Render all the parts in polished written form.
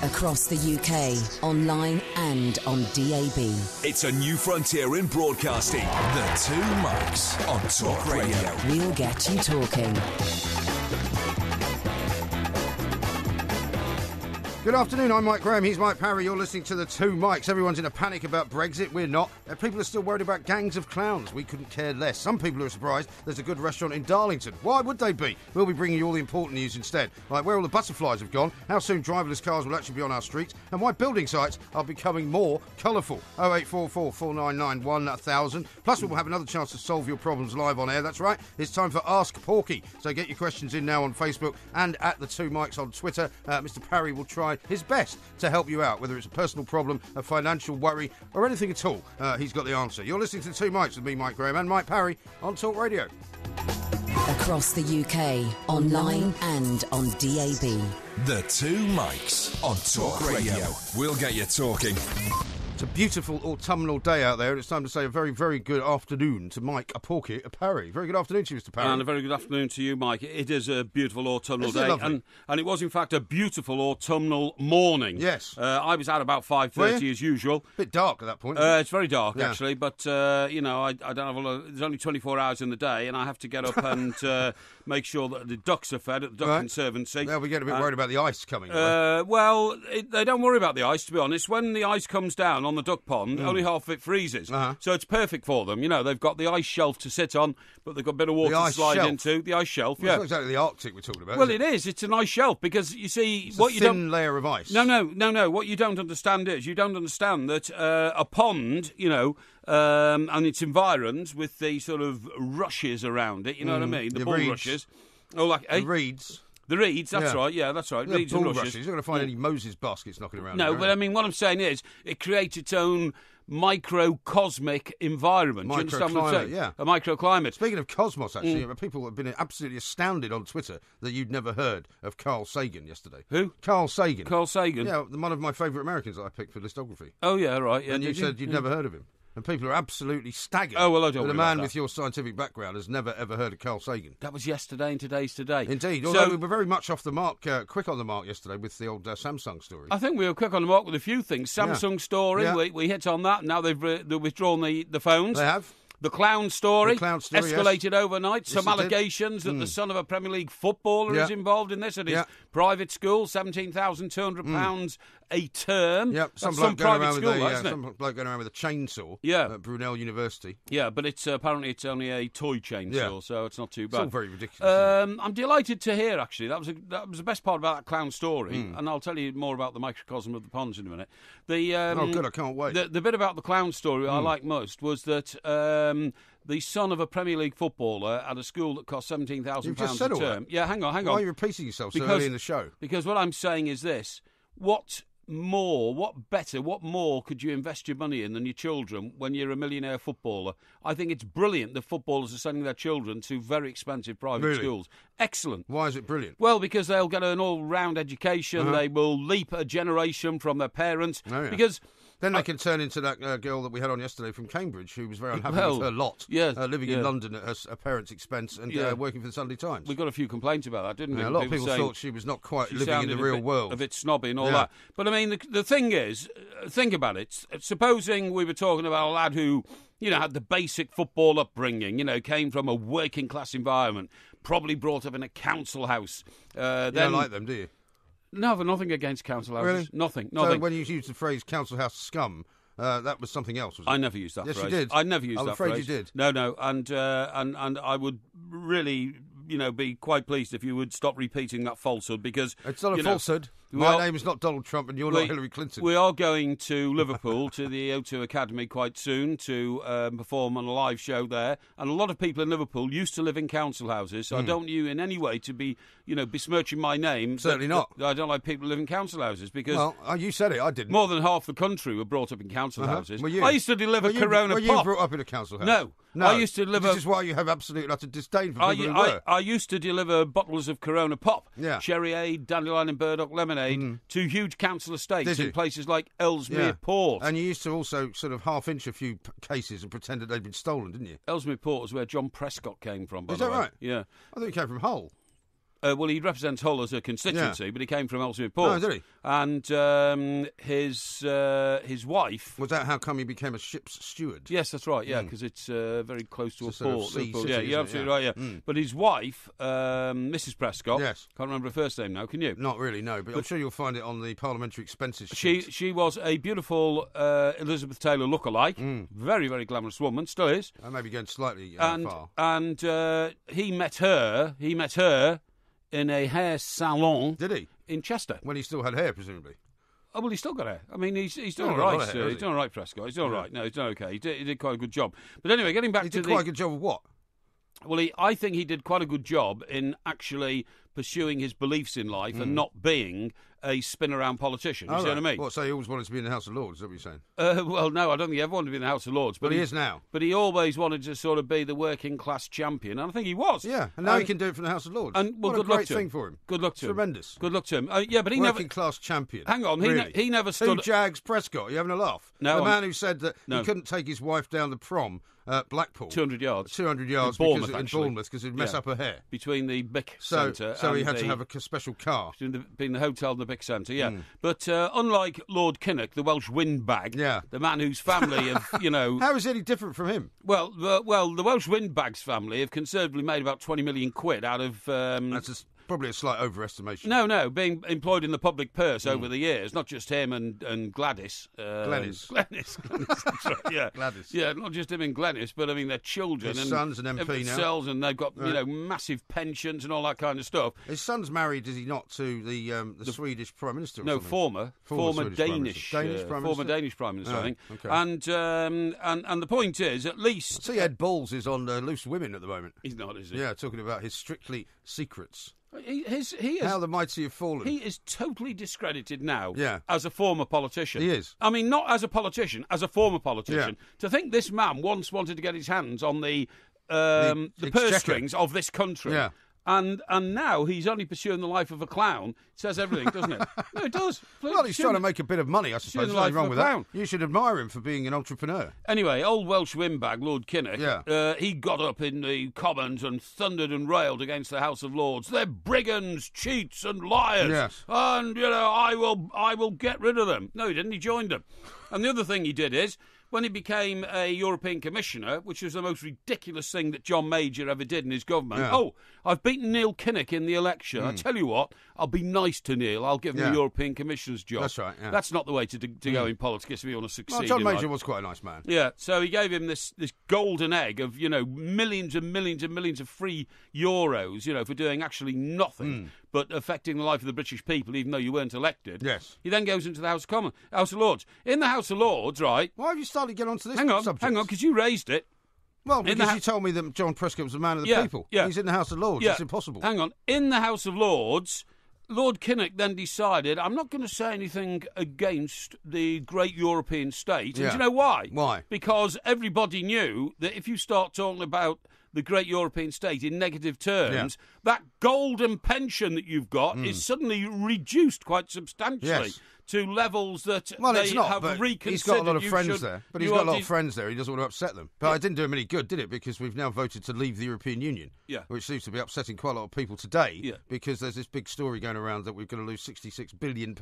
Across the UK, online and on DAB. It's a new frontier in broadcasting. The Two Mics on Talk Radio. We'll get you talking. Good afternoon, I'm Mike Graham, he's Mike Parry, you're listening to The Two Mics. Everyone's in a panic about Brexit, we're not. People are still worried about gangs of clowns, we couldn't care less. Some people are surprised there's a good restaurant in Darlington. Why would they be? We'll be bringing you all the important news instead, like where all the butterflies have gone, how soon driverless cars will actually be on our streets, and why building sites are becoming more colourful. 0844 499 1000. Plus we'll have another chance to solve your problems live on air, that's right. It's time for Ask Porky. So get your questions in now on Facebook and at The Two Mics on Twitter. Mr. Parry will try his best to help you out, whether it's a personal problem, a financial worry, or anything at all. He's got the answer. You're listening to The Two Mics with me, Mike Graham, and Mike Parry on Talk Radio. Across the UK, online and on DAB. The Two Mics on Talk Radio. We'll get you talking. It's a beautiful autumnal day out there, and it's time to say a very, very good afternoon to Mike, a Porky, a Parry. Very good afternoon to you, Mr. Parry. And a very good afternoon to you, Mike. It is a beautiful autumnal day, and it was, in fact, a beautiful autumnal morning. Yes. I was out about 5:30 as usual. A bit dark at that point. It's very dark, actually, but, I don't have there's only 24 hours in the day, and I have to get up and make sure that the ducks are fed at the Duck Conservancy. Yeah, we get a bit worried about the ice coming. Well, they don't worry about the ice, to be honest. When the ice comes down on the duck pond, only half of it freezes. So it's perfect for them. You know, they've got the ice shelf to sit on, but they've got a bit of water to slide into. The ice shelf, It's not exactly the Arctic we're talking about. Well, it is. It's an ice shelf because, you see, it's a thin layer of ice. No. What you don't understand is that a pond, and its environs with the sort of rushes around it, you know what I mean? The bulrushes. The reeds. The reeds, that's right, that's right. Reeds and rushes. You're not going to find any Moses baskets knocking around. No, but I mean, what I'm saying is, it creates its own microcosmic environment. Do you understand what I'm saying? Yeah. A microclimate. Speaking of cosmos, actually, people have been absolutely astounded on Twitter that you'd never heard of Carl Sagan yesterday. Who? Carl Sagan. Carl Sagan? Yeah, one of my favourite Americans that I picked for listography. Oh, yeah, right. Yeah, and you said you'd never heard of him. And people are absolutely staggered. Oh, well, I don't that worry a man about with your scientific background has never, ever heard of Carl Sagan. That was yesterday and today's today. Indeed. Although we were very much off the mark, quick on the mark yesterday with the old Samsung story. I think we were quick on the mark with a few things. Samsung story, we hit on that. Now they've withdrawn the phones. They have. The clown story, escalated yes. overnight. Yes, Some allegations that the son of a Premier League footballer is involved in this at his private school, £17,200 a term. Yep, some bloke going around with a chainsaw at Brunel University. Yeah, but apparently it's only a toy chainsaw, so it's not too bad. It's all very ridiculous. I'm delighted to hear, actually, that was the best part about that clown story, and I'll tell you more about the microcosm of the ponds in a minute. Good, I can't wait. The bit about the clown story I like most was that the son of a Premier League footballer at a school that cost £17,000 a term. Yeah, hang on. Why are you repeating yourself so early in the show? Because what I'm saying is this: what more could you invest your money in than your children when you're a millionaire footballer? I think it's brilliant that footballers are sending their children to very expensive private schools. Excellent. Why is it brilliant? Well, because they'll get an all-round education. They will leap a generation from their parents. Because then they can turn into that girl that we had on yesterday from Cambridge, who was very unhappy with her lot, living in London at her parents' expense and working for the Sunday Times. We got a few complaints about that, didn't we? A lot of people thought she was not quite living in the real world. A bit snobby and all that. But I mean, the thing is, think about it. Supposing we were talking about a lad who, had the basic football upbringing, came from a working class environment, probably brought up in a council house. You don't like them, do you? No, I've nothing against council houses. Really? Nothing. So when you used the phrase council house scum, that was something else, was it? I never used that phrase. Yes, you did. I never used that phrase. I'm afraid you did. No, and I would really, be quite pleased if you would stop repeating that falsehood, because it's not a falsehood. My name is not Donald Trump and you're not Hillary Clinton. We are going to Liverpool, to the O2 Academy quite soon to perform on a live show there. And a lot of people in Liverpool used to live in council houses, so I don't want you in any way to be, besmirching my name. Certainly not. I don't like people who live in council houses because... Well, you said it, I didn't. More than half the country were brought up in council houses. Were you? I used to deliver Corona Pop. Were you brought up in a council house? No. I used to deliver... This is why you have absolute and utter disdain for people who were. I used to deliver bottles of Corona Pop, Yeah. Cherryade, Dandelion and Burdock Lemonade, to huge council estates in places like Ellesmere Port. And you used to also sort of half-inch a few cases and pretend that they'd been stolen, didn't you? Ellesmere Port was where John Prescott came from, by the way. Is that right? Yeah. I thought he came from Hull. Well, he represents Hull as a constituency, but he came from Ellesmere Port. Oh, did he? And his wife... Was that how come he became a ship's steward? Yes, that's right, yeah, because it's very close to a sort of port. sea Liverpool. city, Yeah, isn't you're it? absolutely Yeah. right, yeah. But his wife, Mrs. Prescott, Yes. can't remember her first name now, can you? Not really, no, but I'm sure you'll find it on the parliamentary expenses sheet. She was a beautiful Elizabeth Taylor lookalike, very, very glamorous woman, still is. I may be going slightly far. And he met her in a hair salon. Did he? In Chester. When he still had hair, presumably. Oh, well, he's still got hair. I mean, he's doing Not a all lot right. of hair, He's doing all right, Prescott. He's doing all right. No, he's doing okay. He did quite a good job. But anyway, getting back He to did quite a good job of what? Well, I think he did quite a good job in actually pursuing his beliefs in life and not being a spin-around politician. You see what I mean? What, so he always wanted to be in the House of Lords, is that what you're saying? Well, no, I don't think he ever wanted to be in the House of Lords. But he is now. But he always wanted to sort of be the working-class champion, and I think he was. Yeah, and now he can do it from the House of Lords. And, well, what good a luck great to thing him. for him. Good luck to him. Tremendous. Good luck to him. Yeah, but he Working-class champion. Hang on, really. he never Who stood... Jags Prescott? Are you having a laugh? No, the man who said that no. he couldn't take his wife down the prom at Blackpool. 200 yards. 200 yards in Bournemouth, because it'd mess up her hair. Between the Bic So Centre he had to have a special car. Between the hotel and the Bic Centre, yeah. But unlike Lord Kinnock, the Welsh windbag, the man whose family have, How is any different from him? Well, the Welsh windbag's family have conservatively made about 20 million quid out of... That's probably a slight overestimation. No, being employed in the public purse over the years, not just him and Gladys. Glenys. That's right, yeah. Gladys. Yeah, not just him and Glenys, but I mean their children. His and son's an MP now. Cells, and they've got massive pensions and all that kind of stuff. His son's married, is he not, to the Swedish Prime Minister? Or No, something? former Danish Prime Minister. former Danish Prime Minister, I think. Okay. And the point is, at least... See, Ed Balls is on Loose Women at the moment. He's not, is he? Yeah, talking about his Strictly Secrets. He is, How the mighty have fallen. He is totally discredited now Yeah. as a former politician. He is. I mean, not as a politician, as a former politician. Yeah. To think this man once wanted to get his hands on the exchequer. purse strings of this country. Yeah. And now he's only pursuing the life of a clown. It says everything, doesn't it? No, it does. Well, he's trying to make a bit of money, I suppose. the There's life nothing wrong of a with that. clown. You should admire him for being an entrepreneur. Anyway, old Welsh windbag, Lord Kinnock, he got up in the Commons and thundered and railed against the House of Lords. They're brigands, cheats and liars. Yes. And, I will get rid of them. No, he didn't. He joined them. And the other thing he did is, when he became a European Commissioner, which was the most ridiculous thing that John Major ever did in his government. Yeah. Oh, I've beaten Neil Kinnock in the election. I tell you what, I'll be nice to Neil. I'll give him a European Commissioner's job. That's right, yeah. That's not the way to go in politics if you want to succeed. Well, John in Major life. was quite a nice man. Yeah, so he gave him this golden egg of, millions and millions and millions of free euros, for doing actually nothing but affecting the life of the British people, even though you weren't elected. Yes. He then goes into the House of Lords. In the House of Lords, right... Why have you started to get onto this subject? Hang on, because you raised it. Well, because you told me that John Prescott was a man of the people. Yeah. He's in the House of Lords. Yeah. It's impossible. Hang on. In the House of Lords, Lord Kinnock then decided, I'm not going to say anything against the great European state. And do you know why? Why? Because everybody knew that if you start talking about the great European state in negative terms, that golden pension that you've got is suddenly reduced quite substantially to levels that they it's not, have but reconsidered. he's got a lot of friends there. But he's you got a are lot of friends there. He doesn't want to upset them. But it didn't do him any good, did it? Because we've now voted to leave the European Union, which seems to be upsetting quite a lot of people today, because there's this big story going around that we're going to lose £66 billion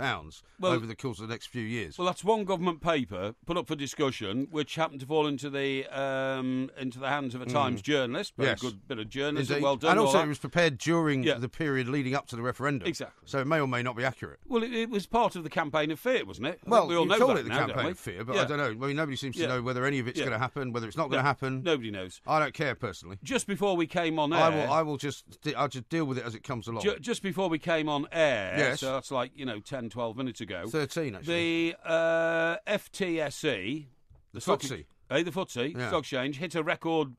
over the course of the next few years. Well, that's one government paper put up for discussion, which happened to fall into the hands of a Times journalist. Very good bit of journalism, Indeed. well done. And also all it was prepared during the period leading up to the referendum. Exactly. So it may or may not be accurate. Well, it was part of the campaign of fear, wasn't it? Well, we all you know called that it the now, campaign of fear, but I don't know. I mean, nobody seems to know whether any of it's going to happen, whether it's not going to happen. Nobody knows. I don't care personally. Just before we came on air, I'll just deal with it as it comes along. Just before we came on air, so that's like 10, 12 minutes ago. 13 actually. The FTSE, the FTSE, the FTSE Stock Exchange hit a record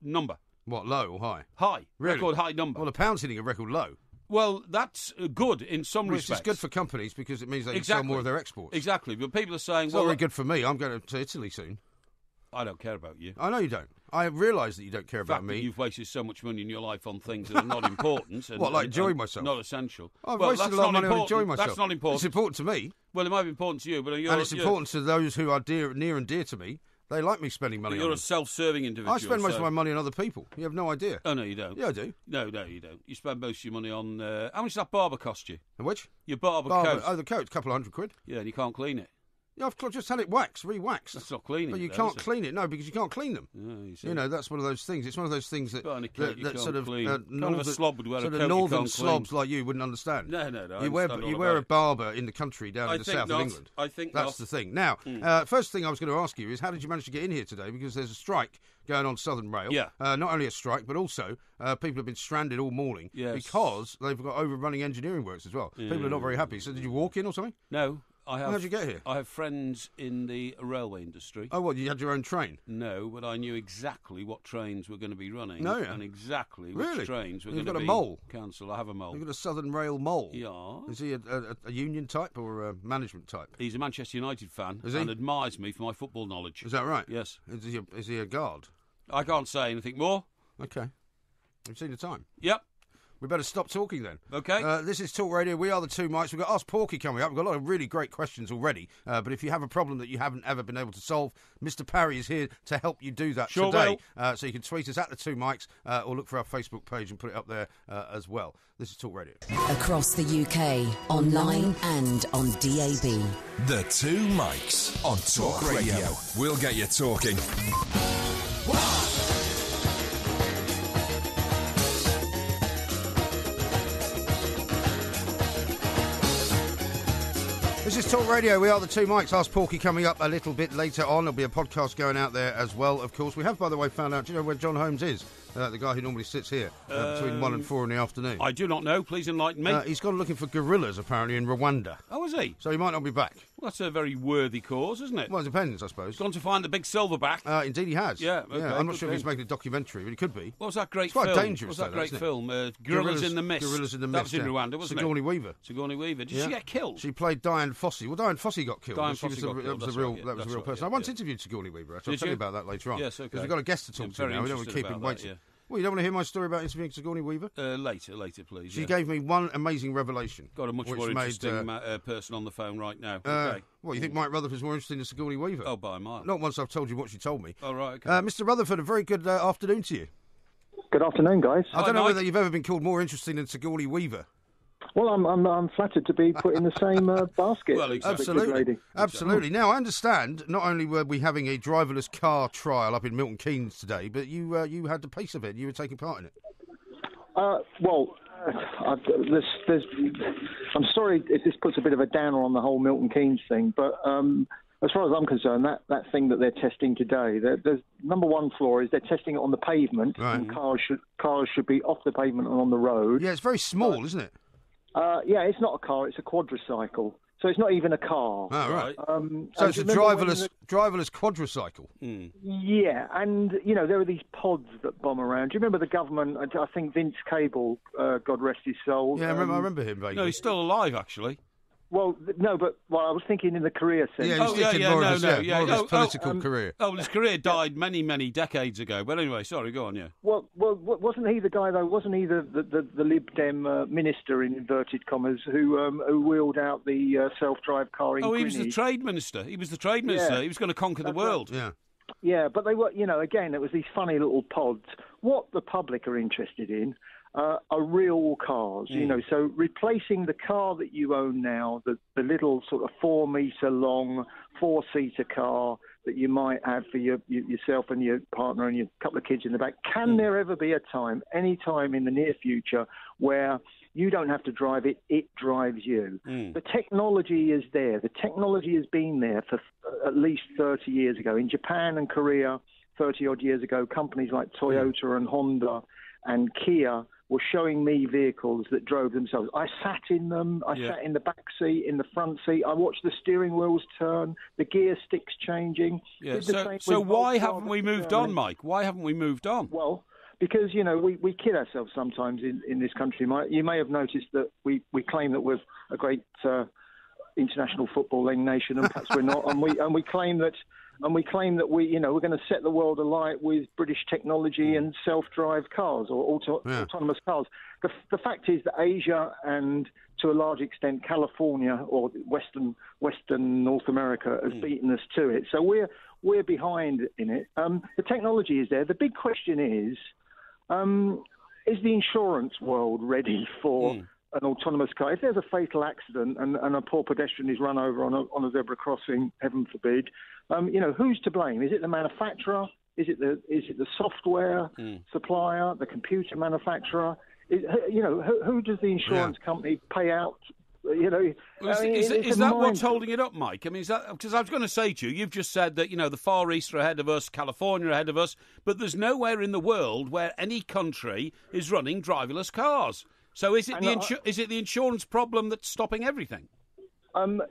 number. What, low or high? High, really? Record high number. Well, the pound's hitting a record low. Well, that's good in some respects. It's good for companies because it means they can sell more of their exports. Exactly, but people are saying... It's not very good for me. I'm going to Italy soon. I don't care about you. I know you don't. I realise that you don't care about me. That you've wasted so much money in your life on things that are not important. What, like enjoying myself? Not essential. I've wasted a lot of money on enjoying myself. That's not important. It's important to me. Well, it might be important to you, but... And it's important to those who are near and dear to me. They like me spending money But on you're them. a self-serving individual. I spend most of my money on other people. You have no idea. Oh, no, you don't. Yeah, I do. No, you don't. You spend most of your money on... how much does that barber cost you? And which? Your barber coat. Oh, the coat, a couple of £100. Yeah, and you can't clean it. Yeah, I've just had it re-waxed. That's not cleaning. But you though, can't is it? clean it, no, because you can't clean them. Yeah, You know, that's one of those things. It's one of those things that, Got any coat you that can't sort of clean. Kind of a northern, slob would wear a sort coat of you northern can't slobs clean. like you wouldn't understand. No. I You wear understand all you wear a about it. barber in the country down I in the think south not. of England. I think that's not. the thing. Now, first thing I was going to ask you is how did you manage to get in here today? Because there's a strike going on Southern Rail. Yeah. Not only a strike, but also people have been stranded all morning because they've got overrunning engineering works as well. People are not very happy. So did you walk in or something? No. How'd you get here? I have friends in the railway industry. Oh, what, you had your own train? No, but I knew exactly what trains were going to be running. No, yeah. And exactly which trains were You've going to be got a mole? cancelled. I have a mole. You've got a Southern Rail mole? Yeah. Is he a union type or a management type? He's a Manchester United fan Is he? and admires me for my football knowledge. Is that right? Yes. Is he a guard? I can't say anything more. Okay. You've seen the time. Yep. We better stop talking then. Okay. This is Talk Radio. We are the Two Mics. We've got Ask Porky coming up. We've got a lot of really great questions already. But if you have a problem that you haven't ever been able to solve, Mr. Parry is here to help you do that today. So you can tweet us at the Two Mics or look for our Facebook page and put it up there as well. This is Talk Radio. Across the UK, online and on DAB. The Two Mics on Talk Radio. We'll get you talking. This is Talk Radio. We are the Two Mics. Ask Porky coming up a little bit later on. There'll be a podcast going out there as well, of course. We have, by the way, found out, do you know where John Holmes is? The guy who normally sits here between 1 and 4 in the afternoon. I do not know. Please enlighten me. He's gone looking for gorillas, apparently, in Rwanda. Oh, is he? So he might not be back. Well, that's a very worthy cause, isn't it? Well, it depends, I suppose. He's gone to find the big silverback. Indeed he has. Yeah, okay, I'm not good sure if he's thing. making a documentary, but he could be. What was that great It's quite film? dangerous, What was that though, great isn't it? film? Gorillas in the Mist. Gorillas in the Mist. That was in Rwanda, wasn't Sigourney Weaver. Sigourney Weaver. Did she get killed? She played Diane Fossey. Well, Diane Fossey got killed. Diane She was Fossey got killed, That was that's a real, right, yeah, that was a that's real right, person. yeah, I once yeah. interviewed Sigourney Weaver, actually. I'll Did tell you you? about that later on. Yes, okay. Because we've got a guest to talk I'm to very now. We don't want to keep interested him about waiting. that, yeah. Well, you don't want to hear my story about interviewing Sigourney Weaver? Later, please. She gave me one amazing revelation. Got a much more interesting person on the phone right now. Okay. What, you think Mike Rutherford's more interesting than Sigourney Weaver? Oh, by a mile. Not once I've told you what she told me. Oh, right, okay. Mr. Rutherford, a very good afternoon to you. Good afternoon, guys. I don't know Mike. whether you've ever been called more interesting than Sigourney Weaver. Well, I'm flattered to be put in the same basket. Well, with the good Absolutely. lady. Absolutely. Now, I understand not only were we having a driverless car trial up in Milton Keynes today, but you had the pace of it. You were taking part in it. I'm sorry if this puts a bit of a downer on the whole Milton Keynes thing, but as far as I'm concerned, that thing that they're testing today, there's number one flaw is they're testing it on the pavement, Right. and cars should be off the pavement and on the road. Yeah, it's very small, isn't it? Yeah, it's not a car; it's a quadricycle. So it's not even a car. Oh, right. So and it's a do you remember when driverless quadricycle. Yeah, and, there are these pods that bomb around. Do you remember the government, I think Vince Cable, God rest his soul. Yeah, I remember him vaguely. No, he's still alive, actually. Well, no, but I was thinking in the career sense. Yeah, he was thinking more of his political career. Oh, his career died many, many decades ago. But anyway, sorry, go on, yeah. Well, wasn't he the guy, though? Wasn't he the Lib Dem minister, in inverted commas, who wheeled out the self-drive car in Oh, he was Greenwich? the trade minister. He was the trade minister. Yeah. He was going to conquer the world. Yeah. Yeah, but they were, again, it was these funny little pods. What the public are interested in are real cars, so replacing the car that you own now, the little sort of 4 metre long, 4-seater car that you might have for yourself and your partner and your couple of kids in the back. Can there ever be a time, any time in the near future, where you don't have to drive it, it drives you? The technology is there. The technology has been there for at least 30 years ago. In Japan and Korea, 30-odd years ago, companies like Toyota and Honda and Kia were showing me vehicles that drove themselves. I sat in them. I sat in the back seat, in the front seat. I watched the steering wheels turn, the gear sticks changing. Yeah. So why haven't we moved on, Mike? Why haven't we moved on? Well, because, we kid ourselves sometimes in this country. You may have noticed that we claim that we're a great international footballing nation, and perhaps we're not. And we claim that we're going to set the world alight with British technology and self-drive cars or autonomous cars. The fact is that Asia and to a large extent, California or Western North America has beaten us to it. So we're behind in it. The technology is there. The big question is the insurance world ready for an autonomous car? If there's a fatal accident and a poor pedestrian is run over on a zebra crossing, heaven forbid, who's to blame? Is it the manufacturer? Is it the software supplier, the computer manufacturer? Who does the insurance company pay out? Is that what's holding it up, Mike? I mean, is that because I was going to say to you, you've just said that the Far East are ahead of us, California are ahead of us, but there's nowhere in the world where any country is running driverless cars. So is it the insurance problem that's stopping everything?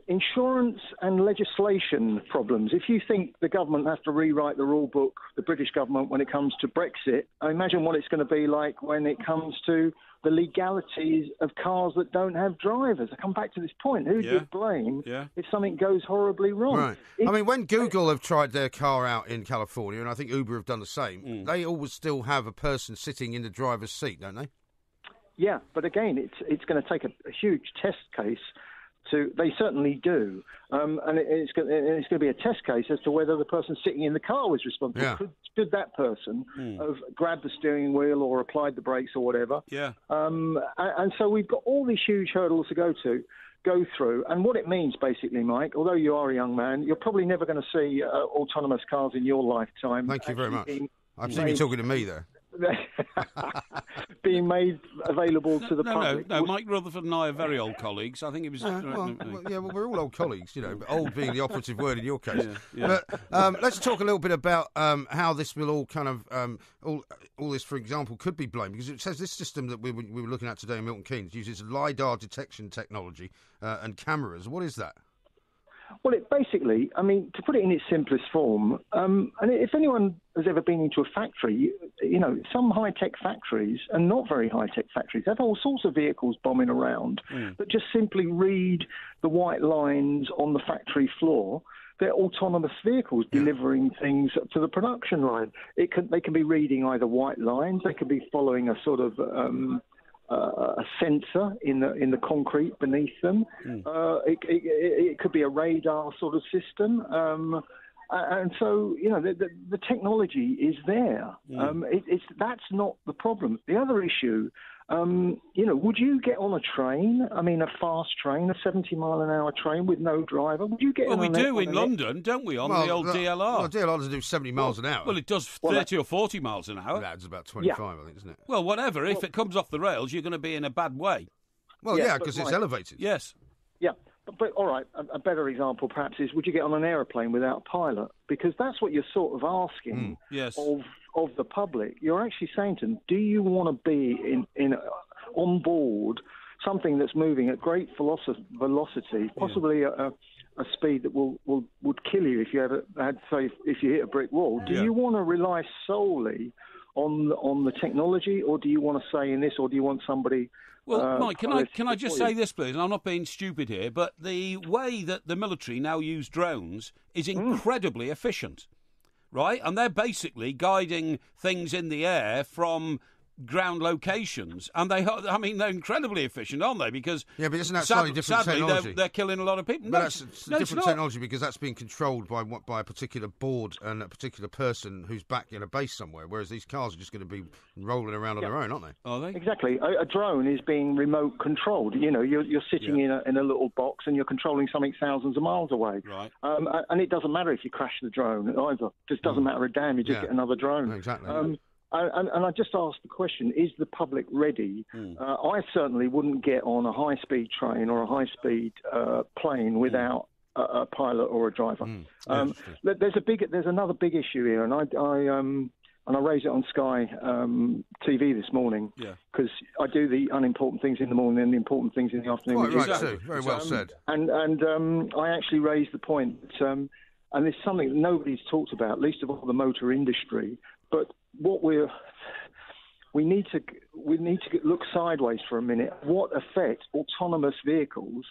Insurance and legislation problems. If you think the government has to rewrite the rule book, the British government, when it comes to Brexit, I imagine what it's going to be like when it comes to the legalities of cars that don't have drivers. I come back to this point. Who do you blame if something goes horribly wrong? Right. When Google have tried their car out in California, and I think Uber have done the same, they always still have a person sitting in the driver's seat, don't they? Yeah, but again, it's going to take a huge test case. They certainly do, and it's going to be a test case as to whether the person sitting in the car was responsible. Yeah. Could that person have grabbed the steering wheel or applied the brakes or whatever? Yeah. And so we've got all these huge hurdles to go through. And what it means, basically, Mike, although you are a young man, you're probably never going to see autonomous cars in your lifetime. Thank you very much. I presume you're talking to me there. Being made available to the public. No, Mike Rutherford and I are very old colleagues. I think it was... we're all old colleagues, but old being the operative word in your case. Yeah. But let's talk a little bit about how this will all kind of... all this, for example, could be blamed, because it says this system that we were looking at today in Milton Keynes uses LiDAR detection technology and cameras. What is that? Well, it basically, to put it in its simplest form, and if anyone has ever been into a factory, some high-tech factories and not very high-tech factories have all sorts of vehicles bombing around that just simply read the white lines on the factory floor. They're autonomous vehicles delivering things to the production line. They can be reading either white lines, they could be following a sort of... a sensor in the concrete beneath them. It could be a radar sort of system, and so the technology is there. That's not the problem. The other issue, would you get on a train? A fast train, a 70-mile-an-hour train with no driver? Would you get? Well, we do in London, don't we? On the old DLR. Well, DLR doesn't do 70 miles an hour. Well, it does 30 or 40 miles an hour. That's about 25, I think, isn't it? Well, whatever. If it comes off the rails, you're going to be in a bad way. Well, because it's elevated. Yes. Yeah. But all right, a better example perhaps is, would you get on an aeroplane without a pilot? Because that's what you're sort of asking of the public. You're actually saying to them, do you want to be on board something that's moving at great velocity, possibly a speed that would kill you if you if you hit a brick wall? Do you want to rely solely on the technology, or do you want to say in this, or do you want somebody... Well, Mike, can I just say this, please? And I'm not being stupid here, but the way that the military now use drones is incredibly efficient, right? And they're basically guiding things in the air from ground locations, and they're incredibly efficient, aren't they? Because but isn't that slightly different technology? They're killing a lot of people. But that's different technology, because that's being controlled by a particular board and a particular person who's back in a base somewhere, whereas these cars are just going to be rolling around on their own, aren't they? Are they? Exactly. A drone is being remote controlled. You're sitting in a little box and you're controlling something thousands of miles away. Right. And it doesn't matter if you crash the drone either. It just doesn't matter a damn. You just get another drone. Exactly. And I just asked the question, is the public ready? I certainly wouldn't get on a high-speed train or a high-speed plane without a pilot or a driver. There's another big issue here, and I raised it on Sky TV this morning, because I do the unimportant things in the morning and the important things in the afternoon. Quite right, too. Very well said. And I actually raised the point that, and it's something that nobody's talked about, least of all the motor industry, but what we need to look sideways for a minute. What effect autonomous vehicles,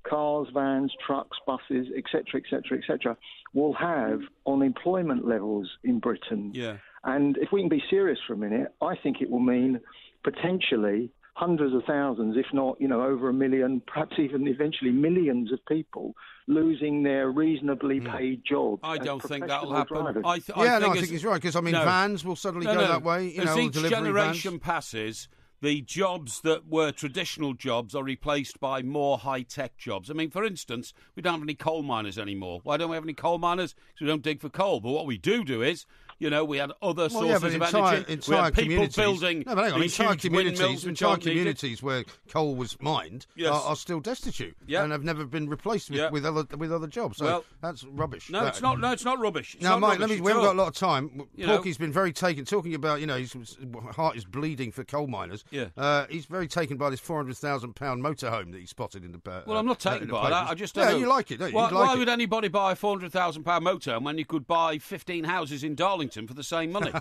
cars, vans, trucks, buses, etc., will have on employment levels in Britain? Yeah. And if we can be serious for a minute, I think it will mean potentially hundreds of thousands, if not, over 1 million, perhaps even eventually millions of people losing their reasonably paid jobs. I don't think that'll happen. I think he's right, because, vans will suddenly go that way. As each delivery generation vans. passes, the jobs that were traditional jobs are replaced by more high-tech jobs. I mean, for instance, we don't have any coal miners anymore. Why don't we have any coal miners? Because we don't dig for coal. But what we do is, we had other sources of energy. We had people building these huge windmills. Entire communities where coal was mined are still destitute and have never been replaced with other jobs. So that's rubbish. No, it's not. No, it's not rubbish. Now, Mike, we haven't got a lot of time. Porky's been very taken, talking about, his heart is bleeding for coal miners. Yeah. He's very taken by this £400,000 motorhome that he spotted in the. Well, I'm not taken by that. I just don't know. You like it, don't you? Why would anybody buy a £400,000 motorhome when you could buy 15 houses in Darlington for the same money?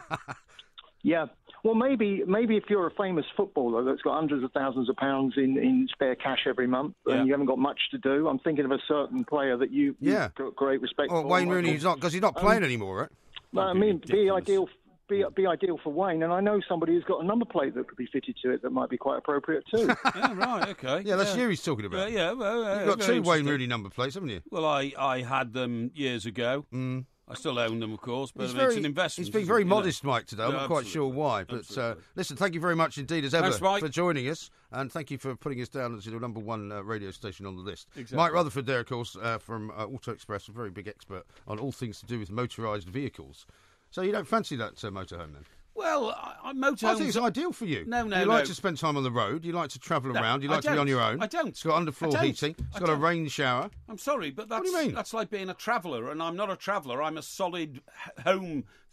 Yeah. Well, maybe if you're a famous footballer that's got hundreds of thousands of pounds in spare cash every month and you haven't got much to do, I'm thinking of a certain player that you've got great respect for. Wayne Rooney, because he's not playing anymore, right? Well, I mean, be ideal for Wayne, and I know somebody who's got a number plate that could be fitted to it that might be quite appropriate too. Yeah, right, okay. Yeah, that's you he's talking about. You've got 2 Wayne Rooney number plates, haven't you? Well, I had them years ago. I still own them, of course, but it's an investment. He's been very modest, Mike, today. I'm not quite sure why. But listen, thank you very much indeed, as ever, for joining us. And thank you for putting us down as the number 1 radio station on the list. Exactly. Mike Rutherford there, of course, from Auto Express, a very big expert on all things to do with motorised vehicles. So you don't fancy that motorhome, then? Well, motorhomes... I think it's ideal for you. No. You like to spend time on the road. You like to travel around. You like to be on your own. I don't. It's got underfloor heating. It's got a rain shower. I'm sorry, but that's... What do you mean? That's like being a traveller, and I'm not a traveller. I'm a solid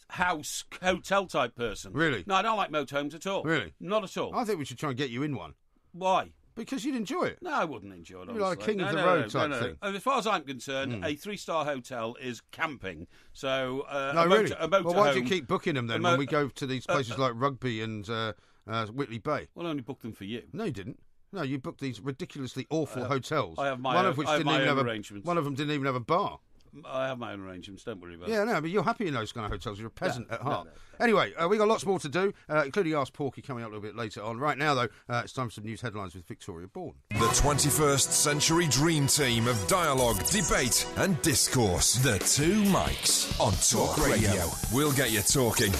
house, hotel type person. Really? No, I don't like motorhomes at all. Really? Not at all. I think we should try and get you in one. Why? Because you'd enjoy it. No, I wouldn't enjoy it. You're like a king of the road type thing. As far as I'm concerned, a 3-star hotel is camping. So, really? A motorhome... Well, why do you keep booking them then when we go to these places like Rugby and Whitley Bay? Well, I only booked them for you. No, you didn't. No, you booked these ridiculously awful hotels. I have my own arrangements. One of them didn't even have a bar. I have my own arrangements, don't worry about it. Yeah, no, but you're happy in those kind of hotels. You're a peasant at heart. No. Anyway, we got lots more to do, including Ask Porky coming up a little bit later on. Right now, though, it's time for some news headlines with Victoria Bourne. The 21st century dream team of dialogue, debate and discourse. The 2 Mics on Talk Radio. We'll get you talking.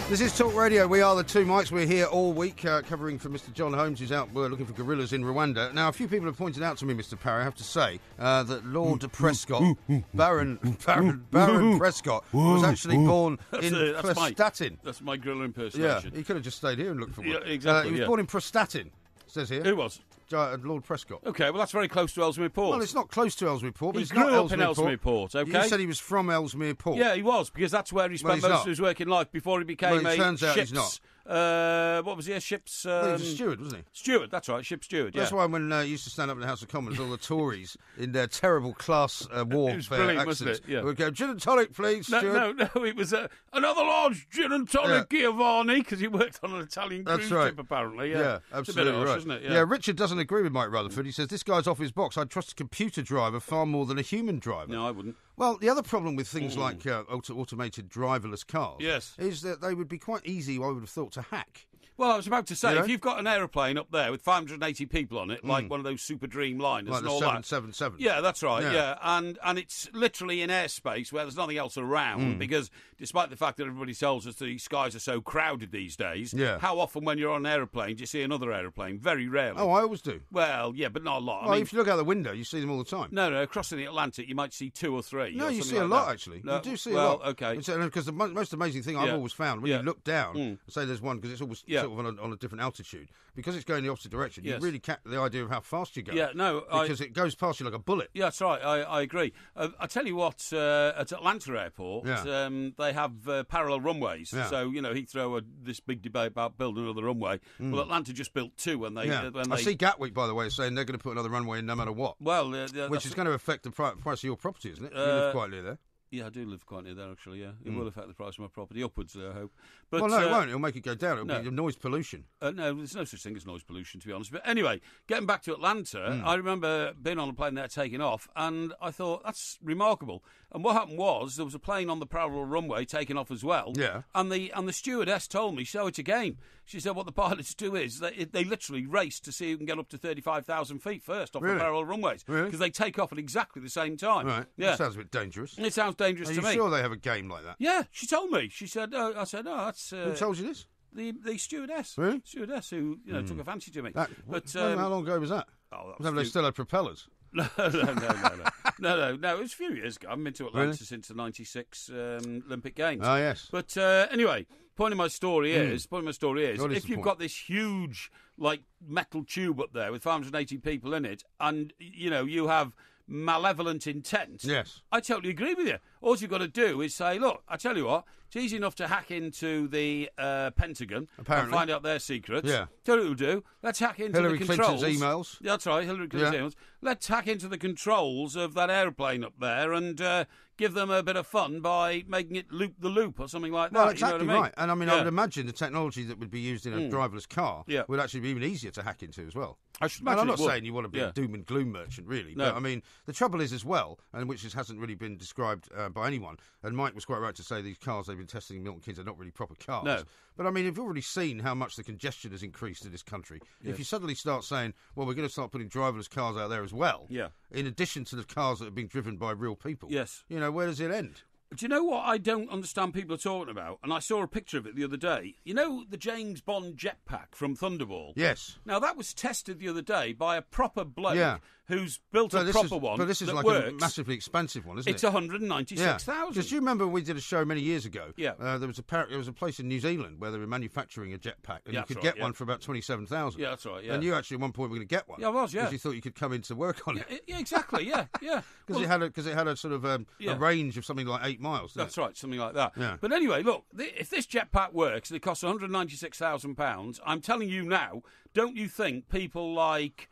This is Talk Radio. We are the 2 Mics. We're here all week covering for Mr. John Holmes, who's out looking for gorillas in Rwanda. Now, a few people have pointed out to me, Mr. Parry, I have to say, that Lord Prescott, Baron Prescott, was actually born in Prestatyn. That's my gorilla impersonation. Yeah, he could have just stayed here and looked for one. Yeah, exactly. He was born in Prestatyn, says here. Who was? Lord Prescott. OK, well, that's very close to Ellesmere Port. Well, it's not close to Ellesmere Port, but he it's grew not up in Ellesmere Port, OK? You said he was from Ellesmere Port. Yeah, he was, because that's where he spent most of his working life before he became turns out he's not. What was he? A ship's... Well, he was a steward, wasn't he? Steward, that's right, ship steward, That's why when he used to stand up in the House of Commons, all the Tories, in their terrible class warfare accents, would go, gin and tonic, please, steward. No, it was another large gin and tonic, Giovanni, because he worked on an Italian cruise ship, apparently. Yeah, absolutely harsh, right. Isn't it? Yeah, Richard doesn't agree with Mike Rutherford. He says, this guy's off his box. I'd trust a computer driver far more than a human driver. No, I wouldn't. Well, the other problem with things like automated driverless cars is that they would be quite easy, I would have thought, to hack. Well, I was about to say, if you've got an aeroplane up there with 580 people on it, like one of those Super Dreamliners like and the all 777. Yeah, that's right, and it's literally in airspace where there's nothing else around, because despite the fact that everybody tells us the skies are so crowded these days, how often when you're on an aeroplane do you see another aeroplane? Very rarely. Oh, I always do. Well, yeah, but not a lot. Well, if you look out the window, you see them all the time. No, crossing the Atlantic, you might see 2 or 3. No, you see a lot, actually. No, you do see a lot. Well, OK. Because the most amazing thing I've always found, when you look down, say there's one, because it's always sort of on a different altitude, because it's going the opposite direction, you really catch the idea of how fast you go. Yeah, no, because it goes past you like a bullet. Yeah, that's right. I agree. I tell you what, at Atlanta Airport, they have parallel runways. Yeah. So Heathrow this big debate about building another runway. Well, Atlanta just built 2 when they. I see Gatwick, by the way, saying they're going to put another runway in no matter what. Well, which is going to affect the price of your property, isn't it? You live quite near there. Yeah, I do live quite near there, actually, yeah. It will affect the price of my property upwards, I hope. But, well, no, it won't. It'll make it go down. It'll be noise pollution. No, there's no such thing as noise pollution, to be honest. But anyway, getting back to Atlanta, I remember being on a plane there taking off, and I thought, that's remarkable. And what happened was, there was a plane on the parallel runway taking off as well. Yeah. And the stewardess told me, so it's a game. She said what the pilots do is, they literally race to see who can get up to 35,000 feet first off the parallel runways. Really? Because they take off at exactly the same time. Right. Yeah. That sounds a bit dangerous. It sounds dangerous to me. Are you sure they have a game like that? Yeah, she told me. She said, I said, that's... Who told you this? The stewardess. Really? Stewardess who, took a fancy to me. How long ago was that? Oh, Have they still had propellers? No. It was a few years ago. I haven't been to Atlanta since the '96 Olympic Games. Oh, yes. But anyway, point of my story is, if you've got this huge, metal tube up there with 580 people in it, and, you have malevolent intent, yes, I totally agree with you. All you've got to do is say, look, I tell you what, it's easy enough to hack into the Pentagon and find out their secrets. Yeah. Tell you what we'll do. Let's hack into Hillary the controls. Clinton's emails. That's right, Hillary Clinton's emails. Let's hack into the controls of that aeroplane up there and give them a bit of fun by making it loop the loop or something like that. Well, exactly you know what I mean? right. And I mean, I would imagine the technology that would be used in a driverless car Yeah. would actually be even easier to hack into as well. I should And imagine I'm not it would. saying you want to be a doom and gloom merchant, really. No. But, I mean, the trouble is as well, and which hasn't really been described by anyone, and Mike was quite right to say these cars they've been testing in Milton Keynes are not really proper cars. No. But, I mean, you've already seen how much the congestion has increased in this country. If you suddenly start saying, well, we're going to start putting driverless cars out there as well, in addition to the cars that are being driven by real people, where does it end? Do you know what I don't understand people are talking about? And I saw a picture of it the other day. You know the James Bond jetpack from Thunderball? Yes. Now, that was tested the other day by a proper bloke who's built a proper one. But this is like works. a massively expensive one, isn't it? It's 196,000. Because you remember when we did a show many years ago? Yeah. There was a place in New Zealand where they were manufacturing a jetpack, and you could get one for about 27,000. Yeah, that's right. Yeah. And you actually at one point were going to get one. Yeah, I was. Yeah. Because you thought you could come in to work on it. Yeah, exactly. Yeah. Because it had a sort of a range of something like 8 miles. That's right, something like that. Yeah. But anyway, look, if this jetpack works and it costs £196,000, I'm telling you now, don't you think people like...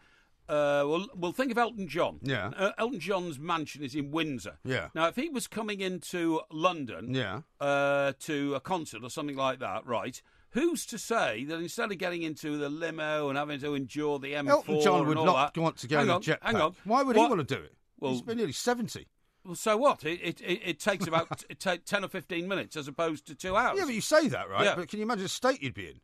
we'll think of Elton John. Yeah. Elton John's mansion is in Windsor. Yeah. Now, if he was coming into London to a concert or something like that, right, who's to say that instead of getting into the limo and having to endure the M4 Elton John would and all not that, want to go in a jetpack. Hang on. Why would he want to do it? Well, he's been nearly 70. Well, so what? It takes about 10 or 15 minutes as opposed to 2 hours. Yeah, but you say that, right? Yeah. But can you imagine the state you'd be in?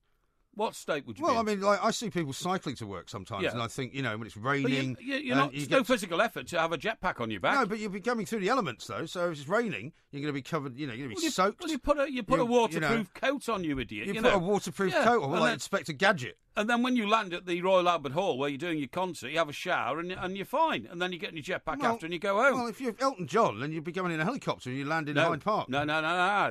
What state would you be Well, in? I mean, like I see people cycling to work sometimes, and I think, when it's raining... But you're not, there's no physical effort to have a jetpack on your back. No, but you'll be going through the elements, though, so if it's raining, you're going to be covered, you're going to be soaked. Well, you put a waterproof coat on, you idiot. You put a waterproof coat on, like Inspector Gadget. And then when you land at the Royal Albert Hall, where you're doing your concert, you have a shower and you're fine. And then you get in your jetpack after and you go home. Well, if you're Elton John, then you'd be going in a helicopter and you land in Hyde Park. No.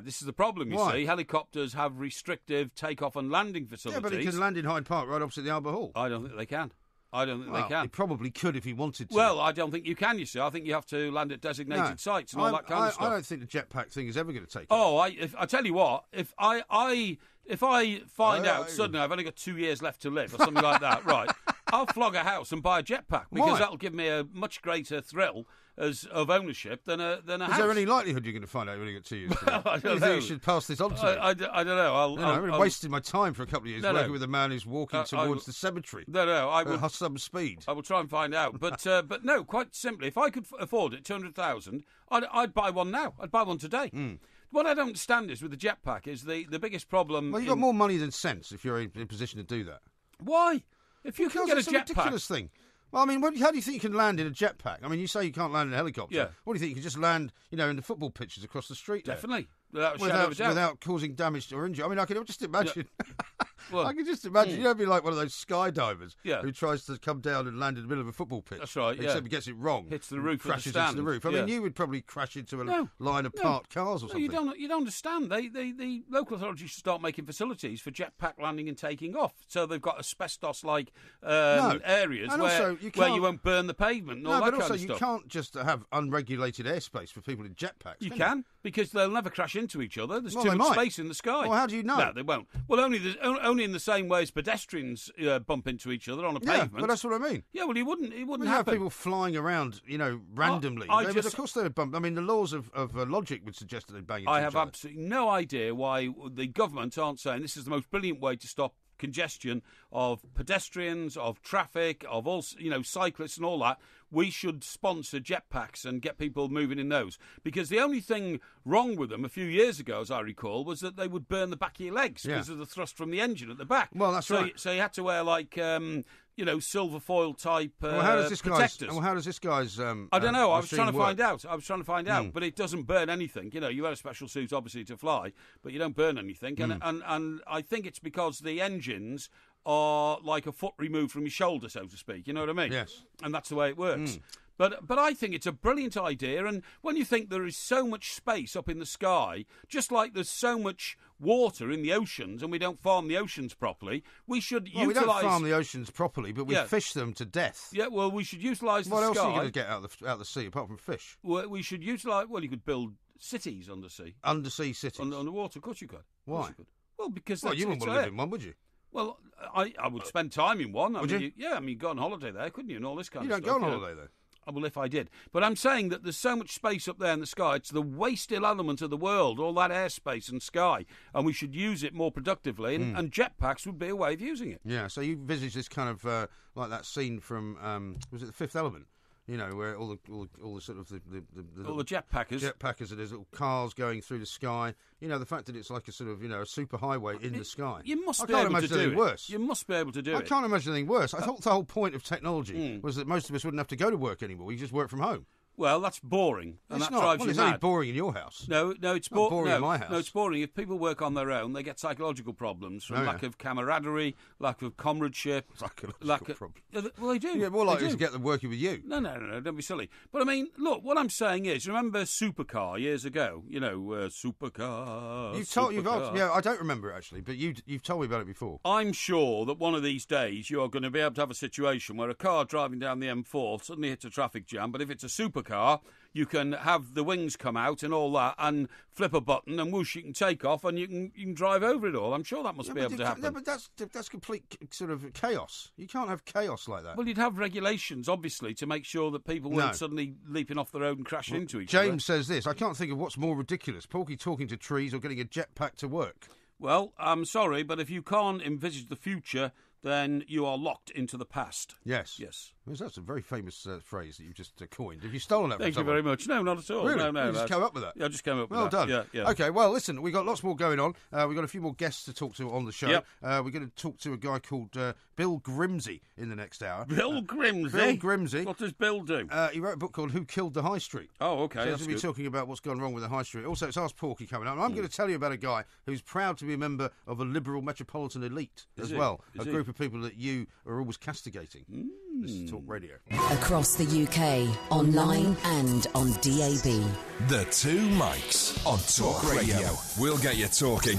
This is the problem, you see. Helicopters have restrictive take-off and landing facilities. Yeah, but he can land in Hyde Park right opposite the Albert Hall. I don't think they can. They can. He probably could if he wanted to. Well, I don't think you can, you see. I think you have to land at designated sites and all that kind of stuff. I don't think the jetpack thing is ever going to take off. I tell you what, if I find out suddenly I've only got 2 years left to live or something like that, right, I'll flog a house and buy a jetpack because that'll give me a much greater thrill of ownership than a house. Is there any likelihood you're going to find out when you get 2 years? Well, I don't know. You should pass this on to me. I don't know. I've wasted my time for a couple of years working with a man who's walking towards the cemetery. No, I will at some speed. I will try and find out. But no, quite simply, if I could afford it, 200,000, I'd buy one now. I'd buy one today. What I don't understand is with the jetpack is the biggest problem. Well, you've got more money than sense if you're in a position to do that. Why? If you can get a jetpack, it's a ridiculous thing. Well, I mean, how do you think you can land in a jetpack? I mean, you say you can't land in a helicopter. Yeah. What do you think? You can just land, in the football pitches across the street there? Definitely. Without a shadow of a doubt. Without causing damage or injury. I mean, I can just imagine. Well, I can just imagine. You'd be like one of those skydivers Yeah. who tries to come down and land in the middle of a football pitch. That's right, Except he gets it wrong. Hits the roof of the crashes stand. into the roof. I mean, you would probably crash into a line of parked cars or something. You don't understand. The local authorities should start making facilities for jetpack landing and taking off. So they've got asbestos-like areas And where also, where you won't burn the pavement and all that kind of stuff. No, but also you can't just have unregulated airspace for people in jetpacks. You can, because they'll never crash into each other. There's Well, too they much might. space in the sky. Well, how do you know? No, they won't. Well, only only in the same way as pedestrians bump into each other on a pavement. But that's what I mean. Yeah, well, it wouldn't You have happen. people flying around, randomly. Of course they would bump. I mean, the laws of logic would suggest that they'd bang into I each have other. absolutely no idea why the government aren't saying this is the most brilliant way to stop congestion of pedestrians, of traffic, of all, cyclists and all that. We should sponsor jetpacks and get people moving in those. Because the only thing wrong with them a few years ago, as I recall, was that they would burn the back of your legs because of the thrust from the engine at the back. Well, that's right. So you had to wear, silver foil type how does this protectors. How does this guy's I don't know. I was trying to work? find out. But it doesn't burn anything. You wear a special suit, obviously, to fly, but you don't burn anything. And I think it's because the engines are like a foot removed from your shoulder, so to speak. You know what I mean? Yes. And that's the way it works. But I think it's a brilliant idea, and when you think there is so much space up in the sky, just like there's so much water in the oceans, and we don't farm the oceans properly, we should utilise... We don't farm the oceans properly, but we fish them to death. Yeah, well, we should utilise the sky... What else are you going to get out of the sea, apart from fish? Well, we should utilise... Well, you could build cities undersea. Undersea cities? Underwater, of course you could. Why? Well, because... Well, you wouldn't want to live in one, would you? Well, I would spend time in one. Would you? Go on holiday there, couldn't you, and all this kind of stuff. You don't go on holiday there? Well, if I did. But I'm saying that there's so much space up there in the sky. It's the wastier element of the world, all that airspace and sky, and we should use it more productively, and jetpacks would be a way of using it. Yeah, so you envisage this kind of, like that scene from, was it The Fifth Element? Where all the sort of all the jetpackers, and there's little cars going through the sky. The fact that it's like a sort of a super highway in the sky. You must be able to do it. Worse. You must be able to do it. I can't imagine anything worse. I thought the whole point of technology was that most of us wouldn't have to go to work anymore. You just work from home. Well, that's boring, and it's that not. drives Well, you it's mad. only boring in your house. No, it's boring in my house. No, it's boring. If people work on their own, they get psychological problems from lack of camaraderie, lack of comradeship, psychological problems. Well, they do. Yeah, more likely to get them working with you. No, don't be silly. But I mean, look, what I'm saying is, remember Supercar years ago? Supercar. Yeah, I don't remember it actually, but you've told me about it before. I'm sure that one of these days you are going to be able to have a situation where a car driving down the M4 suddenly hits a traffic jam, but if it's a supercar, you can have the wings come out and all that, and flip a button, and whoosh, you can take off, and you can drive over it all. I'm sure that must be able to happen. Yeah, but that's complete sort of chaos. You can't have chaos like that. Well, you'd have regulations, obviously, to make sure that people weren't suddenly leaping off the road and crashing into each other. James says this: I can't think of what's more ridiculous, Porky talking to trees or getting a jetpack to work. Well, I'm sorry, but if you can't envisage the future, then you are locked into the past. Yes. Well, that's a very famous phrase that you've just coined. Have you stolen that from Thank someone? you very much. No, not at all. Really? No. You just came up with that? Yeah, I just came up with that. Well done. Yeah. Okay, well, listen, we've got lots more going on. We've got a few more guests to talk to on the show. Yep. We're going to talk to a guy called Bill Grimsey in the next hour. Bill Grimsey? Bill Grimsey. What does Bill do? He wrote a book called Who Killed the High Street. Oh, okay, so that's he's going to be talking about what's gone wrong with the High Street. Also, it's Ask Porky coming up. And I'm going to tell you about a guy who's proud to be a member of a liberal metropolitan elite as well. A group of people that you are always castigating. This is Talk Radio. Across the UK, online and on DAB. The Two Mics on Talk Radio. We'll get you talking.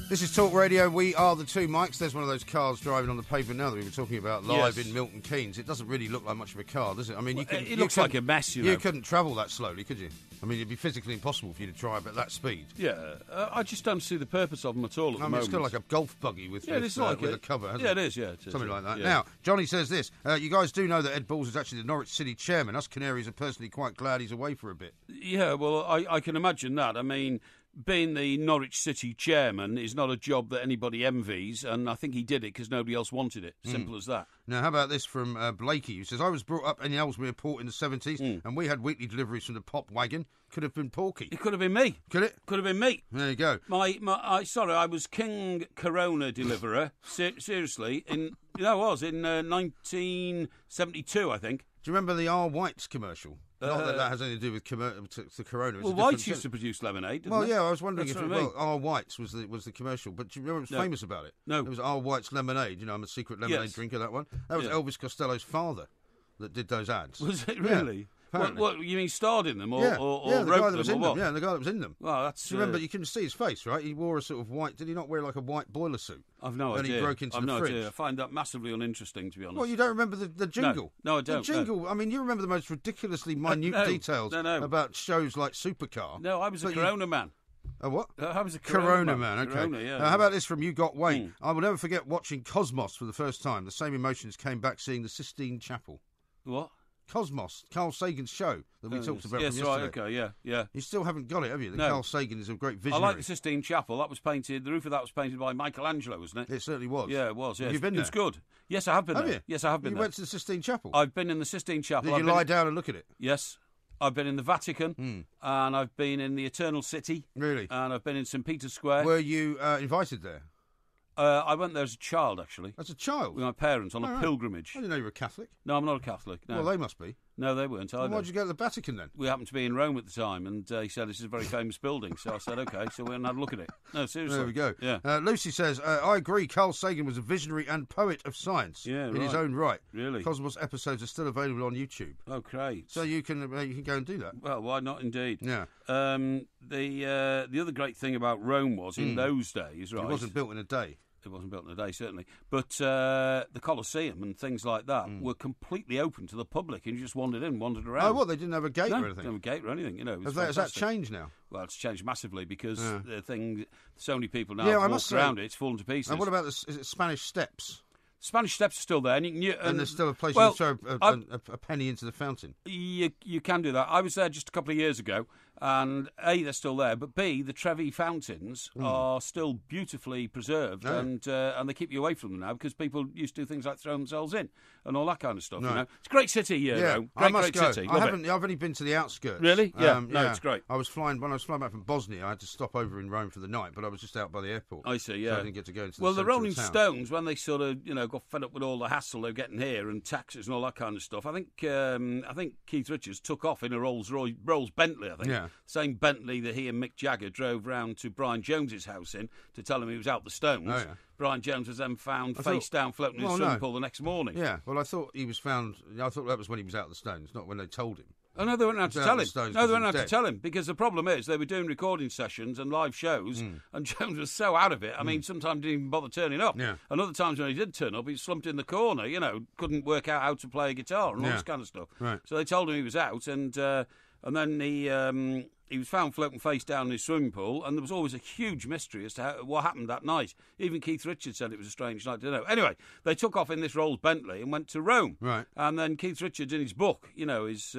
This is Talk Radio. We are the Two Mics. There's one of those cars driving on the pavement now that we were talking about live in Milton Keynes. It doesn't really look like much of a car, does it? I mean, it looks like a mess, You couldn't travel that slowly, could you? I mean, it'd be physically impossible for you to drive at that speed. Yeah, I just don't see the purpose of them at all at the moment. It's kind of like a golf buggy with a cover, hasn't it? Yeah, it is, yeah. Something like that. Yeah. Now, Johnny says this. You guys do know that Ed Balls is actually the Norwich City chairman. Us Canaries are personally quite glad he's away for a bit. Yeah, well, I can imagine that. I mean, being the Norwich City chairman is not a job that anybody envies, and I think he did it because nobody else wanted it. Simple as that. Now, how about this from Blakey, who says, I was brought up in Ellesmere Port in the 70s, and we had weekly deliveries from the Pop Wagon. Could have been Porky. It could have been me. Could it? Could have been me. There you go. I was King Corona deliverer, seriously, I was in 1972, I think. Do you remember the R. White's commercial? Not that has anything to do with the Corona. Well, White's used to produce lemonade, didn't they? Yeah, I was wondering R. White's was the commercial. But do you remember what was famous about it? No. It was R. White's lemonade. I'm a secret lemonade drinker, that one. That was Elvis Costello's father that did those ads. Was it really? Yeah. apparently. What, you mean starred in them or, yeah, or the wrote guy that was them, in or what? them. Yeah, the guy that was in them. Well, that's... Do you remember, you couldn't see his face, right? He wore a sort of white... Did he not wear like a white boiler suit? I've no and idea. He broke into the fridge. Idea. I find that massively uninteresting, to be honest. Well, you don't remember the jingle? No, I don't. The jingle, I mean, you remember the most ridiculously minute details about shows like Supercar. No, I was a Corona man. A what? I was a Corona man, okay. Corona, yeah. How about this from You Got Weight? I will never forget watching Cosmos for the first time. The same emotions came back seeing the Sistine Chapel. What? Cosmos, Carl Sagan's show that we talked about from yesterday. Yes, right, okay, yeah. You still haven't got it, have you? No. Carl Sagan is a great visionary. I like the Sistine Chapel. That was painted, the roof of that was painted by Michelangelo, wasn't it? It certainly was. Yeah, it was, yeah. Have you been there? It's good. Yes, I have been there. Have you? Yes, I have been there. You went to the Sistine Chapel? I've been in the Sistine Chapel. Did you lie down and look at it? Yes. I've been in the Vatican, and I've been in the Eternal City. Really? And I've been in St. Peter's Square. Were you invited there? I went there as a child, actually. As a child? With my parents on a pilgrimage. I didn't know you were a Catholic. No, I'm not a Catholic. No. Well, they must be. No, they weren't either. Well, why did you go to the Vatican then? We happened to be in Rome at the time, and he said this is a very famous building. So I said, okay, so we went and had a look at it. No, seriously. There we go. Yeah. Lucy says, I agree, Carl Sagan was a visionary and poet of science in his own right. Really? Cosmos episodes are still available on YouTube. Oh, great. So you can go and do that. Well, why not indeed? Yeah. The other great thing about Rome was, in those days, right? It wasn't built in a day. It wasn't built in a day, certainly. But the Colosseum and things like that were completely open to the public, and you just wandered in, wandered around. Oh, what? They didn't have a gate or anything? Didn't have a gate or anything, you know. Has that changed now? Well, it's changed massively because so many people now I have must walked say, around it, it's fallen to pieces. And what about is it Spanish Steps? Spanish Steps are still there. And there's still a place you can throw a penny into the fountain. You can do that. I was there just a couple of years ago, and A, they're still there, but B, the Trevi fountains are still beautifully preserved, and they keep you away from them now because people used to do things like throw themselves in and all that kind of stuff. You know? It's a great city, Rome. Great city. I've only been to the outskirts. Really? Yeah. It's great. When I was flying back from Bosnia, I had to stop over in Rome for the night, but I was just out by the airport. I see, yeah. So I didn't get to go into the centre Rolling of town. Stones, when they sort of, got fed up with all the hassle they're getting here and taxes and all that kind of stuff, I think Keith Richards took off in a Rolls Bentley, I think. Yeah. Same Bentley that he and Mick Jagger drove round to Brian Jones's house in to tell him he was out the Stones. Oh, yeah. Brian Jones was then found face down floating in a swimming pool the next morning. Yeah, well, I thought he was found... I thought that was when he was out the Stones, not when they told him. Oh, no, they weren't allowed to tell him. No, they weren't allowed to tell him because the problem is they were doing recording sessions and live shows and Jones was so out of it. I mean, sometimes didn't even bother turning up. Yeah. And other times when he did turn up, he slumped in the corner, couldn't work out how to play a guitar and all this kind of stuff. Right. So they told him he was out and then he was found floating face down in his swimming pool, and there was always a huge mystery as to what happened that night. Even Keith Richards said it was a strange night to know. Anyway, they took off in this Rolls Bentley and went toOme. Right. And then Keith Richards, in his book, his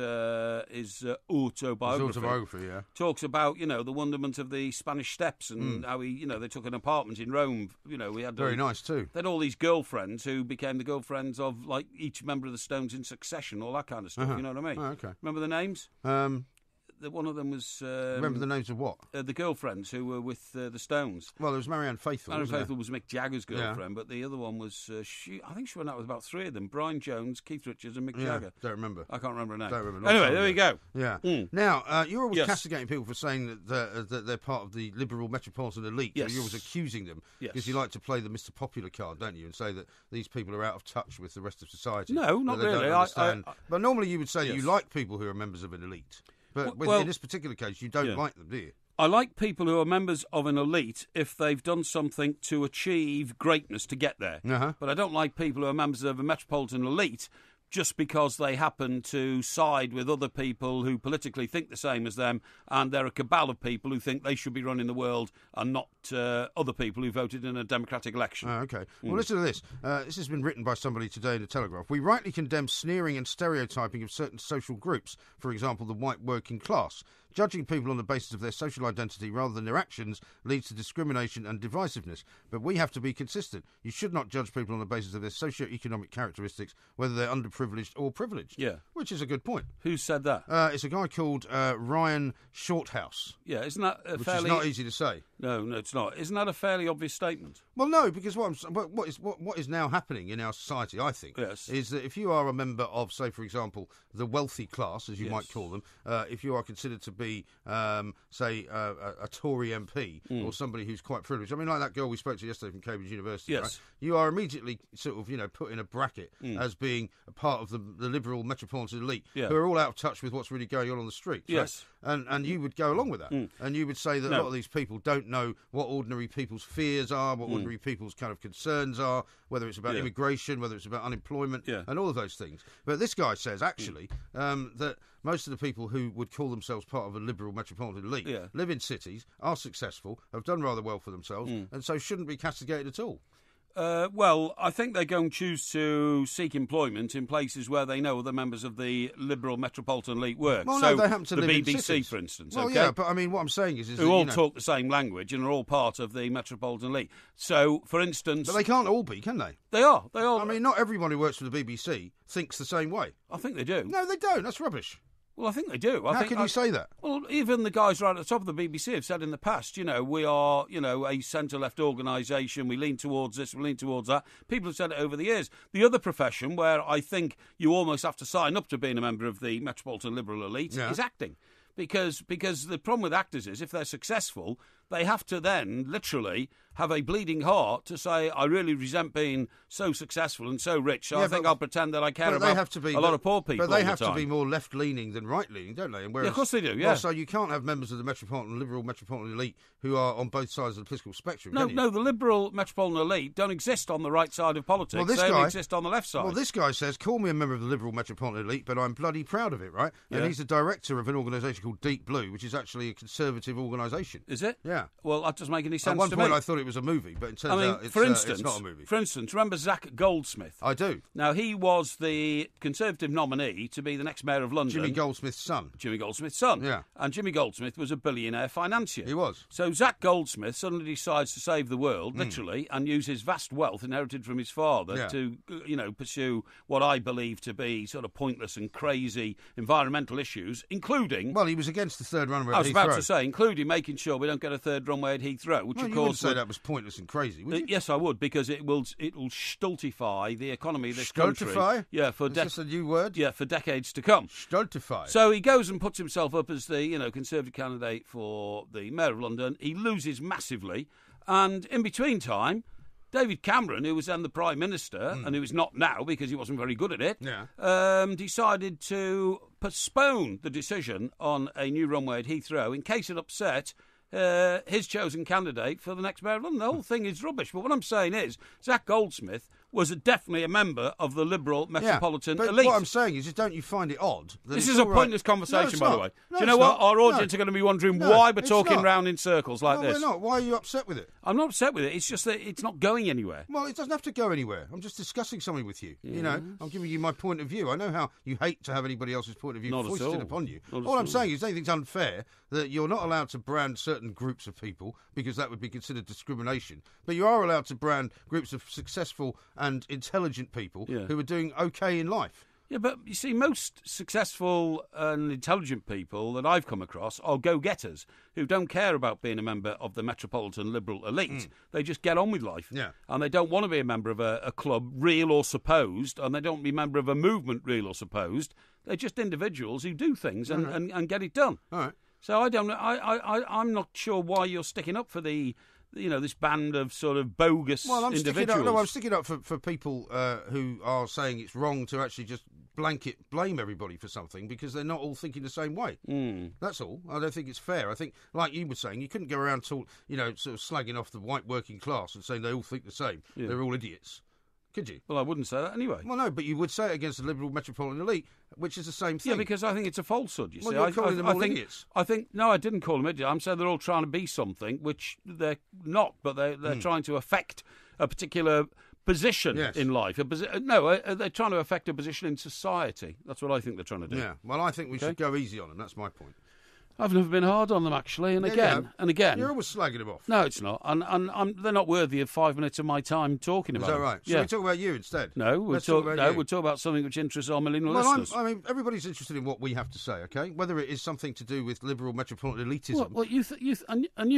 autobiography, talks about, the wonderment of the Spanish Steps and how they took an apartment in Rome. We had very nice too. They had all these girlfriends who became the girlfriends of like each member of the Stones in succession, all that kind of stuff. You know what I mean? Oh, okay. Remember the names? One of them was... remember the names of what? The girlfriends who were with the Stones. Well, there was Marianne Faithfull. Marianne Faithfull was Mick Jagger's girlfriend, but the other one was... I think she went out with about three of them. Brian Jones, Keith Richards and Mick Jagger. Don't remember. I can't remember her name. Don't remember. Anyway, there we go. Yeah. Now, you're always castigating people for saying that they're part of the liberal metropolitan elite. Yes. You're always accusing them. Because you like to play the Mr. Popular card, don't you? And say that these people are out of touch with the rest of society. No, not really. Don't understand. But normally you would say that you like people who are members of an elite. But in this particular case, you don't like them, do you? I like people who are members of an elite if they've done something to achieve greatness to get there. But I don't like people who are members of a metropolitan elite just because they happen to side with other people who politically think the same as them, and they're a cabal of people who think they should be running the world and not other people who voted in a democratic election. Okay. Well, listen to this. This has been written by somebody today in the Telegraph. We rightly condemn sneering and stereotyping of certain social groups, for example, the white working class. Judging people on the basis of their social identity rather than their actions leads to discrimination and divisiveness. But we have to be consistent. You should not judge people on the basis of their socio-economic characteristics, whether they're underprivileged or privileged. Yeah. Which is a good point. Who said that? It's a guy called Ryan Shorthouse. Yeah, isn't that which is not easy to say. No, it's not. Isn't that a fairly obvious statement? Well, no, because what is now happening in our society, I think, is that if you are a member of, say, for example, the wealthy class, as you might call them, if you are considered to be, say, a Tory MP or somebody who's quite privileged, I mean, like that girl we spoke to yesterday from Cambridge University, right? You are immediately sort of, put in a bracket as being a part of the liberal metropolitan elite who are all out of touch with what's really going on the streets. Yes. Right? And you would go along with that. And you would say that a lot of these people don't know what ordinary people's fears are, what ordinary people's kind of concerns are, whether it's about immigration, whether it's about unemployment, and all of those things. But this guy says, actually, that most of the people who would call themselves part of a liberal metropolitan elite live in cities, are successful, have done rather well for themselves, and so shouldn't be castigated at all. Well, I think they're going to choose to seek employment in places where they know other members of the liberal metropolitan elite work. Well, so no, they happen to the live BBC, in cities. for instance. Well, okay? yeah, but I mean, what I'm saying is who that, all talk the same language and are all part of the metropolitan elite. So, for instance, but they can't all be, can they? They are. They are. I mean, not everyone who works for the BBC thinks the same way. I think they do. No, they don't. That's rubbish. Well, I think they do. How can you say that? Well, even the guys right at the top of the BBC have said in the past, we are, a centre-left organisation. We lean towards this, we lean towards that. People have said it over the years. The other profession where I think you almost have to sign up to being a member of the Metropolitan Liberal elite is acting. Because the problem with actors is if they're successful, they have to then literally have a bleeding heart to say, I really resent being so successful and so rich, so I think I'll pretend that I care about a lot of poor people. But they have to be more left-leaning than right-leaning, don't they? And whereas, of course they do, yeah. Well, so you can't have members of the liberal metropolitan elite who are on both sides of the political spectrum, can you? No, the liberal metropolitan elite don't exist on the right side of politics. They only exist on the left side. Well, this guy says, call me a member of the liberal metropolitan elite, but I'm bloody proud of it, right? And he's the director of an organisation called Deep Blue, which is actually a conservative organisation. Is it? Yeah. Well, that doesn't make any sense to me. At one point I thought it was a movie, but it turns out it's not a movie. For instance, remember Zach Goldsmith? I do. Now, he was the Conservative nominee to be the next mayor of London. Jimmy Goldsmith's son. Yeah. And Jimmy Goldsmith was a billionaire financier. He was. So Zach Goldsmith suddenly decides to save the world, literally, and use his vast wealth inherited from his father to, pursue what I believe to be sort of pointless and crazy environmental issues, inclling... Well, he was against the third runway at Heathrow. I was about to say, including making sure we don't get a third runway at Heathrow, which of course... You wouldn't say that was pointless and crazy, would you? Yes, I would, because it will stultify the economy of this country. Stultify? Yeah, Is this a new word? Yeah, for decades to come. Stultify. So he goes and puts himself up as the Conservative candidate for the Mayor of London. He loses massively, and in between time, David Cameron, who was then the Prime Minister, and who is not now because he wasn't very good at it, decided to postpone the decision on a new runway at Heathrow in case it upset his chosen candidate for the next Mayor of London. The whole thing is rubbish. But what I'm saying is, Zach Goldsmith was definitely a member of the liberal metropolitan elite. What I'm saying is, don't you find it odd? This is a pointless conversation, by the way. Do you know what? Our audience are going to be wondering why we're talking round in circles like this. No, we're not. Why are you upset with it? I'm not upset with it. It's just that it's not going anywhere. Well, it doesn't have to go anywhere. I'm just discussing something with you. Yes. I'm giving you my point of view. I know how you hate to have anybody else's point of view foisted upon you. All I'm saying is, I think it's unfair that you're not allowed to brand certain groups of people because that would be considered discrimination. But you are allowed to brand groups of successful and intelligent people who are doing okay in life. Yeah, but you see, most successful and intelligent people that I've come across are go-getters who don't care about being a member of the metropolitan liberal elite. They just get on with life. Yeah. And they don't want to be a member of a club, real or supposed, and they don't want to be a member of a movement, real or supposed. They're just individuals who do things and get it done. All right. So I don't know. I'm not sure why you're sticking up for the... this band of sort of bogus individuals. I'm sticking up for people who are saying it's wrong to actually just blanket blame everybody for something because they're not all thinking the same way. That's all. I don't think it's fair. I think, like you were saying, you couldn't go around sort of slagging off the white working class and saying they all think the same. Yeah. They're all idiots. Could you? Well, I wouldn't say that anyway. Well, no, but you would say it against the liberal metropolitan elite, which is the same thing. Yeah, because I think it's a falsehood, you see. You're calling them all idiots. No, I didn't call them idiots. I'm saying they're all trying to be something, which they're not, but they're trying to affect a particular position in life. They're trying to affect a position in society. That's what I think they're trying to do. Yeah, well, I think we should go easy on them. That's my point. I've never been hard on them, actually, and again. You're always slagging them off. No, it's not. And they're not worthy of 5 minutes of my time talking about Is that them. right? Shall we talk about you instead? No, we'll talk about something which interests our million listeners. I mean, everybody's interested in what we have to say, okay? Whether it is something to do with liberal metropolitan elitism. Well, you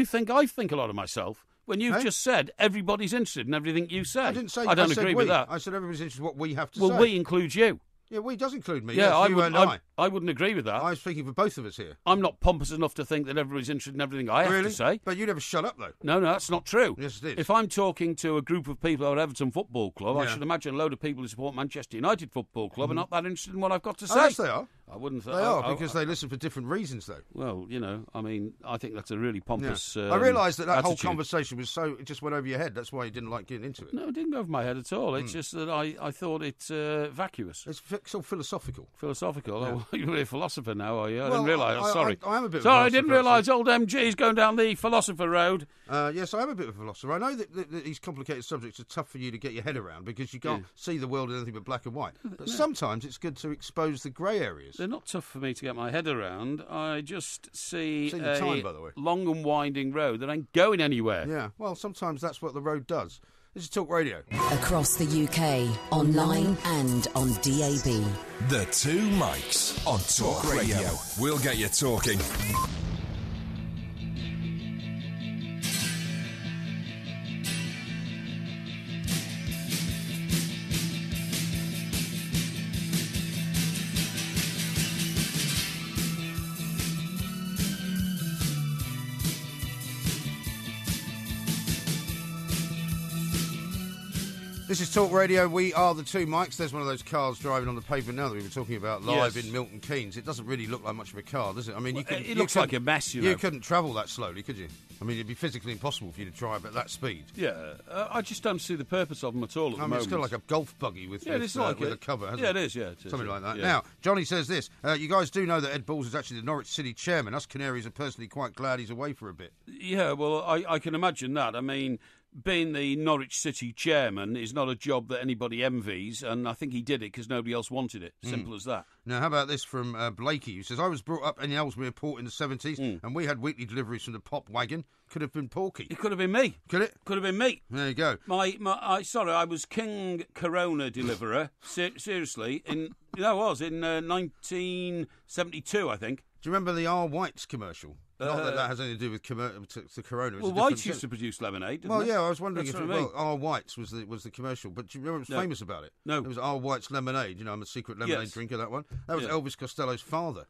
think I think a lot of myself. When you've just said everybody's interested in everything you say. I didn't say I don't agree with that. I said everybody's interested in what we have to say. Well, we include you. Yeah, we does include me. Yeah, yes, I wouldn't agree with that. I'm speaking for both of us here. I'm not pompous enough to think that everybody's interested in everything I have to say. But you never shut up, though. No, that's not true. Yes, it is. If I'm talking to a group of people at Everton Football Club, I should imagine a load of people who support Manchester United Football Club are not that interested in what I've got to say. Oh, yes, they are. I wouldn't say they are, because they listen for different reasons, though. Well, I mean, I think that's a really pompous I realised that attitude. whole conversation was it just went over your head. That's why you didn't like getting into it. No, it didn't go over my head at all. It's just that I thought it vacuous. It's so philosophical. Philosophical? Yeah. Oh, you're a philosopher now, are you? I Well, didn't realise. Sorry. I am a bit of a Sorry, I philosopher, didn't realise old MG's going down the philosopher road. Yes, I am a bit of a philosopher. I know that these complicated subjects are tough for you to get your head around because you can't see the world in anything but black and white. But sometimes it's good to expose the grey areas. They're not tough for me to get my head around. I just see the time, by the way. long and winding road that ain't going anywhere. Yeah, well, sometimes that's what the road does. This is Talk Radio. Across the UK, online and on DAB. The Two Mics on Talk Radio. We'll get you talking. This is Talk Radio. We are the Two Mics. There's one of those cars driving on the pavement now that we were talking about live in Milton Keynes. It doesn't really look like much of a car, does it? I mean, it looks like a mess, You couldn't travel that slowly, could you? I mean, it'd be physically impossible for you to drive at that speed. Yeah, I just don't see the purpose of them at all at the moment. It's kind of like a golf buggy with a cover, hasn't it? It is, yeah. Something like that. Yeah. Now, Johnny says this. You guys do know that Ed Balls is actually the Norwich City chairman. Us Canaries are personally quite glad he's away for a bit. Yeah, well, I can imagine that. I mean, being the Norwich City chairman is not a job that anybody envies, and I think he did it because nobody else wanted it. Simple as that. Now, how about this from Blakey, who says, I was brought up in Ellesmere Port in the 70s, and we had weekly deliveries from the Pop Wagon. Could have been Porky. It could have been me. Could it? Could have been me. There you go. I was King Corona deliverer, seriously, in 1972, I think. Do you remember the R. White's commercial? Not that has anything to do with the Corona. Well, White's used to produce lemonade, didn't yeah, I was wondering if R. White's was the commercial. But do you remember what was famous about it? No. It was R. White's lemonade. You know, I'm a secret lemonade drinker, that one. That was Elvis Costello's father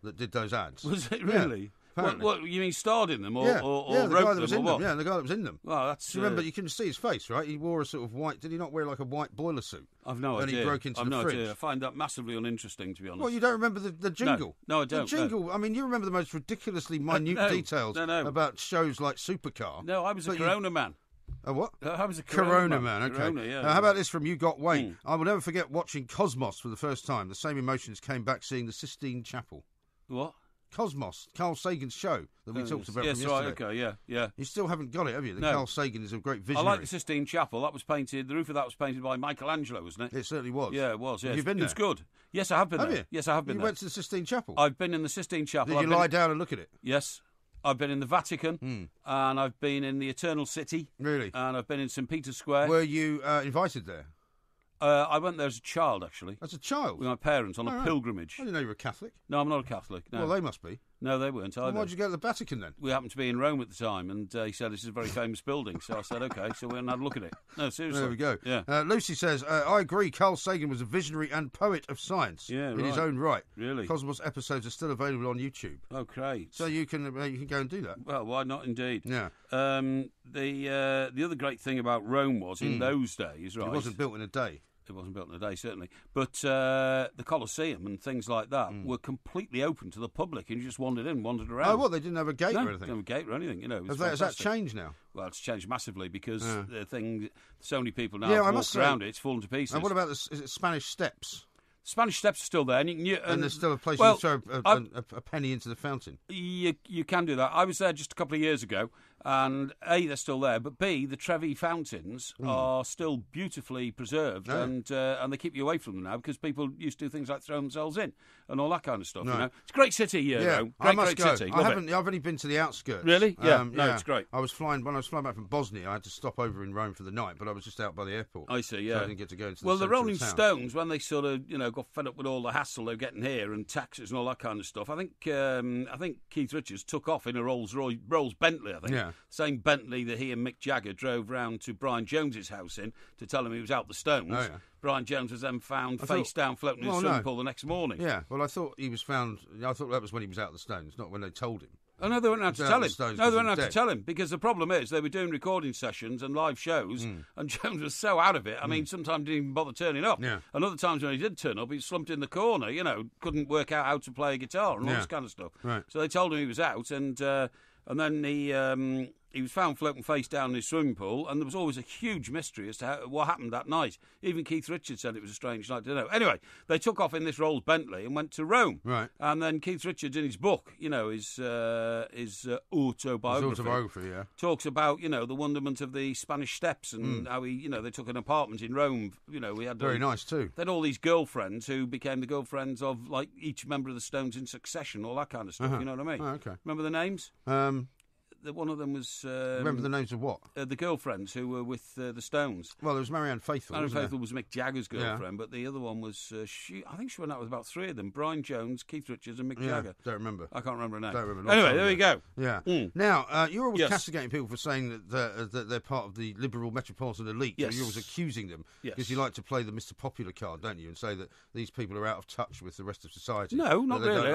that did those ads. Was it really? Yeah. What you mean starred in them or the wrote guy that was them in or them. what? Yeah, the guy that was in them. Well, that's. Do you remember? You can see his face, right? He wore a sort of white. Did he not wear like a white boiler suit? I've no idea. And he broke into the fridge. Idea. I find that massively uninteresting, to be honest. Well, you don't remember the jingle? No, I don't. The jingle. I mean, you remember the most ridiculously minute details about shows like Supercar. No, I was a Corona man. A what? I was a Corona man. Okay. Corona, yeah. How about this from You Got Weight? I will never forget watching Cosmos for the first time. The same emotions came back seeing the Sistine Chapel. What? Cosmos, Carl Sagan's show that we talked about from yesterday. Right, okay, yeah. You still haven't got it, have you? No. Carl Sagan is a great visionary. I like the Sistine Chapel. That was painted. The roof of that was painted by Michelangelo, wasn't it? It certainly was. Yeah, it was. Yeah. Have you been there? It's good. Yes, I have been there. Have you? Yes, I have been there. You went to the Sistine Chapel? I've been in the Sistine Chapel. Did you lie down and look at it? Yes. I've been in the Vatican, and I've been in the Eternal City. Really? And I've been in St. Peter's Square. Were you invited there? I went there as a child, actually. As a child? With my parents on a pilgrimage. I didn't know you were a Catholic. No, I'm not a Catholic. No. Well, they must be. No, they weren't either. Well, why'd you go to the Vatican then? We happened to be in Rome at the time, and he said this is a very famous building. So I said, OK, so we went and had a look at it. No, seriously. There we go. Yeah. Lucy says, I agree, Carl Sagan was a visionary and poet of science in his own right. Really? Cosmos episodes are still available on YouTube. Oh, great. So you can go and do that. Well, why not indeed? Yeah. The other great thing about Rome was, in those days, right... It wasn't built in a day. It wasn't built in a day, certainly. But the Colosseum and things like that were completely open to the public, and you just wandered in, wandered around. Oh, what? They didn't have a gate or anything? They didn't have a gate or anything, you know. Has that changed now? Well, it's changed massively because so many people now have walked around it, it's fallen to pieces. And what about is it Spanish Steps? Spanish Steps are still there. And there's still a place you throw a penny into the fountain. You can do that. I was there just a couple of years ago, And A, they're still there, but B, the Trevi fountains are still beautifully preserved, and they keep you away from them now because people used to do things like throw themselves in and all that kind of stuff. You know? It's a great city, though. Great city. I've only been to the outskirts. Really? Yeah. It's great. When I was flying back from Bosnia, I had to stop over in Rome for the night, but I was just out by the airport. I see. Yeah. So I didn't get to go into the Rolling Stones, when they sort of got fed up with all the hassle they were getting here and taxes and all that kind of stuff, I think Keith Richards took off in a Rolls Bentley. I think. Yeah. Same Bentley that he and Mick Jagger drove round to Brian Jones's house in to tell him he was out the Stones. Oh, yeah. Brian Jones was then found face down floating in a swimming pool the next morning. Yeah, well, I thought he was found. I thought that was when he was out the Stones, not when they told him. Oh, no, they wouldn't have to tell him. No, they wouldn't have to tell him because the problem is they were doing recording sessions and live shows, and Jones was so out of it. I mean, sometimes he didn't even bother turning up. Yeah. And other times when he did turn up, he slumped in the corner. Couldn't work out how to play a guitar and all this kind of stuff. Right. So they told him he was out, and then he was found floating face down in his swimming pool, and there was always a huge mystery as to what happened that night. Even Keith Richards said it was a strange night to know. Anyway, they took off in this Rolls Bentley and went to Rome. Right. And then Keith Richards, in his book, his autobiography, talks about, the wonderment of the Spanish Steps and how they took an apartment in Rome. We had very nice too. They had all these girlfriends who became the girlfriends of like each member of the Stones in succession, all that kind of stuff. You know what I mean? Oh, okay. Remember the names? One of them was... remember the names of what? The girlfriends who were with the Stones. Well, there was Marianne Faithfull. Marianne Faithfull was Mick Jagger's girlfriend, but the other one was... I think she went out with about three of them. Brian Jones, Keith Richards and Mick Jagger. Don't remember. I can't remember her name. Don't remember. Anyway, there we go. Yeah. Now, you're always castigating people for saying that they're part of the liberal metropolitan elite. Yes. So you're always accusing them. Because you like to play the Mr. Popular card, don't you? And say that these people are out of touch with the rest of society. No, not really.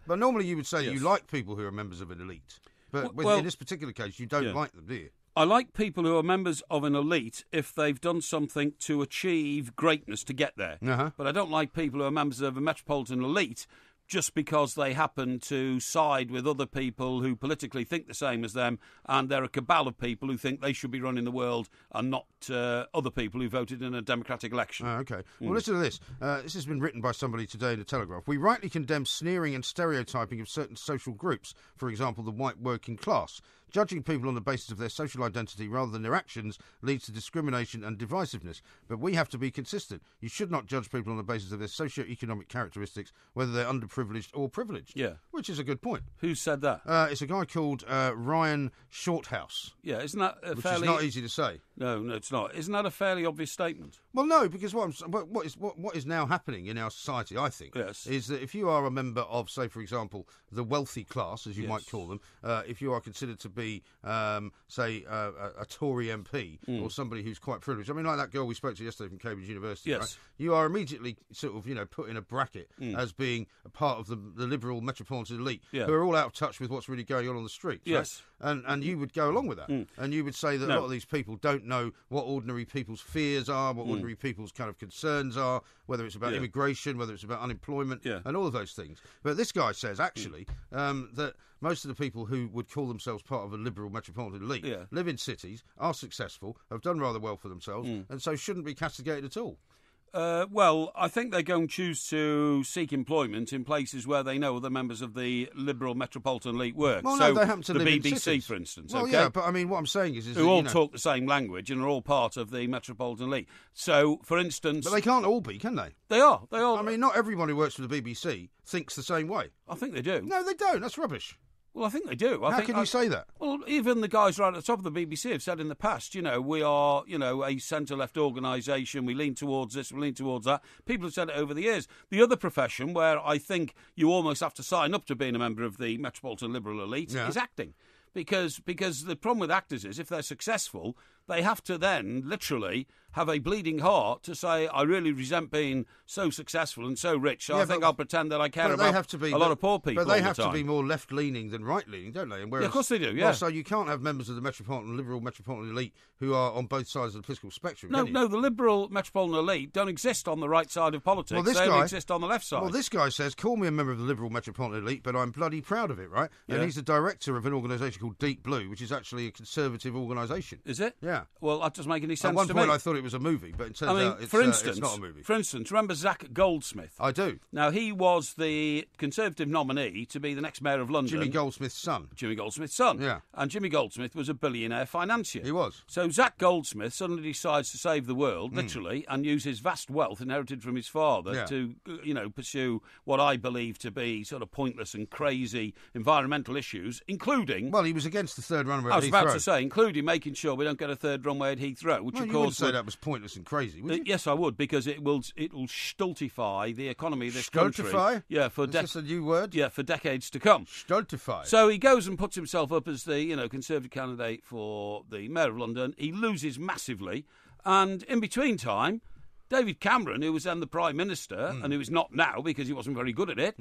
But normally you would say that you like people who are members of an elite. But in this particular case, you don't like them, do you? I like people who are members of an elite if they've done something to achieve greatness to get there. But I don't like people who are members of a metropolitan elite just because they happen to side with other people who politically think the same as them, and they're a cabal of people who think they should be running the world and not other people who voted in a democratic election. Okay. Well, listen to this. This has been written by somebody today in the Telegraph. We rightly condemn sneering and stereotyping of certain social groups, for example, the white working class. Judging people on the basis of their social identity rather than their actions leads to discrimination and divisiveness. But we have to be consistent. You should not judge people on the basis of their socio-economic characteristics, whether they're underprivileged or privileged. Yeah. Which is a good point. Who said that? It's a guy called Ryan Shorthouse. Yeah, isn't that which is not easy to say. No, it's not. Isn't that a fairly obvious statement? Well, no, because what is now happening in our society, I think, is that if you are a member of, say, for example, the wealthy class, as you might call them, if you are considered to be, say, a Tory MP or somebody who's quite privileged. I mean, like that girl we spoke to yesterday from Cambridge University, right? You are immediately sort of, put in a bracket as being a part of the liberal metropolitan elite who are all out of touch with what's really going on the streets. Yes. Right? And you would go along with that. And you would say that a lot of these people don't know what ordinary people's fears are, what ordinary people's kind of concerns are, whether it's about immigration, whether it's about unemployment, and all of those things. But this guy says, actually, that most of the people who would call themselves part of a liberal metropolitan elite live in cities, are successful, have done rather well for themselves, and so shouldn't be castigated at all. Well, I think they're going to choose to seek employment in places where they know other members of the liberal metropolitan elite work. Well, so no, they happen to the live BBC, in cities. for instance. Well, okay? yeah, but I mean, what I'm saying is who all talk the same language and are all part of the metropolitan elite. So, for instance, but they can't all be, can they? They are. They all. I mean, not everyone who works for the BBC thinks the same way. I think they do. No, they don't. That's rubbish. Well, I think they do. How can you say that? Well, even the guys right at the top of the BBC have said in the past, we are, a centre-left organisation. We lean towards this, we lean towards that. People have said it over the years. The other profession where I think you almost have to sign up to being a member of the Metropolitan Liberal elite is acting. Because the problem with actors is if they're successful, they have to then literally have a bleeding heart to say, I really resent being so successful and so rich, so I think I'll pretend that I care about a lot of poor people. But they have to be more left-leaning than right-leaning, don't they? And whereas, of course they do, Well, so you can't have members of the liberal metropolitan elite who are on both sides of the political spectrum, can you? No, the liberal metropolitan elite don't exist on the right side of politics. Well, they only exist on the left side. Well, this guy says, call me a member of the liberal metropolitan elite, but I'm bloody proud of it, right? And he's the director of an organisation called Deep Blue, which is actually a conservative organisation. Is it? Yeah. Yeah. Well, that doesn't make any sense At one to point me. I thought it was a movie, but it turns out it's not a movie. For instance, remember Zach Goldsmith? I do. Now, he was the Conservative nominee to be the next mayor of London. Jimmy Goldsmith's son. Jimmy Goldsmith's son. Yeah. And Jimmy Goldsmith was a billionaire financier. He was. So Zach Goldsmith suddenly decides to save the world, literally, and use his vast wealth inherited from his father to, pursue what I believe to be sort of pointless and crazy environmental issues, incling... Well, he was against the third runway at Heathrow. I was about to say, including making sure we don't get a third runway at Heathrow, which well, of you course... wouldn't say that was pointless and crazy, would you? Yes, I would, because it will stultify the economy of this country. Stultify? Yeah, Is this a new word? Yeah, for decades to come. Stultify. So he goes and puts himself up as the Conservative candidate for the Mayor of London. He loses massively, and in between time, David Cameron, who was then the Prime Minister, and who is not now because he wasn't very good at it,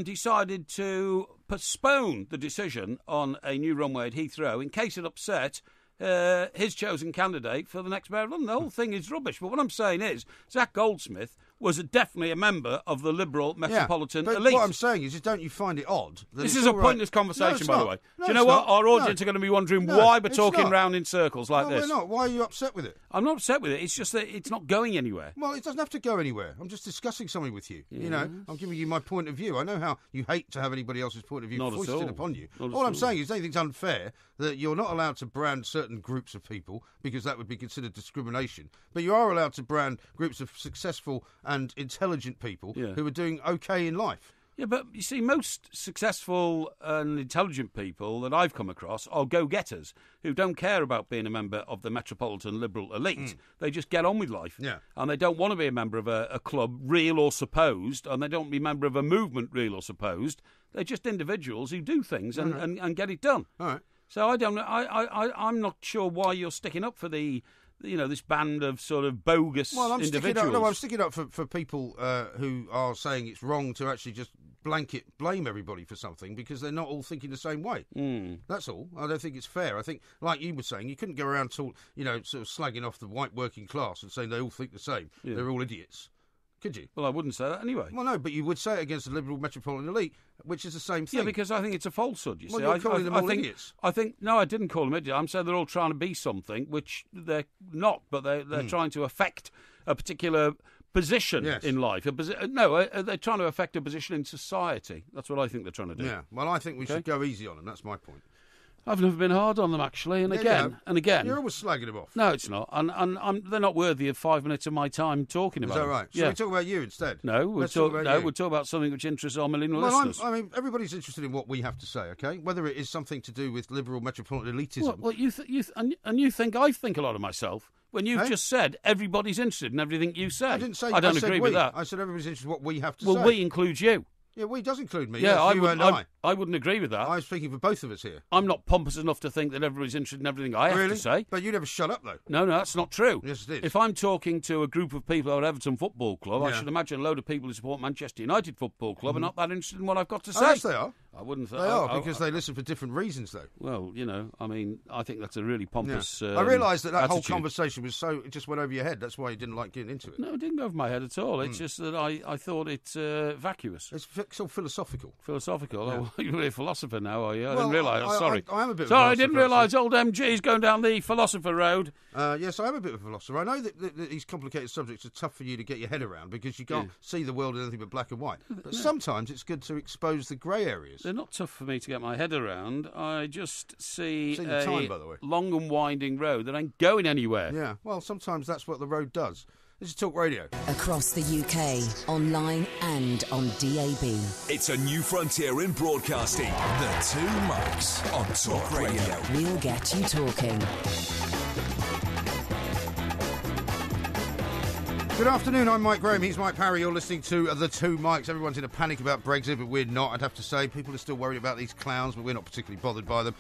decided to postpone the decision on a new runway at Heathrow in case it upset his chosen candidate for the next Mayor of London. The whole thing is rubbish. But what I'm saying is, Zach Goldsmith was definitely a member of the Liberal metropolitan elite. What I'm saying is, don't you find it odd? This is a pointless conversation, by the way. Do you know what? Our audience are going to be wondering why we're talking round in circles like this. We're not. Why are you upset with it? I'm not upset with it. It's just that it's not going anywhere. Well, it doesn't have to go anywhere. I'm just discussing something with you. You know, I'm giving you my point of view. I know how you hate to have anybody else's point of view foisted upon you. All I'm saying is anything's unfair, that you're not allowed to brand certain groups of people because that would be considered discrimination. But you are allowed to brand groups of successful and intelligent people who are doing okay in life. Yeah, but you see, most successful and intelligent people that I've come across are go-getters who don't care about being a member of the metropolitan liberal elite. They just get on with life. Yeah. And they don't want to be a member of a club, real or supposed, and they don't want to be a member of a movement, real or supposed. They're just individuals who do things and get it done. All right. So I don't know. I'm not sure why you're sticking up for the... this band of sort of bogus individuals. I'm sticking up for people who are saying it's wrong to actually just blanket blame everybody for something because they're not all thinking the same way. That's all. I don't think it's fair. I think, like you were saying, you couldn't go around sort of slagging off the white working class and saying they all think the same. Yeah. They're all idiots. Could you? Well, I wouldn't say that anyway. Well, no, but you would say it against the liberal metropolitan elite, which is the same thing. Yeah, because I think it's a falsehood, you see. You're calling them all idiots. No, I didn't call them idiots. I'm saying they're all trying to be something, which they're not, but they're trying to affect a particular position in life. They're trying to affect a position in society. That's what I think they're trying to do. Yeah, well, I think we should go easy on them. That's my point. I've never been hard on them, actually, and again. You're always slagging them off. No, it's not. And they're not worthy of 5 minutes of my time talking about them. Is that right? Should we talk about you instead? No, we'll talk about something which interests our million listeners. I mean, everybody's interested in what we have to say, okay? Whether it is something to do with liberal metropolitan elitism. Well, you think I think a lot of myself. When you've just said everybody's interested in everything you say. I didn't say I don't agree with that. I said everybody's interested in what we have to say. Well, we include you. Yeah, we does include me. Yeah, yes, I wouldn't agree with that. I was speaking for both of us here. I'm not pompous enough to think that everybody's interested in everything I have to say. But you never shut up, though. No, that's not true. Yes, it is. If I'm talking to a group of people at Everton Football Club, I should imagine a load of people who support Manchester United Football Club are not that interested in what I've got to say. Yes, they are. I wouldn't. They are, because they listen for different reasons, though. Well, I think that's a really pompous I realised that attitude. Whole conversation was it just went over your head. That's why you didn't like getting into it. No, it didn't go over my head at all. It's just that I thought it's vacuous. It's so philosophical. Philosophical? Yeah. Oh, you're a philosopher now, are you? I Well, didn't realise. Sorry. I am a bit of a Sorry, I philosopher, didn't realise old MG's going down the philosopher road. Yes, I am a bit of a philosopher. I know that these complicated subjects are tough for you to get your head around because you can't see the world in anything but black and white. But sometimes it's good to expose the grey areas. They're not tough for me to get my head around. I just see the time, by the way. Long and winding road that ain't going anywhere. Yeah, well, sometimes that's what the road does. This is Talk Radio. Across the UK, online and on DAB. It's a new frontier in broadcasting. The Two Mics on Talk Radio. We'll get you talking. Good afternoon, I'm Mike Graham, he's Mike Parry, you're listening to The Two Mics. Everyone's in a panic about Brexit, but we're not, I'd have to say. People are still worried about these clowns, but we're not particularly bothered by them.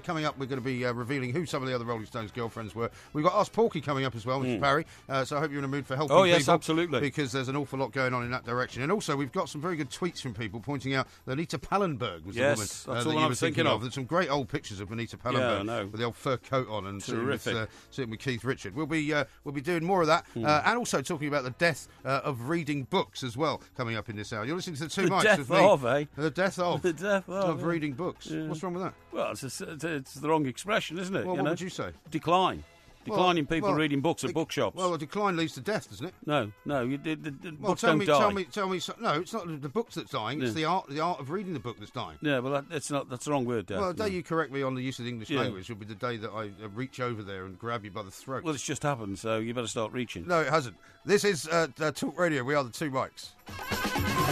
Coming up, we're going to be revealing who some of the other Rolling Stones girlfriends were. We've got Ask Porky coming up as well, Mr. Parry, so I hope you're in a mood for helping people. Oh, yes, absolutely. Because there's an awful lot going on in that direction. And also, we've got some very good tweets from people pointing out that Anita Pallenberg was the woman that's that all you I were was thinking thinking of. There's some great old pictures of Anita Pallenberg with the old fur coat on and sitting with Keith Richard. We'll be doing more of that, and also also talking about the death of reading books as well, coming up in this hour. You're listening to the Two Mics death with me. of, eh? The death of. The death of reading books. Yeah. What's wrong with that? Well, it's the wrong expression, isn't it? Well, what would you say? Decline. Declining people reading books at bookshops. Well, a decline leads to death, doesn't it? No. The books tell don't me, die. Tell me. No, it's not the books that's dying. It's the art of reading the book that's dying. Yeah, well, that's the wrong word, Dad. Well, the day you correct me on the use of the English language will be the day that I reach over there and grab you by the throat. Well, it's just happened, so you better start reaching. No, it hasn't. This is Talk Radio. We are the Two Mics.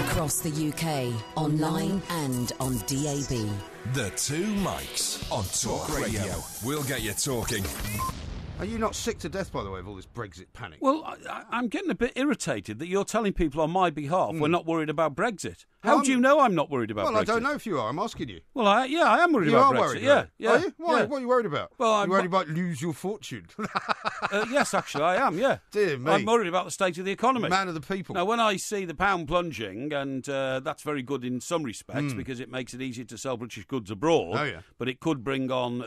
Across the UK, online and on DAB. The Two Mics on Talk Radio. We'll get you talking. Are you not sick to death, by the way, of all this Brexit panic? Well, I'm getting a bit irritated that you're telling people on my behalf we're not worried about Brexit. How do you know I'm not worried about Brexit? Well, I don't know if you are. I'm asking you. Well, I am worried about Brexit. Worried about it? Yeah. Are you? Why? Yeah. What are you worried about? Well, you're worried about lose your fortune. Yes, actually, I am, yeah. Dear me. I'm worried about the state of the economy. Man of the people. Now, when I see the pound plunging, and that's very good in some respects because it makes it easier to sell British goods abroad, but it could bring on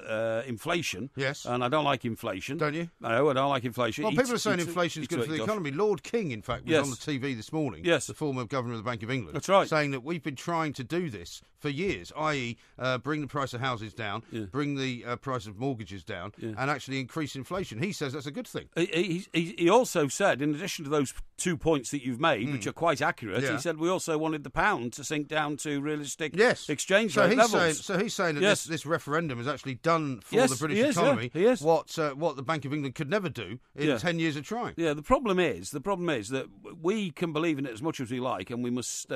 inflation. Yes. And I don't like inflation. Don't you? No, I don't like inflation. Well, people are saying inflation is good for the economy. Lord King, in fact, was on the TV this morning, the former governor of the Bank of England. That's right. Saying that we've been trying to do this for years, i.e. bring the price of houses down, bring the price of mortgages down, and actually increase inflation. He says that's a good thing. He also said, in addition to those 2 points that you've made, which are quite accurate, he said we also wanted the pound to sink down to realistic exchange rate levels. So he's saying that this referendum has actually done for the British economy what the Bank of England could never do in 10 years of trying. Yeah, the problem is that we can believe in it as much as we like, and we must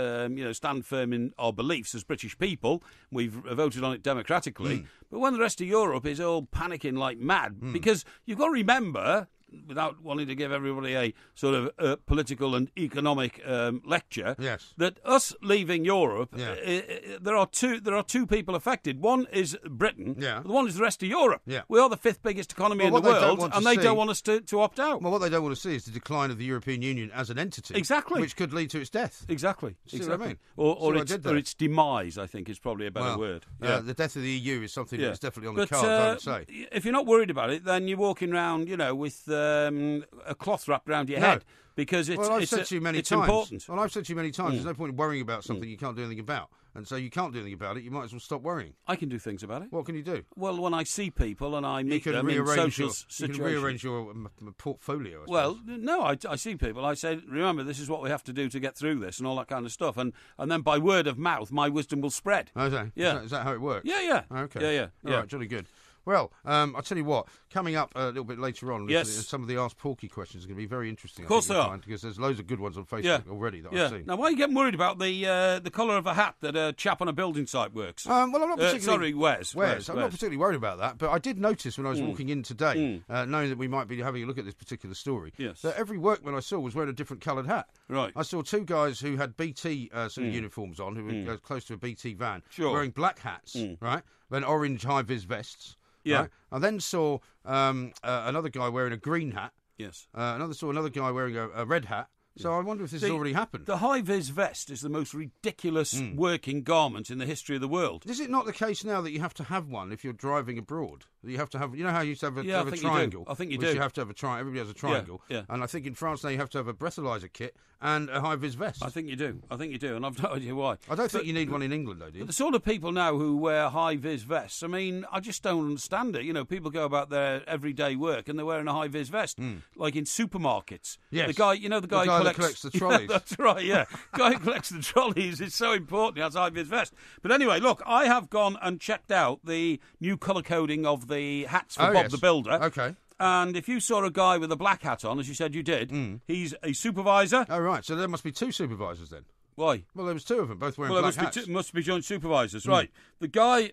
stand firm in our beliefs as British people. We've voted on it democratically. But when the rest of Europe is all panicking like mad, because you've got to remember, without wanting to give everybody a sort of political and economic lecture, that us leaving Europe, there are two people affected. One is Britain, the one is the rest of Europe. We are the fifth biggest economy in the world, and they don't want us to opt out. Well, what they don't want to see is the decline of the European Union as an entity. Exactly. Which could lead to its death. Exactly. See what I mean? Or its demise, I think, is probably a better word. The death of the EU is something that's definitely on the cards, I would say. If you're not worried about it, then you're walking around, with a cloth wrapped around your head because it's important. Well, I've said to you many times, there's no point in worrying about something you can't do anything about. And so you can't do anything about it, you might as well stop worrying. I can do things about it. What can you do? Well, when I see people and I meet them in social situations. You can rearrange your portfolio, I suppose. Well, no, I see people. I say, remember, this is what we have to do to get through this and all that kind of stuff. And then by word of mouth, my wisdom will spread. Okay. Yeah. Is that how it works? Yeah. Okay. Yeah. All right, jolly good. Well, I'll tell you what, coming up a little bit later on, some of the Ask Porky questions are going to be very interesting. Of course they are. Because there's loads of good ones on Facebook already that I've seen. Now, why are you getting worried about the colour of a hat that a chap on a building site works? Well, I'm not particularly... wears. I'm not particularly worried about that, but I did notice when I was walking in today, knowing that we might be having a look at this particular story, that every workman I saw was wearing a different coloured hat. Right. I saw two guys who had BT sort of uniforms on, who were close to a BT van, wearing black hats, right, then orange high-vis vests. Yeah. Right? I then saw another guy wearing a green hat. Yes. Another guy wearing a red hat. So I wonder if this has already happened. The high-vis vest is the most ridiculous working garment in the history of the world. Is it not the case now that you have to have one if you're driving abroad? You have to have, you know how you used to have a triangle? I think you do. do. You have to have a triangle. Everybody has a triangle. Yeah. And I think in France now you have to have a breathalyzer kit and a high-vis vest. I think you do. And I've no idea why. I don't think you need one in England, though, do you? But the sort of people now who wear high-vis vests, I mean, I just don't understand it. People go about their everyday work and they're wearing a high-vis vest, like in supermarkets. Yes. The guy who collects the trolleys. That's right, yeah. The guy who collects the trolleys is so important. He has a high-vis vest. But anyway, look, I have gone and checked out the new colour coding of the hats for Bob the Builder. Okay. And if you saw a guy with a black hat on, as you said you did, he's a supervisor. Oh, right. So there must be two supervisors then. Why? Well, there was two of them, both wearing black hats. Must be joint supervisors, right. The guy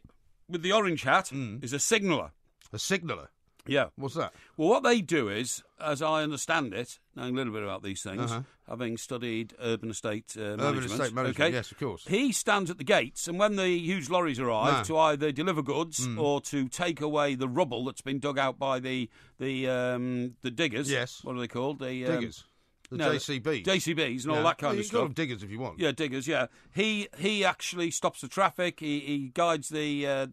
with the orange hat is a signaller. A signaller? Yeah. What's that? Well, what they do is, as I understand it, knowing a little bit about these things, having studied urban estate management. Okay? Yes, of course. He stands at the gates, and when the huge lorries arrive to either deliver goods or to take away the rubble that's been dug out by the diggers. Yes. What are they called? Diggers. JCBs. JCBs and all that kind of stuff. You can call them diggers if you want. Yeah, diggers, yeah. He actually stops the traffic. He guides the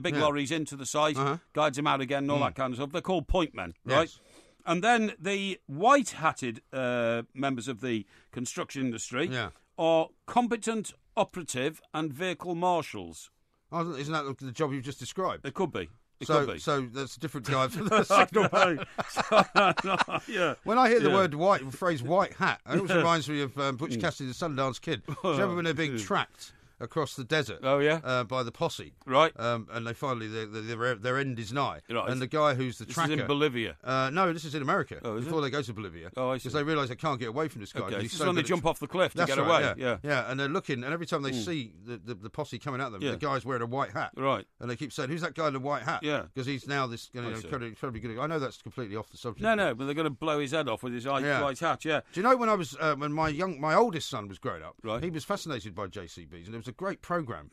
big lorries into the site, guides them out again and all that kind of stuff. They're called point men, right? Yes. And then the white-hatted members of the construction industry are competent operative and vehicle marshals. Oh, isn't that the job you've just described? It could be. So that's a different guy for the signal man. Yeah. When I hear the phrase white hat, it always reminds me of Butch Cassidy, the Sundance Kid. Do you remember when they're being tracked across the desert? Oh, yeah? By the posse. Right. And they finally, their end is nigh. Right. And the guy who's the tracker... This is in Bolivia? No, this is in America. Oh, is before they go to Bolivia. Oh, I see. Because they realise they can't get away from this guy. Okay, this is so when they jump off the cliff to get away. Yeah, and they're looking, and every time they see the posse coming at them, the guy's wearing a white hat. Right. And they keep saying, who's that guy in the white hat? Yeah. Because he's now this incredibly good... I know that's completely off the subject. No, but they're going to blow his head off with his white hat, yeah. Do you know when I was when my oldest son was growing up, right. he was fascinated by JCBs, and there was a great programme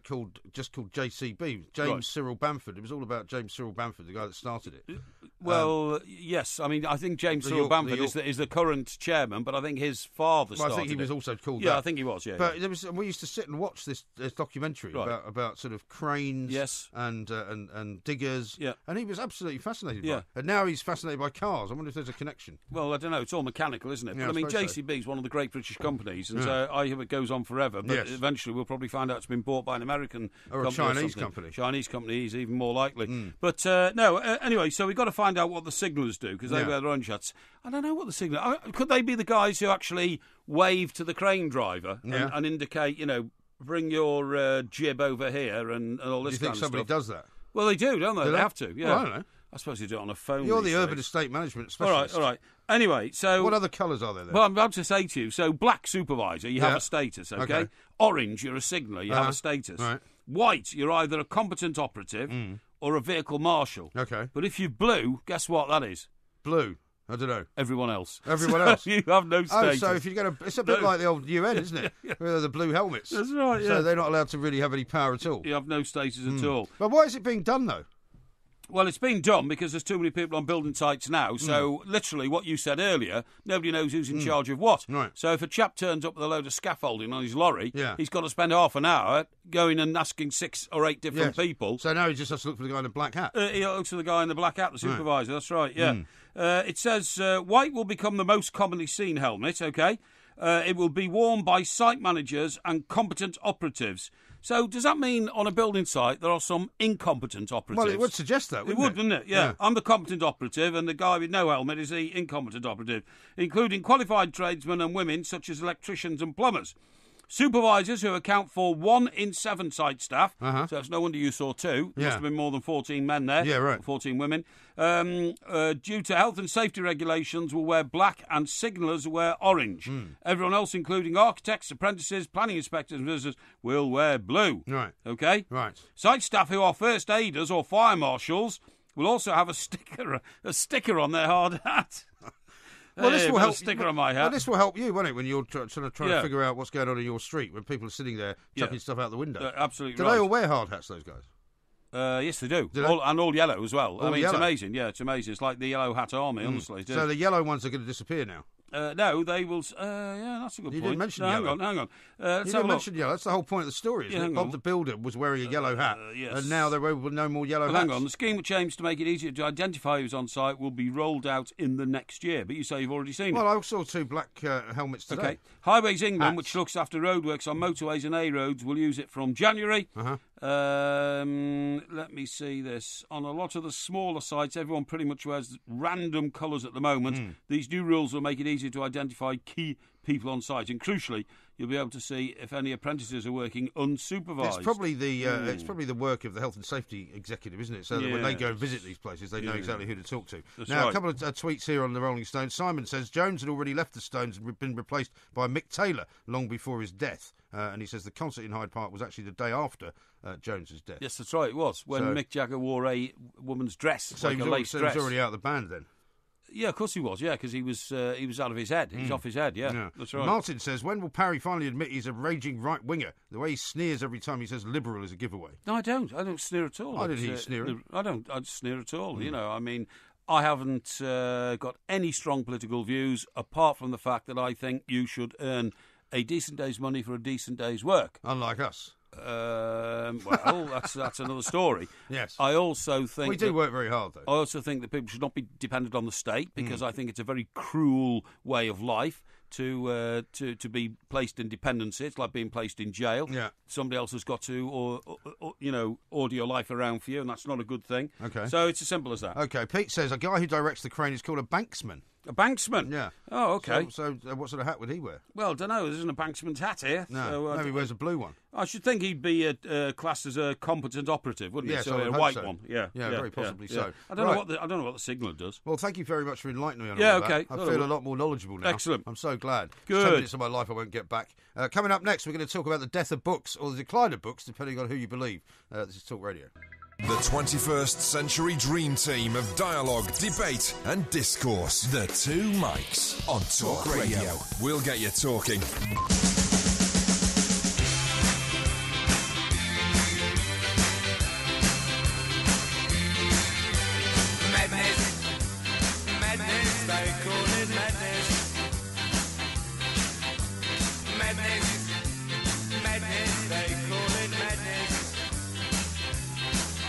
called JCB, James Cyril Bamford. It was all about James Cyril Bamford, the guy that started it. Well, yes. I mean, I think James Cyril Bamford is the current chairman, but I think his father started I think he was also called that. Yeah, I think he was, But we used to sit and watch this documentary about sort of cranes and diggers, and he was absolutely fascinated by it. And now he's fascinated by cars. I wonder if there's a connection. Well, I don't know. It's all mechanical, isn't it? But I mean, JCB is one of the great British companies, and so I hope it goes on forever. But eventually we'll probably find out it's been bought by an American or company a Chinese company. Chinese company is even more likely. But no, anyway, so we've got to find out what the signallers do, because they wear their own shirts. I don't know what the signal... Could they be the guys who actually wave to the crane driver and indicate, bring your jib over here and all this kind of stuff? Do you think somebody does that? Well, they do, don't they? They have to, yeah. Well, I don't know. I suppose you do it on a phone. You're the urban estate management specialist. All right. Anyway, so... What other colours are there then? Well, I'm about to say to you, so black supervisor, you have a status, okay? Orange, you're a signaller, you have a status. Right. White, you're either a competent operative or a vehicle marshal. Okay. But if you're blue, guess what that is? Blue. I don't know. Everyone else. Everyone else. You have no status. Oh, so if you're going to... It's a bit like the old UN, isn't it? With the blue helmets. That's right, yeah. So they're not allowed to really have any power at all. You have no status at all. But why is it being done, though? Well, it's been done because there's too many people on building sites now. So, literally, what you said earlier, nobody knows who's in charge of what. Right. So if a chap turns up with a load of scaffolding on his lorry, he's got to spend half an hour going and asking 6 or 8 different people. So now he just has to look for the guy in the black hat. He looks for the guy in the black hat, the supervisor. That's right, yeah. It says white will become the most commonly seen helmet, okay? It will be worn by site managers and competent operatives. So does that mean on a building site there are some incompetent operatives? Well, it would suggest that, wouldn't it? Wouldn't it? Yeah. I'm the competent operative, and the guy with no helmet is the incompetent operative, including qualified tradesmen and women such as electricians and plumbers. Supervisors who account for 1 in 7 site staff, so it's no wonder you saw 2. There must have been more than 14 men there. Yeah, right. 14 women. Due to health and safety regulations, will wear black, and signallers will wear orange. Everyone else, including architects, apprentices, planning inspectors and visitors, will wear blue. Right. Okay? Right. Site staff who are first aiders or fire marshals will also have a sticker on their hard hat. Well, this will help. Sticker on my hat. Well, this will help you, won't it, when you're trying to figure out what's going on in your street, when people are sitting there chucking stuff out the window. Absolutely. Do they all wear hard hats, those guys? Yes, they do. They? And all yellow as well. All I mean, yellow. It's amazing. Yeah, it's amazing. It's like the yellow hat army, honestly. So the yellow ones are going to disappear now? No, they will... yeah, that's a good point. You didn't mention yellow. Hang on. You didn't mention yellow. That's the whole point of the story, isn't it? Bob the Builder was wearing a yellow hat, and now there will be no more yellow hats. Hang on. The scheme, which aims to make it easier to identify who's on site, will be rolled out in the next year. But you say you've already seen it. Well, I saw 2 black helmets today. Okay. Highways England, which looks after roadworks on motorways and A roads, will use it from January. Let me see this. On a lot of the smaller sites, everyone pretty much wears random colours at the moment. These new rules will make it easier to identify key people on site, and crucially, you'll be able to see if any apprentices are working unsupervised. It's probably the work of the health and safety executive, isn't it? So that when they go and visit these places, they know exactly who to talk to. That's now, right. a couple of tweets here on the Rolling Stones. Simon says Jones had already left the Stones and been replaced by Mick Taylor long before his death. And he says the concert in Hyde Park was actually the day after Jones's death. Yes, that's right. It was when Mick Jagger wore a woman's dress, so like a lace dress. He was already out of the band then. Yeah, of course he was. Yeah, because he was out of his head. He was off his head. Yeah, that's right. Martin says, when will Parry finally admit he's a raging right winger? The way he sneers every time he says liberal is a giveaway. No, I don't. I don't sneer at all. I didn't hear you sneering. I don't sneer at all. You know, I mean, I haven't got any strong political views apart from the fact that I think you should earn a decent day's money for a decent day's work. Unlike us. Well, that's another story. Yes. I also think we do work very hard, though. I also think that people should not be dependent on the state, because I think it's a very cruel way of life to be placed in dependency. It's like being placed in jail. Yeah. Somebody else has got to, order your life around for you, and that's not a good thing. Okay. So it's as simple as that. Okay. Pete says a guy who directs the crane is called a banksman. A banksman? Yeah. Oh, okay. So what sort of hat would he wear? Well, I don't know. There isn't a banksman's hat here. No. So, Maybe he wears a blue one. I should think he'd be classed as a competent operative, wouldn't he? Yes, So I would a hope white so. one. Yeah, very possibly so. I don't know what the signal does. Well, thank you very much for enlightening me on Yeah, all of okay. that. I feel a lot more knowledgeable now. Excellent. I'm so glad. Good. 10 minutes of my life I won't get back. Coming up next, we're going to talk about the death of books, or the decline of books, depending on who you believe. This is Talk Radio. The 21st Century Dream Team of dialogue, debate and discourse. The Two Mics on Talk Radio. We'll get you talking. Madness, they call it madness. Madness, they call it madness.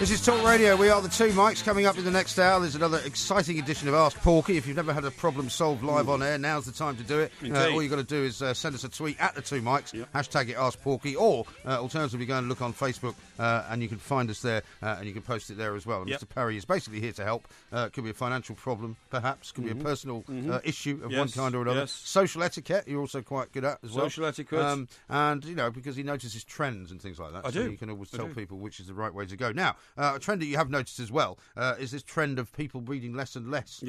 This is Talk Radio. We are the Two Mics. Coming up in the next hour, there's another exciting edition of Ask Porky. If you've never had a problem solved live on air, now's the time to do it. All you've got to do is send us a tweet at the Two Mics, hashtag it Ask Porky, or alternatively go and look on Facebook and you can find us there and you can post it there as well. And Mr. Parry is basically here to help. It could be a financial problem, perhaps. Could be a personal issue of one kind or another. Yes. Social etiquette, you're also quite good at as well. Social etiquette. And, because he notices trends and things like that. I so do. you can always tell people which is the right way to go. Now, a trend that you have noticed as well is this trend of people reading less and less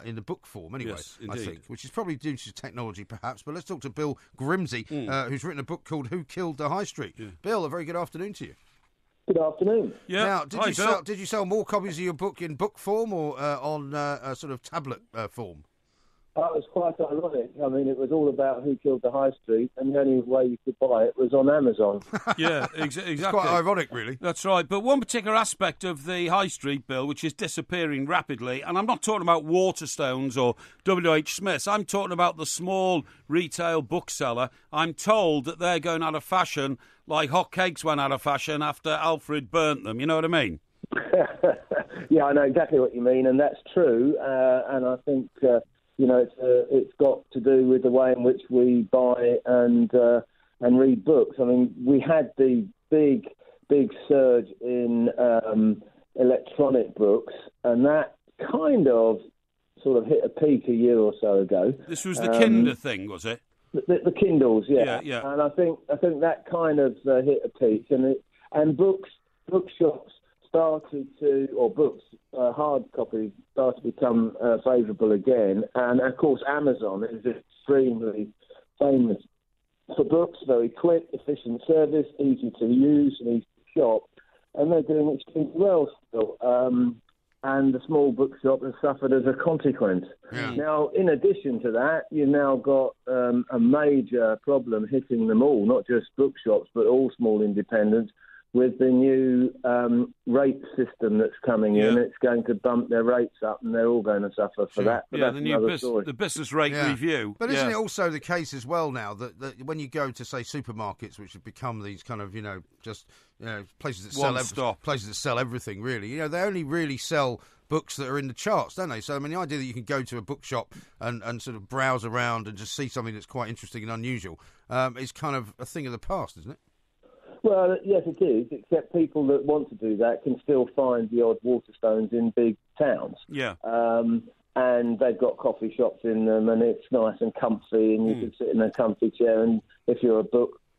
in the book form anyway, Yes, I indeed. think, which is probably due to technology perhaps. But let's talk to Bill Grimsey, who's written a book called Who Killed the High Street. Yeah. Bill, a very good afternoon to you. Good afternoon. Yeah. Now, Hi, Bill. did you sell more copies of your book in book form or on a sort of tablet form? That was quite ironic. I mean, it was all about Who Killed the High Street, and the only way you could buy it was on Amazon. Yeah, exactly. It's quite ironic, really. That's right. But one particular aspect of the high street, Bill, which is disappearing rapidly, and I'm not talking about Waterstones or W.H. Smiths, I'm talking about the small retail bookseller. I'm told that they're going out of fashion like hotcakes went out of fashion after Alfred burnt them. You know what I mean? Yeah, I know exactly what you mean, and that's true. And I think, it's got to do with the way in which we buy and read books. I mean, we had the big surge in electronic books, and that kind of sort of hit a peak a year or so ago. This was the Kinder thing, was it? The Kindles, yeah. Yeah. And I think that kind of hit a peak, and bookshops started to, or books, hard copies started to become favourable again. And of course, Amazon is extremely famous for books, very quick, efficient service, easy to use and easy to shop, and they're doing extremely well still. And the small bookshop has suffered as a consequence. Yeah. Now, in addition to that, you've now got a major problem hitting them all, not just bookshops, but all small independents, with the new rate system that's coming in. It's going to bump their rates up, and they're all going to suffer for that. But Yeah, that's the new the business rate review. But isn't it also the case as well now that when you go to, say, supermarkets, which have become these kind of, places that sell everything, really, they only really sell books that are in the charts, don't they? So, I mean, the idea that you can go to a bookshop and sort of browse around and just see something that's quite interesting and unusual is kind of a thing of the past, isn't it? Well, yes, it is, except people that want to do that can still find the odd Waterstones in big towns. Yeah. And they've got coffee shops in them, and it's nice and comfy, and you can sit in a comfy chair, and if you're a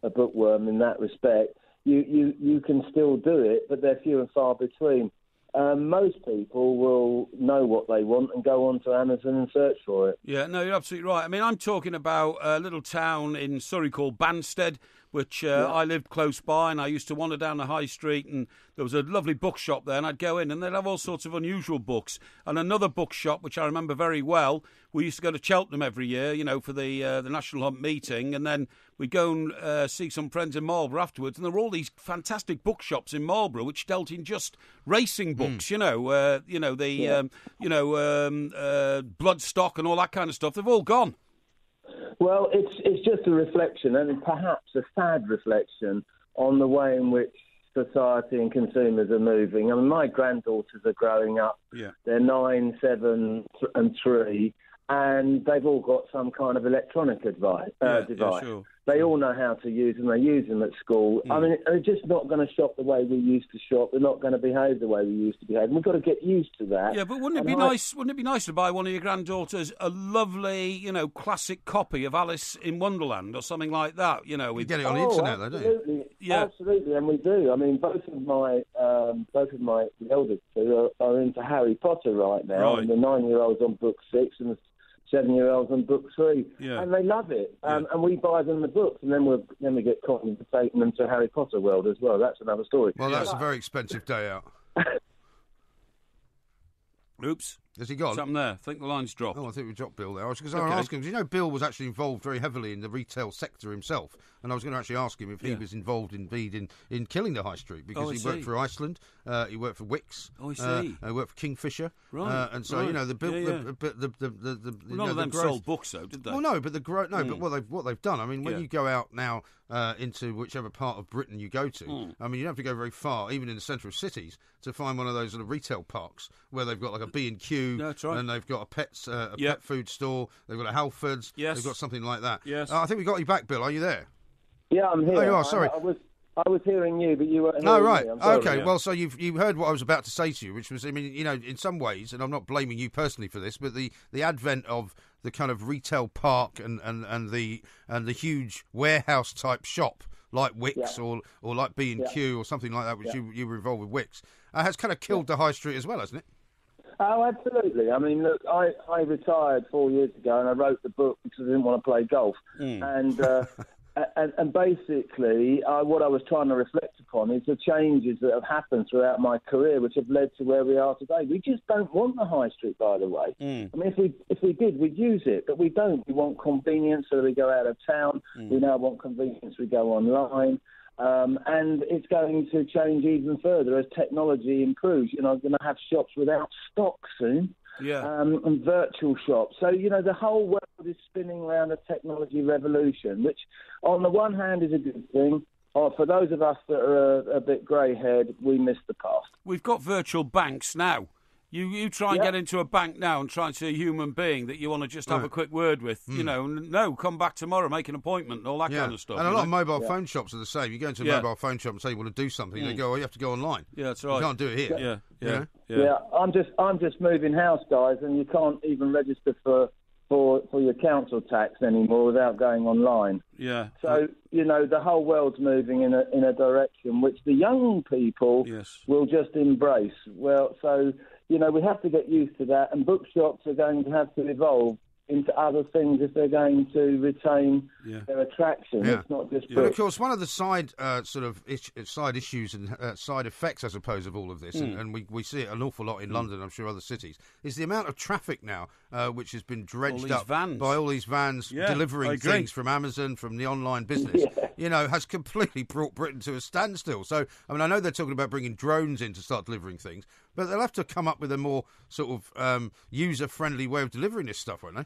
bookworm in that respect, you can still do it, but they're few and far between. Most people will know what they want and go on to Amazon and search for it. Yeah, no, you're absolutely right. I mean, I'm talking about a little town in Surrey called Banstead, which I lived close by, and I used to wander down the high street, and there was a lovely bookshop there, and I'd go in, and they'd have all sorts of unusual books. And another bookshop, which I remember very well, we used to go to Cheltenham every year, for the National Hunt meeting, and then we'd go and see some friends in Marlborough afterwards, and there were all these fantastic bookshops in Marlborough which dealt in just racing books, Bloodstock and all that kind of stuff. They've all gone. Well, it's just a reflection, and perhaps a sad reflection, on the way in which society and consumers are moving. I mean, my granddaughters are growing up. Yeah. They're 9, 7 and 3, and they've all got some kind of electronic device. Sure. They all know how to use them. They use them at school. I mean, they're just not going to shop the way we used to shop. They're not going to behave the way we used to behave. And we've got to get used to that. Yeah, but wouldn't it be nice? Wouldn't it be nice to buy one of your granddaughters a lovely, classic copy of Alice in Wonderland or something like that? You get it on the internet, though, don't you? Yeah, absolutely, and we do. I mean, both of my eldest two are into Harry Potter right now. Right. And the 9-year-old's on book 6, and the 7-year-olds on book 3, and they love it. And we buy them the books, and then we get copies for taking them to Harry Potter world as well. That's another story. Well, that's a very expensive day out. Oops. Has he gone? Something there. I think the line's dropped. Oh, I think we dropped Bill there. I was asking him, because Bill was actually involved very heavily in the retail sector himself, and I was going to actually ask him if he was involved indeed in killing the high street, because he worked for Iceland, he worked for Wicks, I see. He worked for Kingfisher, right? And so the Bill, none of them sold books though, did they? Well, no, but but what they've done. I mean, when you go out now into whichever part of Britain you go to, I mean, you don't have to go very far, even in the centre of cities, to find one of those sort of retail parks where they've got like a B&Q, that's right. and they've got a pet food store, they've got a Halfords, they've got something like that. Yes. I think we got you back, Bill. Are you there? Yeah, I'm here. Oh, you are. Sorry. I was hearing you, but you weren't hearing right. me. Sorry. Okay. Well, so you heard what I was about to say to you, which was, I mean, in some ways, and I'm not blaming you personally for this, but the advent of the kind of retail park and the huge warehouse type shop like Wicks or like B&Q or something like that, which you were involved with Wicks, has kind of killed the high street as well, hasn't it? Oh, absolutely. I mean, look, I retired 4 years ago, and I wrote the book because I didn't want to play golf. And basically, what I was trying to reflect upon is the changes that have happened throughout my career, which have led to where we are today. We just don't want the high street, by the way. I mean, if we did, we'd use it, but we don't. We want convenience, so we go out of town. We now want convenience, we go online. And it's going to change even further as technology improves. We're going to have shops without stock soon. And virtual shops. So, the whole world is spinning around a technology revolution, which on the one hand is a good thing. For those of us that are a bit grey-haired, we miss the past. We've got virtual banks now. You try and get into a bank now and try and see a human being that you want to just have a quick word with. No, come back tomorrow, make an appointment, all that kind of stuff. And a lot of mobile phone shops are the same. You go into a mobile phone shop and say you want to do something, they go, you have to go online. Yeah, that's right. You can't do it here. Yeah. I'm just moving house, guys, and you can't even register for your council tax anymore without going online. Yeah. So, the whole world's moving in a direction which the young people will just embrace. Well, so, we have to get used to that, and bookshops are going to have to evolve into other things if they're going to retain their attraction. It's not just books. But of course, one of the side side issues and side effects, I suppose, of all of this, and we see it an awful lot in London, I'm sure other cities, is the amount of traffic now which has been dredged up by all these vans delivering things from Amazon, from the online business, has completely brought Britain to a standstill. So, I mean, I know they're talking about bringing drones in to start delivering things, but they'll have to come up with a more sort of user-friendly way of delivering this stuff, won't they?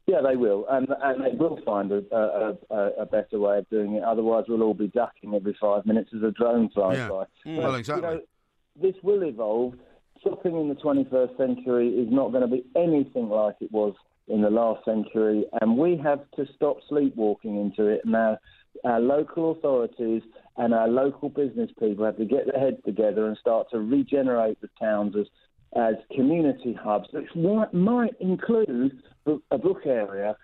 Yeah, they will, and they will find a better way of doing it. Otherwise, we'll all be ducking every 5 minutes as a drone flies by. Well, exactly. This will evolve. Shopping in the 21st century is not going to be anything like it was in the last century, and we have to stop sleepwalking into it. Now, our local authorities and our local business people have to get their heads together and start to regenerate the towns as community hubs, which might include a book area,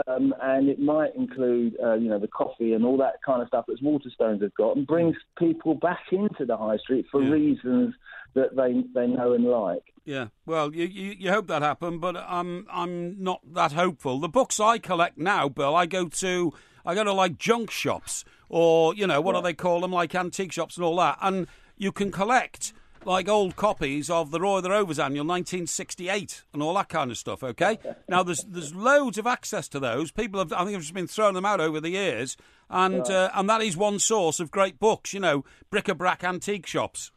and it might include, the coffee and all that kind of stuff that Waterstones have got, and brings people back into the high street for reasons that they know and like. Yeah, well, you hope that happen, but I'm not that hopeful. The books I collect now, Bill, I go to like junk shops, or what do they call them, like antique shops and all that, and you can collect like old copies of the Roy of the Rovers Annual 1968 and all that kind of stuff, okay? Now, there's loads of access to those. People have just been throwing them out over the years, and that is one source of great books, bric-a-brac antique shops.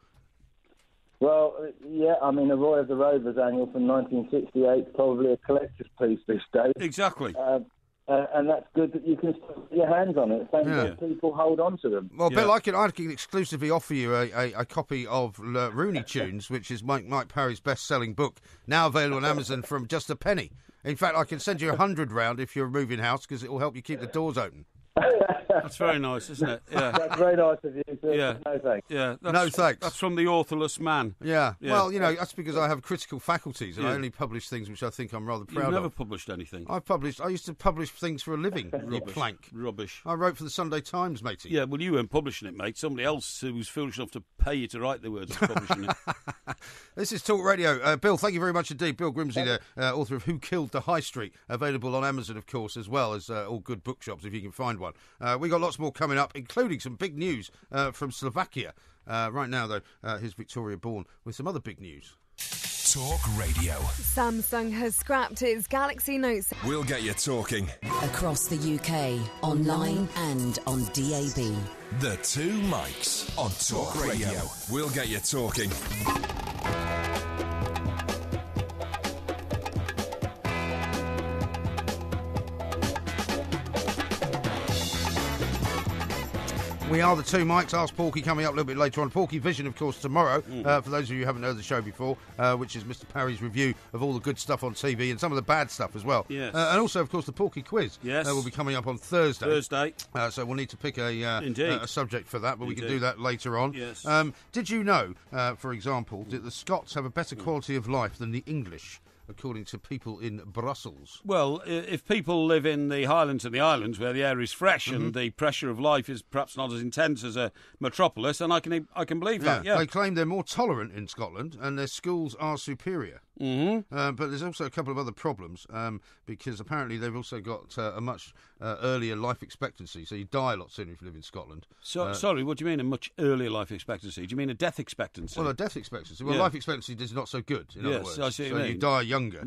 Well, yeah, I mean, the Roy of the Rovers Annual from 1968 is probably a collector's piece these days. Exactly. and that's good that you can still get your hands on it. Thank God people hold on to them. Well, Bill, I can exclusively offer you a copy of Rooney Tunes, which is Mike Parry's best-selling book, now available on Amazon from just a penny. In fact, I can send you 100 round if you're moving house, because it will help you keep the doors open. That's very nice, isn't it? Yeah. That's very nice of you. Yeah. No thanks. Yeah. No thanks. That's from the authorless man. Yeah. Well, that's because I have critical faculties, and I only publish things which I think I'm rather proud of. You've never published anything. I used to publish things for a living. You plank. Rubbish. I wrote for the Sunday Times, matey. Yeah, well, you weren't publishing it, mate. Somebody else who was foolish enough to pay you to write the words was publishing it. This is Talk Radio. Bill, thank you very much indeed. Bill Grimsey, the author of Who Killed the High Street, available on Amazon, of course, as well as all good bookshops, if you can find one. We got lots more coming up, including some big news from Slovakia. Right now, though, here's Victoria Bourne with some other big news. Talk Radio. Samsung has scrapped its Galaxy Note. We'll get you talking. Across the UK, online and on DAB. The Two Mics on Talk Radio. We'll get you talking. We are the Two Mics. Ask Porky coming up a little bit later on. Porky Vision, of course, tomorrow. For those of you who haven't heard the show before, which is Mr. Parry's review of all the good stuff on TV and some of the bad stuff as well. Yes. And also, of course, the Porky Quiz. Yes. Will be coming up on Thursday. So we'll need to pick a subject for that, but we can do that later on. Yes. Did you know, for example, that the Scots have a better quality of life than the English, according to people in Brussels? Well, if people live in the Highlands and the Islands where the air is fresh and the pressure of life is perhaps not as intense as a metropolis, and I can believe that. Yeah, they claim they're more tolerant in Scotland and their schools are superior. But there's also a couple of other problems because apparently they've also got a much earlier life expectancy, so you die a lot sooner if you live in Scotland. Sorry, what do you mean a much earlier life expectancy? Do you mean a death expectancy? Well, a death expectancy. Well, life expectancy is not so good, in other words. I see what you mean. You die younger.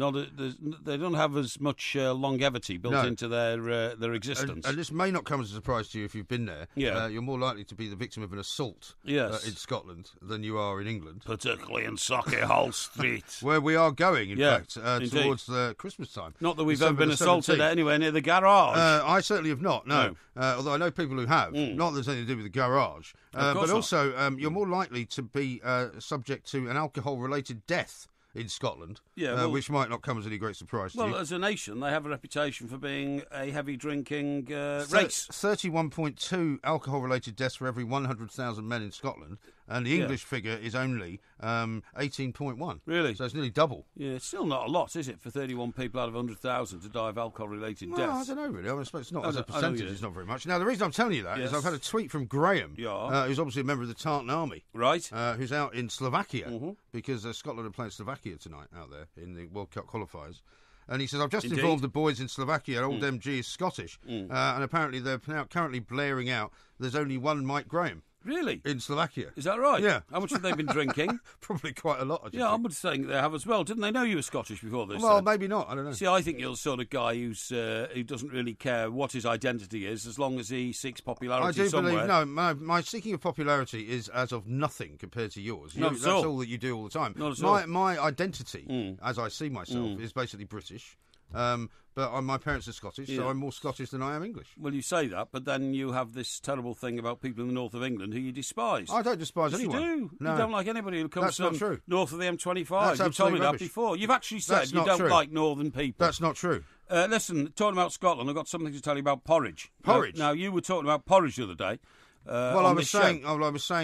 They don't have as much longevity built into their existence. And this may not come as a surprise to you if you've been there. Yeah. You're more likely to be the victim of an assault in Scotland than you are in England. Particularly in Sauchiehall Street. Where we are going, in fact, towards Christmas time. Not that we've ever been assaulted anywhere near the garage. I certainly have not, no. Although I know people who have. Not that there's anything to do with the garage. But also, you're more likely to be subject to an alcohol-related death in Scotland, which might not come as any great surprise to you. Well, as a nation, they have a reputation for being a heavy drinking race. 31.2 alcohol-related deaths for every 100,000 men in Scotland, and the English figure is only 18.1. Really? So it's nearly double. Yeah, it's still not a lot, is it, for 31 people out of 100,000 to die of alcohol-related deaths? I don't know, really. I suppose it's not, as a percentage, it's not very much. Now, the reason I'm telling you that is I've had a tweet from Graham, who's obviously a member of the Tartan Army. Right. Who's out in Slovakia, because Scotland are playing Slovakia tonight out there in the World Cup qualifiers. And he says, I've just informed the boys in Slovakia, old MG is Scottish, and apparently they're now currently blaring out, there's only one Mike Graham. Really? In Slovakia. Is that right? Yeah. How much have they been drinking? Probably quite a lot, I would think they have as well. Didn't they know you were Scottish before this? Well, maybe not. I don't know. See, I think you're the sort of guy who doesn't really care what his identity is as long as he seeks popularity somewhere. I do believe, my seeking of popularity is as of nothing compared to yours. That's all that you do all the time. Not at all. My identity, as I see myself, is basically British. But my parents are Scottish, so I'm more Scottish than I am English. Well, you say that, but then you have this terrible thing about people in the north of England who you despise. I don't despise anyone. You do. No. You don't like anybody who comes That's from not true. north of the M25. That's You've told me rubbish. that before. You've actually said That's you not don't true. like northern people. That's not true. Listen, talking about Scotland, I've got something to tell you about porridge. Porridge? Now, you were talking about porridge the other day. I was saying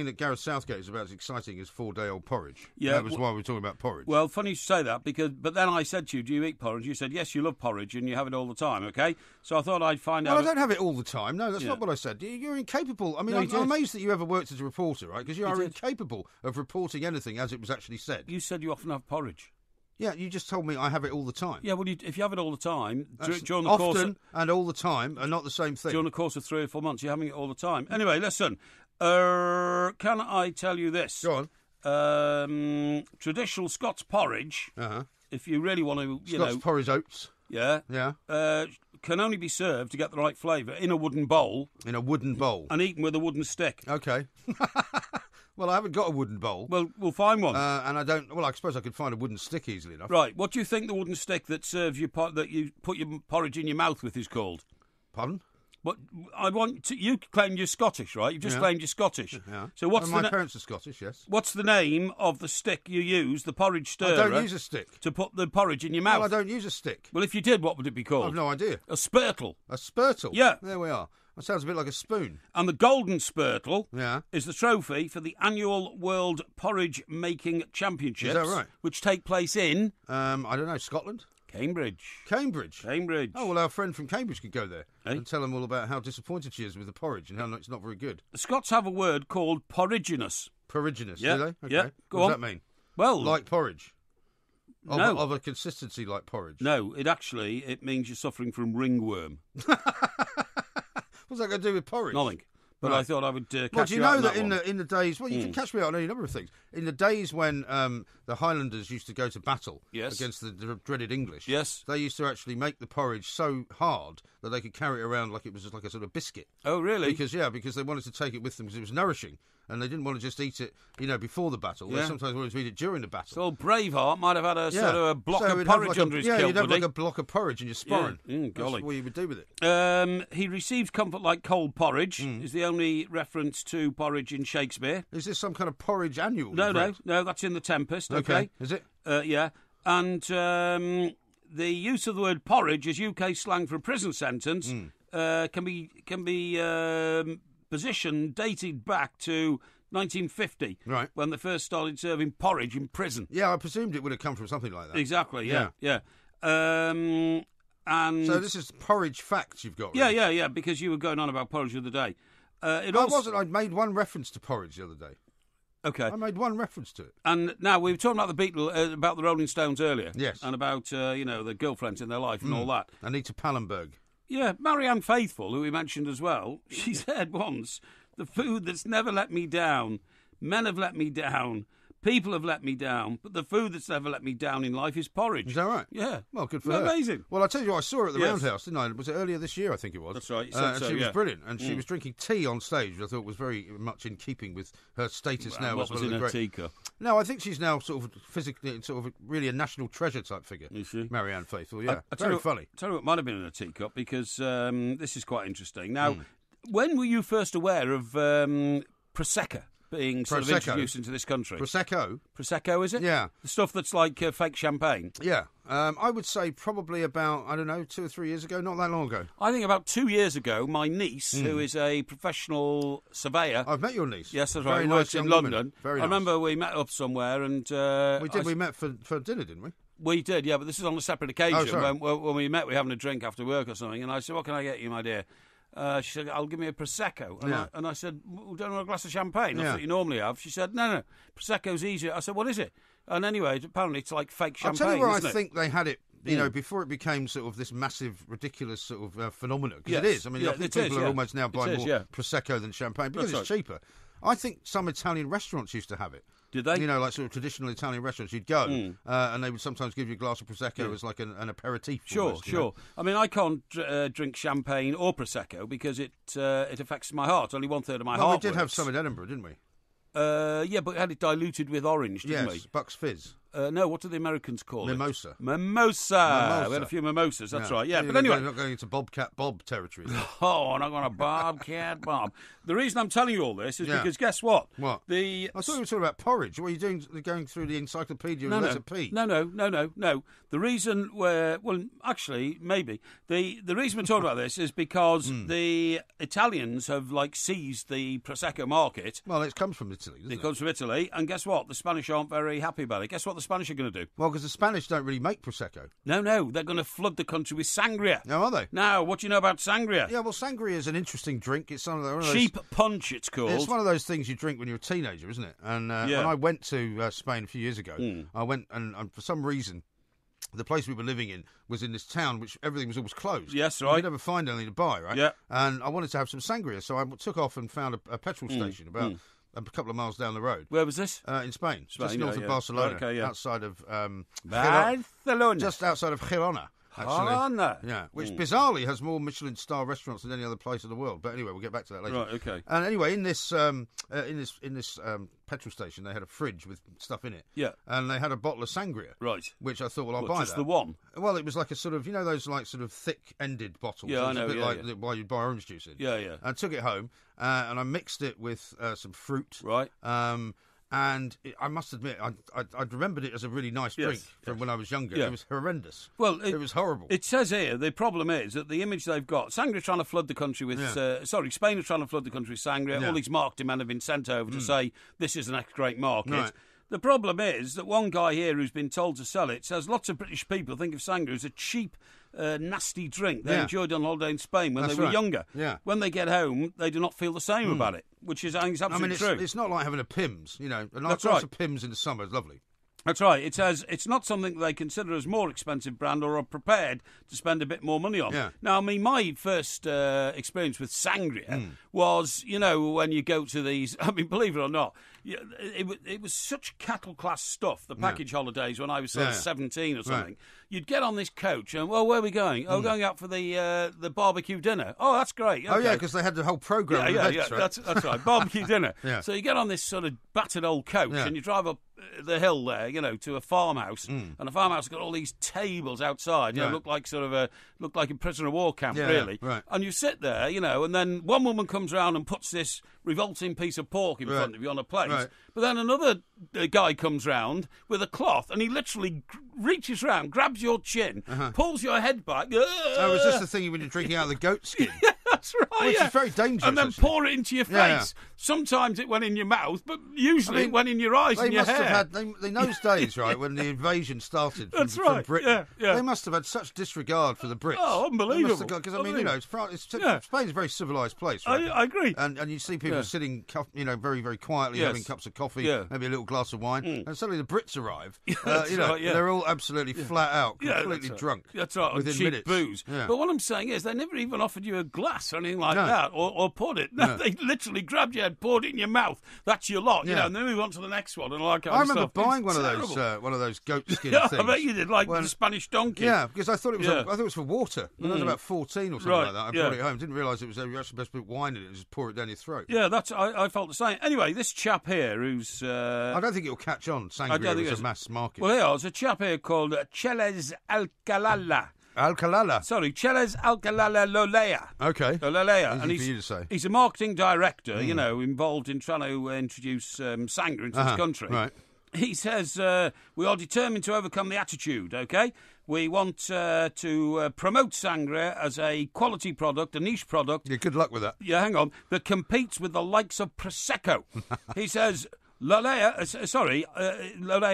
that Gareth Southgate is about as exciting as 4-day-old porridge. Yeah, that was why we were talking about porridge. Well, funny you say that, but then I said to you, do you eat porridge? You said, yes, you love porridge and you have it all the time, okay? So I thought I'd find out... Well, I don't have it all the time. No, that's not what I said. You're incapable. I mean, I'm amazed that you ever worked as a reporter, right? Because you are incapable of reporting anything as it was actually said. You said you often have porridge. Yeah, you just told me I have it all the time. Yeah, well, if you have it all the time, during the often course of, and all the time are not the same thing. During the course of 3 or 4 months, you're having it all the time. Anyway, listen, can I tell you this? Go on. Traditional Scots porridge, if you really want to, Scots porridge oats. Yeah. Can only be served to get the right flavour in a wooden bowl. In a wooden bowl. And eaten with a wooden stick. Okay. Well, I haven't got a wooden bowl. Well, we'll find one. And I don't... Well, I suppose I could find a wooden stick easily enough. Right, what do you think the wooden stick that serves you that you put your porridge in your mouth with is called? Pardon? What you claim you're Scottish, right? You've just claimed you're Scottish. Yeah. So what's my parents are Scottish, yes. What's the name of the stick you use, the porridge stirrer? I don't use a stick. To put the porridge in your mouth. Well, I don't use a stick. Well, if you did, what would it be called? I've no idea. A spurtle. A spurtle? Yeah. There we are. That sounds a bit like a spoon. And the golden spurtle Yeah. is the trophy for the annual World Porridge Making Championships. Is that right? Which take place in... I don't know, Scotland? Cambridge. Cambridge? Oh, well, our friend from Cambridge could go there and tell them all about how disappointed she is with the porridge and how it's not very good. The Scots have a word called porriginous. Porriginous, yeah. do they? Okay. Yeah, go what on. does that mean? Well... Like porridge? No. Of a consistency like porridge? No, it means you're suffering from ringworm. What's that got to do with porridge? Nothing. But right. I thought I would catch well, do you you out know on that in the days... Well, you can catch me out on any number of things. In the days when the Highlanders used to go to battle against the dreaded English, they used to actually make the porridge so hard that they could carry it around like it was just like a sort of biscuit. Oh, really? Because they wanted to take it with them because it was nourishing. And they didn't want to just eat it, before the battle. Yeah. They sometimes wanted to eat it during the battle. So old Braveheart might have had a sort of a block of porridge under his kilt, you'd have like a block of porridge in your sporran. Yeah. That's what you would do with it. He received comfort like cold porridge is the only reference to porridge in Shakespeare. Is this some kind of porridge annual? No, that's in The Tempest. Okay. Is it? Yeah. And the use of the word porridge as UK slang for a prison sentence can be position dated back to 1950, right, when they first started serving porridge in prison. Yeah, I presumed it would have come from something like that. Exactly, yeah. And so this is porridge facts you've got. Really. Yeah, because you were going on about porridge the other day. I made one reference to porridge the other day. Okay. I made one reference to it. And now, we were talking about the Beatles, about the Rolling Stones earlier. Yes. And about, the girlfriends in their life and all that. Anita Pallenberg. Yeah, Marianne Faithfull, who we mentioned as well, she said once, the food that's never let me down, men have let me down, people have let me down, but the food that's never let me down in life is porridge. Is that right? Yeah. Well, good for her. Amazing. Well, I tell you what, I saw her at the Roundhouse, didn't I? Was it earlier this year, I think it was? That's right. And she was brilliant. And she was drinking tea on stage, which I thought was very much in keeping with her status now. What was in her teacup? No, I think she's now sort of physically, really a national treasure type figure. Is she? Marianne Faithfull, yeah. Very funny. Tell you what might have been in a teacup, because this is quite interesting. Now, when were you first aware of Prosecco being sort of introduced into this country? Prosecco, is it? Yeah. The stuff that's like fake champagne? Yeah. I would say probably about, 2 or 3 years ago, not that long ago. I think about 2 years ago, my niece, who is a professional surveyor... I've met your niece. Yes, that's very right. Nice works in London. Very nice. I remember we met up somewhere and... we met for dinner, didn't we? We did, yeah, but this is on a separate occasion. Oh, when we met, we were having a drink after work or something, and I said, what can I get you, my dear? She said, I'll give me a Prosecco. And I said, well, don't want a glass of champagne. That's what you normally have. She said, no, Prosecco's easier. I said, what is it? And anyway, apparently it's like fake champagne. I'll tell you where I think they had it, before it became sort of this massive, ridiculous sort of phenomenon. Because it is. I mean, I think people are almost now buying more Prosecco than champagne because it's cheaper. I think some Italian restaurants used to have it. Did they? Like sort of traditional Italian restaurants. You'd go and they would sometimes give you a glass of Prosecco as like an aperitif. Sure. I mean, I can't drink champagne or Prosecco because it affects my heart. Only 1/3 of my heart. We did have some in Edinburgh, didn't we? Yeah, but we had it diluted with orange, didn't we? Yes, Bucks Fizz. No, what do the Americans call Mimosa. it? Mimosa. We had a few mimosas, that's right. Yeah, but anyway. We're not going into Bobcat Bob territory. Oh, we're not going to Bobcat Bob. The reason I'm telling you all this is because guess what? What? I thought you were talking about porridge. What are you doing, going through the encyclopedia of letter P? No. The reason actually, maybe. The reason we're talking about this is because the Italians have, seized the Prosecco market. Well, it comes from Italy, doesn't it? It comes from Italy, and guess what? The Spanish aren't very happy about it. Guess what the Spanish are going to do? Well, because the Spanish don't really make Prosecco. No, they're going to flood the country with sangria. No, are they? Now, what do you know about sangria? Yeah, well, sangria is an interesting drink. It's one of those... Cheap punch, it's called. It's one of those things you drink when you're a teenager, isn't it? And when I went to Spain a few years ago, I went and for some reason... The place we were living in was in this town, which everything was always closed. Yes, right. You could never find anything to buy, right? Yeah. And I wanted to have some sangria, so I took off and found a petrol station about a couple of miles down the road. Where was this? In Spain, just north of Barcelona, outside of Barcelona. just outside of Girona. actually. Aren't there? Yeah, which bizarrely has more Michelin star restaurants than any other place in the world. But anyway, we'll get back to that later. Right, okay. And anyway, in this petrol station, they had a fridge with stuff in it. Yeah. And they had a bottle of sangria. Right. Which I thought, well, I'll buy just that. the one? Well, it was like a sort of, those like sort of thick-ended bottles. Yeah, it I was know. a bit Yeah, like yeah. why you buy orange juice in. Yeah, yeah. I took it home and I mixed it with some fruit. Right. And I must admit, I remembered it as a really nice drink from when I was younger. Yeah. It was horrendous. Well, it was horrible. It says here, the problem is that the image they've got, Sangria trying to flood the country with, Spain are trying to flood the country with Sangria. Yeah. All these marketing men have been sent over to say, this is the next great market. Right. The problem is that one guy here who's been told to sell it says lots of British people think of Sangria as a cheap, nasty drink they enjoyed on holiday in Spain when they were younger. Yeah. When they get home, they do not feel the same about it, which is, I think, absolutely true. It's not like having a Pimm's, a nice That's glass right. of Pimm's in the summer is lovely. That's right. It says it's not something they consider as more expensive brand or are prepared to spend a bit more money on. Yeah. Now, I mean, my first experience with Sangria was, when you go to these, I mean, believe it or not, it was such cattle class stuff, the package holidays when I was sort of 17 or something. Right. You'd get on this coach and, well, where are we going? Oh, going out for the barbecue dinner. Oh, that's great. Okay. Oh, yeah, because they had the whole programme of events, right? That's right, barbecue dinner. Yeah. So you get on this sort of battered old coach and you drive up the hill there, to a farmhouse, and the farmhouse has got all these tables outside, look like a prisoner of war camp, really. Right. And you sit there, and then one woman comes around and puts this revolting piece of pork in front of you on a plate. Right. But then another guy comes round with a cloth, and he literally reaches round, grabs your chin, pulls your head back. Oh, was this the thing when you're drinking out of the goat skin? That's right. Which is very dangerous. And then actually. pour it into your face. Yeah. Sometimes it went in your mouth, but usually it went in your eyes and your hair. In those days, right, when the invasion started from Britain, they must have had such disregard for the Brits. Oh, unbelievable. Because, I mean, Spain's a very civilised place, right? I agree. And you see people sitting, very, very quietly, having cups of coffee, maybe a little glass of wine, and suddenly the Brits arrive. They're all absolutely flat out, completely drunk. That's right, within cheap minutes. booze. Yeah. But what I'm saying is they never even offered you a glass or anything like that, or poured it. No, they literally grabbed your head, poured it in your mouth. That's your lot, and then we went on to the next one. And all that kind I of remember stuff. buying one of those goat skin things. I bet you did, the Spanish donkey. Yeah, because I thought it was for water. When I was about 14 or something like that, I brought it home. Didn't realise it was you're actually supposed to put wine in it and just pour it down your throat. Yeah, I felt the same. Anyway, this chap here who's... I don't think it'll catch on. Sangria is a mass market. Well, there's a chap here called Cheles Alcalala. Alcalala. Sorry, Cheles Alcalala Lolea. Okay. Lolea. Easy for you to say. He's a marketing director, involved in trying to introduce Sangria into this country. Right. He says, we are determined to overcome the attitude, OK? We want to promote Sangria as a quality product, a niche product. Yeah, good luck with that. Yeah, hang on. That competes with the likes of Prosecco. He says... Lolea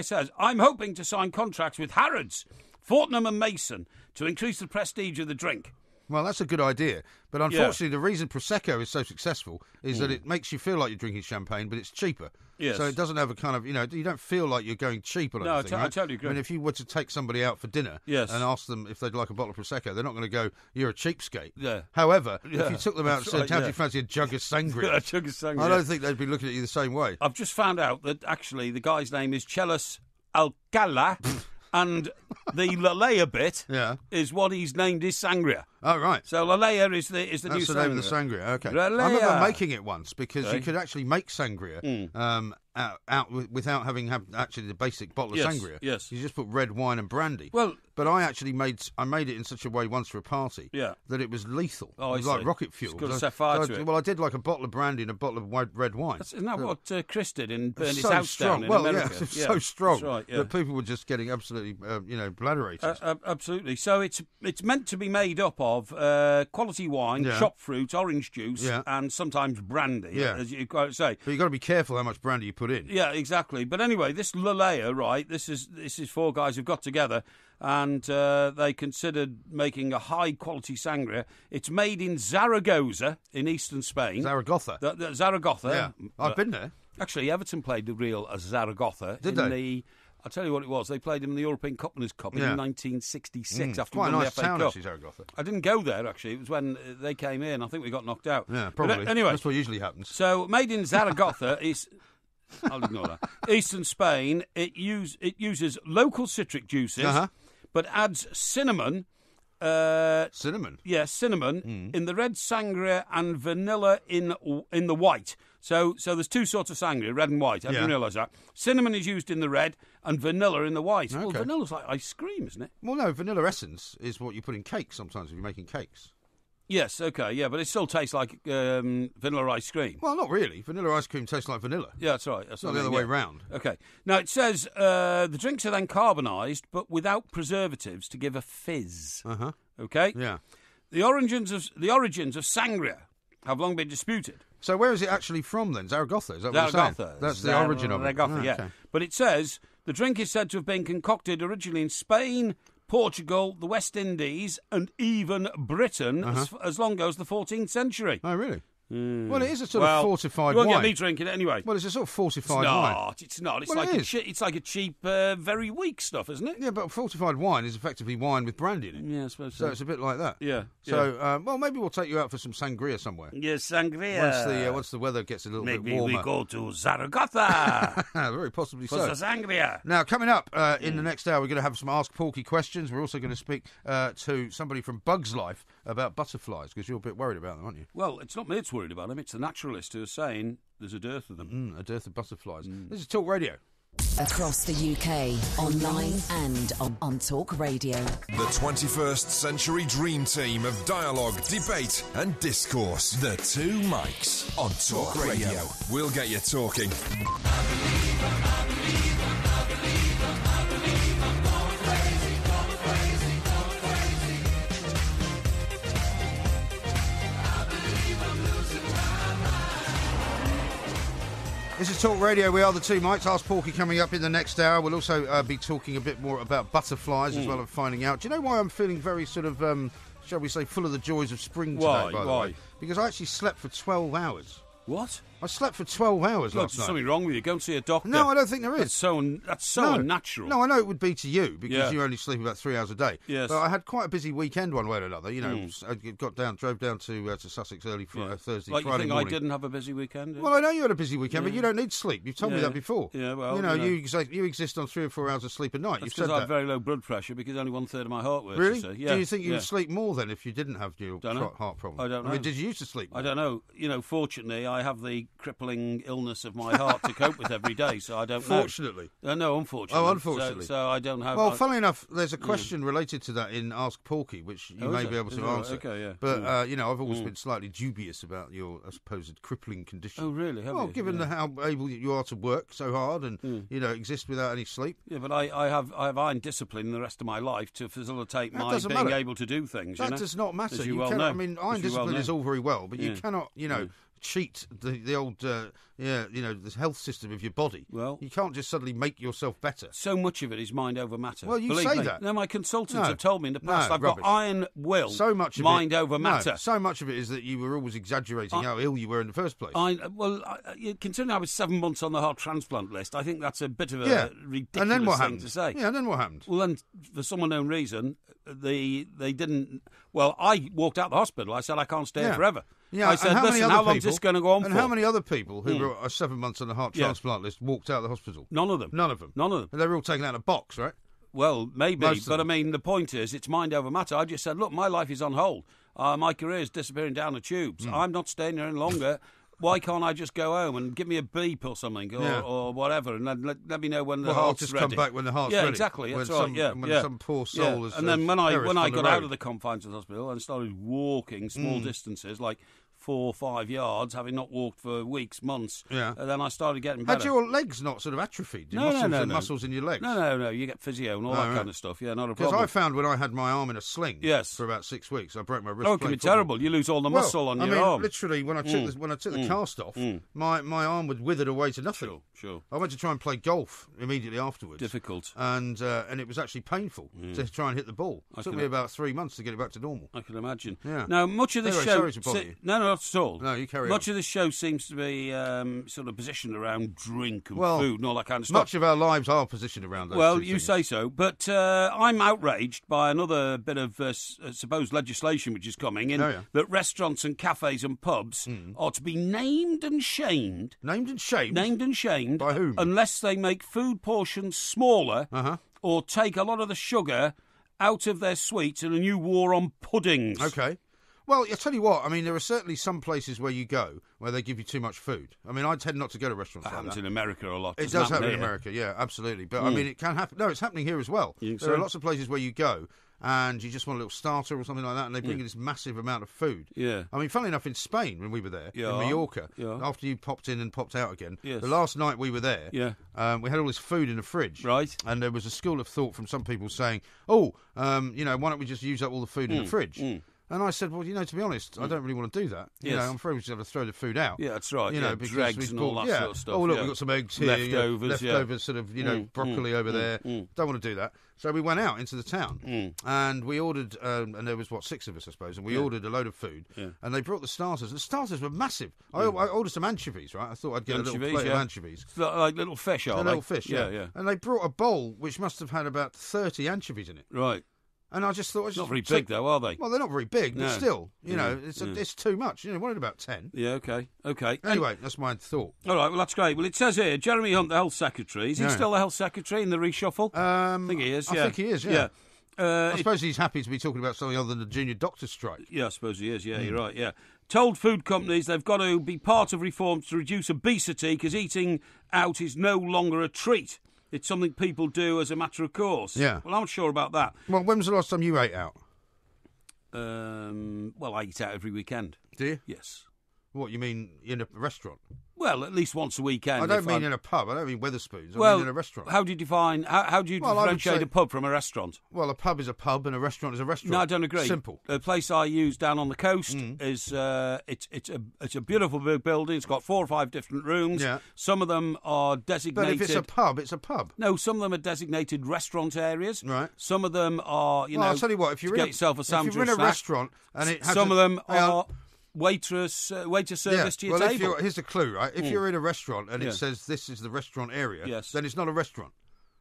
says, I'm hoping to sign contracts with Harrods, Fortnum and Mason to increase the prestige of the drink. Well, that's a good idea. But unfortunately, the reason Prosecco is so successful is that it makes you feel like you're drinking champagne, but it's cheaper. Yes. So it doesn't have a kind of, you don't feel like you're going cheap on anything. I totally agree. I mean, if you were to take somebody out for dinner and ask them if they'd like a bottle of Prosecco, they're not going to go, you're a cheapskate. Yeah. However, if you took them out and said, how do you fancy a jug of sangria? A jug of sangria. I don't think they'd be looking at you the same way. I've just found out that actually the guy's name is Cheles Alcala. And the Lolea bit is what he's named his sangria. Oh, right. So Lolea is the new sangria. That's the name of the sangria, okay. Lolea. I remember making it once because you could actually make sangria out without having actually the basic bottle of sangria. Yes. You just put red wine and brandy. Well, but I actually made it in such a way once for a party that it was lethal. Oh, it was like rocket fuel. It's got to set fire to it. Well, I did like a bottle of brandy and a bottle of red wine. Isn't that what Chris did in Burn His so House strong. down in America? So strong right, that people were just getting absolutely, bladderated. Absolutely. So it's meant to be made up of quality wine, chopped fruit, orange juice, and sometimes brandy, as you quite say. But you've got to be careful how much brandy you put in. Yeah, exactly. But anyway, this Lolea, right, this is four guys who've got together and they considered making a high-quality sangria. It's made in Zaragoza in eastern Spain. Zaragoza? Zaragoza. Yeah. I've been there. Actually, Everton played the real Zaragoza. Did they? I'll tell you what it was. They played him in the European Cup Cup in 1966 after quite we won a nice the FA town, Cup. actually, Zaragoza. I didn't go there, actually. It was when they came in. I think we got knocked out. Yeah, probably. But anyway. That's what usually happens. So, made in Zaragoza is... I'll ignore that. Eastern Spain, it uses local citric juices, but adds cinnamon cinnamon. Yeah, cinnamon in the red sangria and vanilla in the white. So there's two sorts of sangria, red and white, and vanilla's that. Cinnamon is used in the red and vanilla in the white. Okay. Well, vanilla's like ice cream, isn't it? Well, no, vanilla essence is what you put in cakes sometimes if you're making cakes. Yes, okay, yeah, but it still tastes like vanilla ice cream. Well, not really. Vanilla ice cream tastes like vanilla. Yeah, that's right. That's not the other way round. Okay. Now, it says the drinks are then carbonised, but without preservatives to give a fizz. Uh-huh. Okay? Yeah. The origins of sangria have long been disputed. So where is it actually from then? Zaragoza? Is that what you're saying? That's the origin of it. Zaragoza, yeah. Okay. But it says the drink is said to have been concocted originally in Spain, Portugal, the West Indies, and even Britain as long ago as the 14th century. Oh, really? Well, it is a sort of fortified wine. You wine. won't get me drinking it anyway. Well, it's a sort of fortified wine. It's not. It's Well, like it is. it's like a cheap, very weak stuff, isn't it? Yeah, but fortified wine is effectively wine with brandy in it. Yeah, I suppose So it's a bit like that. Yeah. So, well, maybe we'll take you out for some sangria somewhere. Yes, sangria. Once the weather gets a little bit Maybe warmer. we go to Zaragoza Very possibly for so. the sangria. Now, coming up in the next hour, we're going to have some Ask Porky questions. We're also going to speak to somebody from Bug's Life about butterflies, because you're a bit worried about them, aren't you? Well, it's not me that's worried about them. It's the naturalist who is saying there's a dearth of them. A dearth of butterflies. This is Talk Radio. Across the UK, online and on Talk Radio. The 21st Century Dream Team of dialogue, debate and discourse. The Two Mics on Talk Radio. We'll get you talking. This is Talk Radio. We are the Two Mics. Ask Porky coming up in the next hour. We'll also be talking a bit more about butterflies as well as finding out. Do you know why I'm feeling very sort of, shall we say, full of the joys of spring today, by the way? Because I actually slept for 12 hours. What? I slept for 12 hours Look, last there's night. something wrong with you. Go and see a doctor. No, I don't think there is. That's so unnatural. No, I know it would be to you because you only sleep about 3 hours a day. Yes. But I had quite a busy weekend one way or another. You know, I drove down to Sussex early Thursday, like Friday you think morning. I didn't have a busy weekend? Well, I know you had a busy weekend, but you don't need sleep. You've told me that before. Yeah, well, you know, you exist on 3 or 4 hours of sleep a night. That's You've because said I that. have very low blood pressure because only 1/3 of my heart works. Really? You see. Yeah. Do you think you would sleep more then if you didn't have your heart problem? I don't know. I mean, did you used to sleep more? I don't know. You know, fortunately, I have the crippling illness of my heart to cope with every day, so I don't know. Fortunately? No, unfortunately. Oh, unfortunately. So I don't have... Well, funnily enough, there's a question related to that in Ask Porky, which you may be able to answer. Okay, yeah. But, you know, I've always been slightly dubious about your supposed crippling condition. Oh, really? Have well, you? given how able you are to work so hard and, you know, exist without any sleep. Yeah, but I have iron discipline in the rest of my life to facilitate my being able to do things. That does not matter. As you cannot, know. I mean, iron discipline is all very well, but you cannot, you know, cheat the old, the health system of your body. Well, you can't just suddenly make yourself better. So much of it is mind over matter. Well, you Believe say me. that. No, my consultants have told me in the past I've rubbish. got iron will. So much of mind it, over matter. No, so much of it is that you were always exaggerating how ill you were in the first place. Considering I was 7 months on the heart transplant list, I think that's a bit of a ridiculous and then what thing happened? to say. Yeah, and then what happened? Well, then, for some unknown reason, they didn't... Well, I walked out the hospital. I said, I can't stay here forever. Yeah, I said, listen, how long is this going to go on for? And how many other people who were 7 months on the heart transplant list walked out of the hospital? None of them. None of them. None of them. And they were all taken out of a box, right? Well, maybe, but I mean, the point is, it's mind over matter. I just said, look, my life is on hold. My career is disappearing down the tubes. I'm not staying here any longer. Why can't I just go home and give me a beep or something or whatever, and let me know when the heart's I'll just ready? come back when the heart's ready. Yeah, exactly. That's when right. When some poor soul has and then when I got out road. of the confines of the hospital and started walking small distances, like 4 or 5 yards, having not walked for weeks, months. Yeah. Then I started getting better. Had your legs not sort of atrophied? No. Muscles in your legs? No. You get physio and all that kind of stuff. Yeah, not a problem. Because I found when I had my arm in a sling for about 6 weeks, I broke my wrist. Oh, it can be terrible. You lose all the muscle on your arm. Literally, when I took the cast off, my arm was withered away to nothing. Sure. I went to try and play golf immediately afterwards. Difficult. And it was actually painful to try and hit the ball. It took me about 3 months to get it back to normal. I can imagine. Yeah. Now, much of this show... Sorry to bother you. No, not at all. No, you carry on. Much of this show seems to be sort of positioned around drink and food and all that kind of stuff. Much of our lives are positioned around those two you things. say so. But I'm outraged by another bit of supposed legislation which is coming in that restaurants and cafes and pubs are to be named and shamed. Named and shamed? Named and shamed. By whom? Unless they make food portions smaller or take a lot of the sugar out of their sweets and a new war on puddings. Okay. Well, I tell you what, I mean, there are certainly some places where you go where they give you too much food. I mean, I tend not to go to restaurants That like happens that. in America a lot. It does happen in America, yeah, absolutely. But, I mean, it can happen. No, it's happening here as well. There are lots of places where you go and you just want a little starter or something like that, and they bring you this massive amount of food. Yeah. I mean, funnily enough, in Spain, when we were there, in Mallorca, after you popped in and popped out again, the last night we were there, we had all this food in the fridge. Right. And there was a school of thought from some people saying, why don't we just use up all the food in the fridge? And I said, well, to be honest, I don't really want to do that. I'm afraid we just have to throw the food out. Yeah, that's right. Because dregs and all that sort of stuff. Oh, look, we've got some eggs here. Leftovers, sort of, broccoli over there. Don't want to do that. So we went out into the town and we ordered, and there was, 6 of us, I suppose, and we ordered a load of food. Yeah. And they brought the starters. The starters were massive. I ordered some anchovies, right? I thought I'd get a little plate of anchovies. Like little fish, are they? Little fish, yeah. And they brought a bowl which must have had about 30 anchovies in it. Right. And I just thought... It's not very big, though, are they? Well, they're not very big, but still, it's too much. Wanted about 10. Yeah, okay. Anyway, that's my thought. All right, well, that's great. Well, it says here, Jeremy Hunt, the Health Secretary. Is he still the Health Secretary in the reshuffle? I think he is, I think he is, yeah. I suppose he's happy to be talking about something other than the junior doctor's strike. Yeah, I suppose he is, you're right, yeah. Told food companies they've got to be part of reforms to reduce obesity because eating out is no longer a treat. It's something people do as a matter of course. Yeah. Well, I'm not sure about that. Well, when was the last time you ate out? Well, I eat out every weekend. Do you? Yes. What, you mean in a restaurant? Well, at least once a weekend. I don't mean in a pub. I don't mean Wetherspoons. I mean in a restaurant. How do you define... How do you differentiate a pub from a restaurant? Well, a pub is a pub and a restaurant is a restaurant. No, I don't agree. Simple. The place I use down on the coast is... it's a beautiful big building. It's got 4 or 5 different rooms. Yeah. Some of them are designated... But if it's a pub, it's a pub. No, some of them are designated restaurant areas. Right. Some of them are, I'll tell you what, if you're in yourself a sandwich if you're in a restaurant and it has some of them are... waiter service to your table. Here's the clue, right? If you're in a restaurant and it says this is the restaurant area, then it's not a restaurant.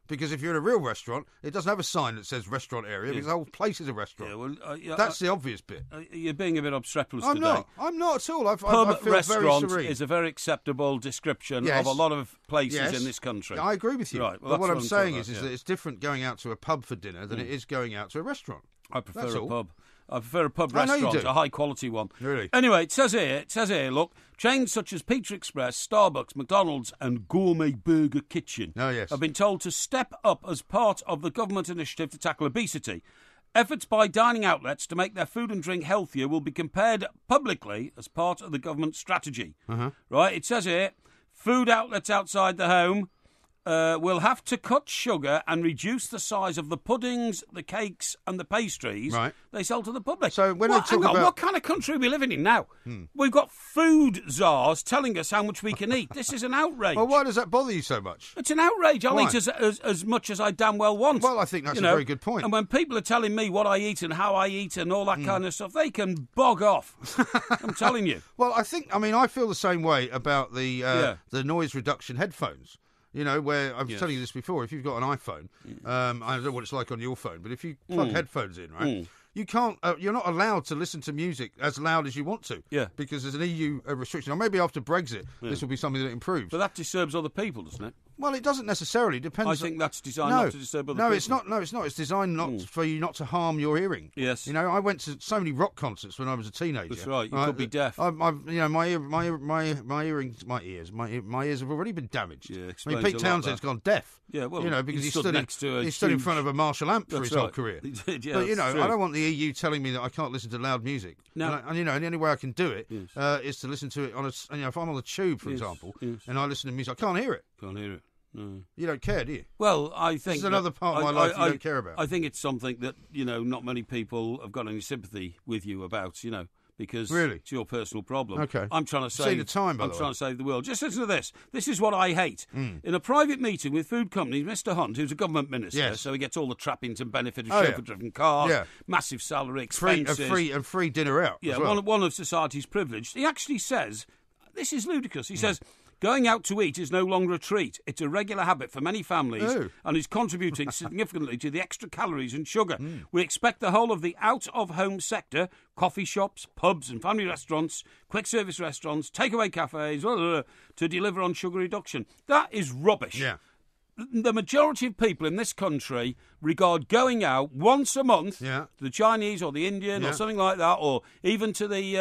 Because if you're in a real restaurant, it doesn't have a sign that says restaurant area because the whole place is a restaurant. Yeah, well, that's the obvious bit. You're being a bit obstreperous today. I'm not at all. I Pub feel restaurant very serene. is a very acceptable description of a lot of places in this country. I agree with you. Right, well, but what I'm saying is that it's different going out to a pub for dinner than it is going out to a restaurant. I prefer a pub. I prefer a pub restaurant, a high-quality one. Really? Anyway, it says here, look, chains such as Pizza Express, Starbucks, McDonald's and Gourmet Burger Kitchen have been told to step up as part of the government initiative to tackle obesity. Efforts by dining outlets to make their food and drink healthier will be compared publicly as part of the government strategy. Right, it says here, food outlets outside the home will have to cut sugar and reduce the size of the puddings, the cakes and the pastries they sell to the public. So when they talk about... what kind of country are we living in now? We've got food czars telling us how much we can eat. This is an outrage. Well, why does that bother you so much? It's an outrage. I'll eat as much as I damn well want. Well, I think that's a very good point. And when people are telling me what I eat and how I eat and all that kind of stuff, they can bog off. I'm telling you. Well, I feel the same way about the noise reduction headphones. Where I was telling you this before, if you've got an iPhone, I don't know what it's like on your phone, but if you plug headphones in, right, you can't, you're not allowed to listen to music as loud as you want to. Yeah. Because there's an EU restriction. Or maybe after Brexit, this will be something that improves. But that disturbs other people, doesn't it? Well, it doesn't necessarily. Depends. I think that's designed not to disturb other people. No, it's not. No, it's not. It's designed not for you not to harm your hearing. Yes. I went to so many rock concerts when I was a teenager. That's right. You could be deaf. My ears have already been damaged. Yeah, Pete Townshend's gone deaf. Yeah, well, because he stood in front of a Marshall amp for his whole career. He did, yeah. But I don't want the EU telling me that I can't listen to loud music. No. And the only way I can do it is to listen to it on if I'm on the tube, for example, and I listen to music, I can't hear it. Can't hear it. No. You don't care, do you? Well, I think... This is another part of my life you don't care about. I think it's something that, not many people have got any sympathy with you about, because it's your personal problem. Okay. I'm trying to save... See the time, by the way. I'm trying to save the world. Just listen to this. This is what I hate. In a private meeting with food companies, Mr. Hunt, who's a government minister, so he gets all the trappings and benefit of chauffeur-driven cars, massive salary, expenses... Free dinner out as well. one of society's privileged. He actually says, this is ludicrous, he says... Going out to eat is no longer a treat. It's a regular habit for many families and is contributing significantly to the extra calories and sugar. We expect the whole of the out-of-home sector, coffee shops, pubs and family restaurants, quick-service restaurants, takeaway cafes, to deliver on sugar reduction. That is rubbish. Yeah. the majority of people in this country regard going out once a month to the Chinese or the Indian or something like that, or even to the,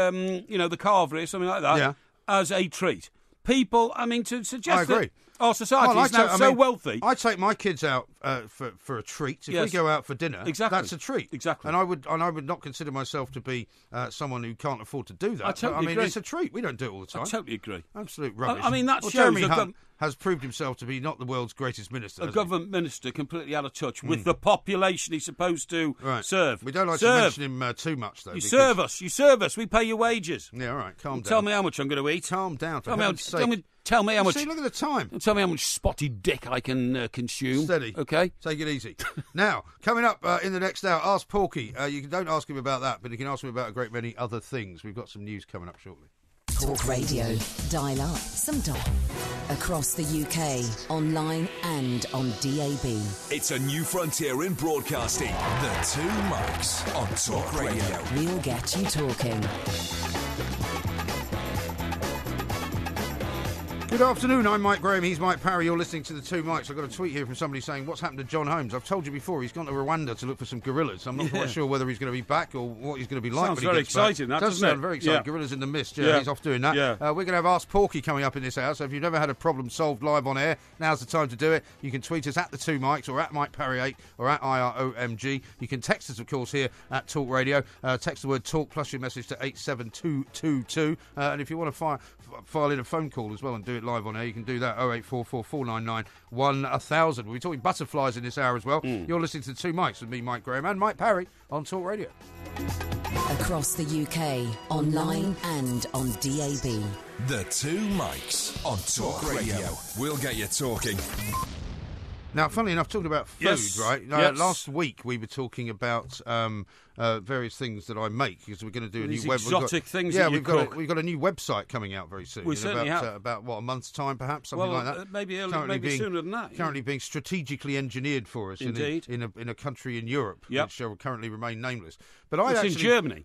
the carvery or something like that, as a treat. People, I mean, to suggest that our society is now so wealthy. I take my kids out for a treat. If we go out for dinner, that's a treat. Exactly. And I would not consider myself to be someone who can't afford to do that. I totally agree. It's a treat. We don't do it all the time. I totally agree. Absolute rubbish. I mean, that shows Jeremy Hunt has proved himself to be not the world's greatest minister. A government minister completely out of touch with the population he's supposed to serve. We don't like to mention him too much, though. You serve us. We pay your wages. Yeah, all right. Calm down. Tell me how much I'm going to eat. Calm down. Tell me how much. See, look at the time. Tell me how much spotted dick I can consume. Steady. Okay. Take it easy. Now, coming up in the next hour, ask Porky. You don't ask him about that, but you can ask him about a great many other things. We've got some news coming up shortly. Talk Radio. Dial up, some dial. Across the UK, online and on DAB. It's a new frontier in broadcasting. The Two Mics on Talk Radio. We'll get you talking. Good afternoon, I'm Mike Graham, he's Mike Parry, you're listening to the Two Mics. I've got a tweet here from somebody saying, what's happened to John Holmes? I've told you before, he's gone to Rwanda to look for some gorillas. I'm not quite sure whether he's going to be back or what he's going to be like Sounds when he gets back. very exciting, that does sound it? very exciting. Gorillas in the mist, he's off doing that. Yeah. We're going to have Ask Porky coming up in this hour, so if you've never had a problem solved live on air, now's the time to do it. You can tweet us at the Two Mics or at Mike Parry 8 or at IROMG. You can text us, of course, here at Talk Radio. Text the word Talk plus your message to 87222. And if you want to file in a phone call as well and do it live on air, you can do that 0844 499 1000. We'll be talking butterflies in this hour as well. You're listening to the Two Mics with me, Mike Graham, and Mike Parry on Talk Radio. Across the UK, online and on DAB. The Two Mics on Talk Radio. We'll get you talking. Now, funnily enough, talking about food, right? Last week we were talking about various things that I make because we're going to do a new exotic things. Yeah, we've got a new website coming out very soon. We certainly have about what, a month's time, perhaps, something like that. Maybe sooner than that. Currently being strategically engineered for us in a country in Europe, which shall currently remain nameless. But in Germany.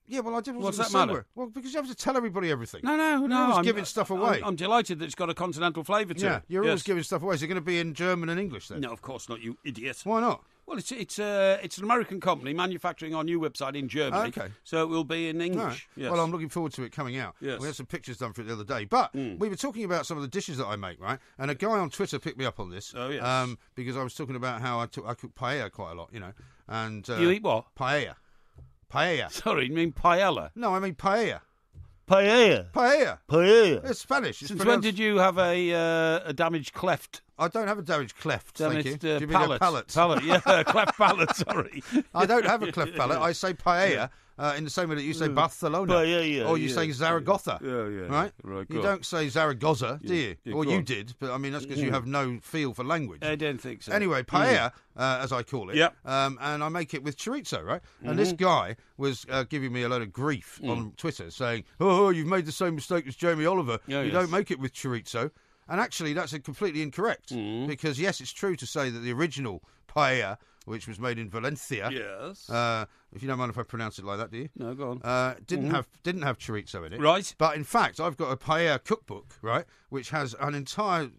Yeah, well, I did. What's that matter? Well, because you have to tell everybody everything. No. You're always giving stuff away. I'm delighted that it's got a continental flavour to it. You're always giving stuff away. Is it going to be in German and English then? No, of course not, you idiot. Why not? Well, it's an American company manufacturing our new website in Germany. Okay. So it will be in English. Right. Yes. Well, I'm looking forward to it coming out. Yes. We had some pictures done for it the other day. But we were talking about some of the dishes that I make, right? And a guy on Twitter picked me up on this. Oh, yes. Because I was talking about how I cook paella quite a lot, you know. And you eat what? Paella. Sorry, you mean paella? No, I mean paella. Paella. It's Spanish. Since when did you have a damaged cleft? I don't have a damaged cleft, thank you. Damaged Do you mean a palate? Palate, yeah, cleft palate, sorry. I don't have a cleft palate. I say paella in the same way that you say Barcelona. Or you say Zaragoza. Right? You don't say Zaragoza, do you? Or you did, but I mean, that's because you have no feel for language. I don't think so. Anyway, paella, as I call it, Yep. and I make it with chorizo, right? And this guy was giving me a load of grief on Twitter saying, oh, you've made the same mistake as Jamie Oliver. You don't make it with chorizo. And actually, that's completely incorrect. Because, yes, it's true to say that the original paella, which was made in Valencia, if you don't mind if I pronounce it like that, do you? No, go on. Didn't have chorizo in it. Right. But, in fact, I've got a paella cookbook, right, which has an entire,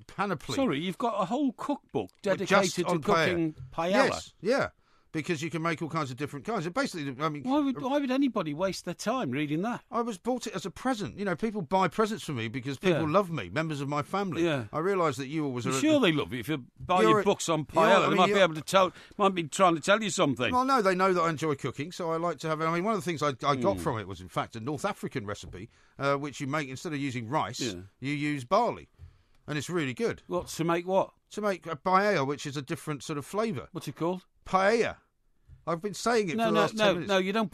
panoply. Sorry, you've got a whole cookbook dedicated to cooking paella? Yes, yeah. Because you can make all kinds of different kinds. And basically, I mean, why would anybody waste their time reading that? I bought it as a present. People buy presents for me because people love me, members of my family. Yeah. I realise that you always. Sure, they love you. If you buy your books on paella, they might be able to tell. Might be trying to tell you something. Well, no, they know that I enjoy cooking, so I like to have it. I mean, one of the things I got from it was, in fact, a North African recipe, which you make instead of using rice, you use barley, and it's really good. What to make? What to make a paella, which is a different sort of flavour. What's it called? Paella. I've been saying it for the last 10 minutes. No, you don't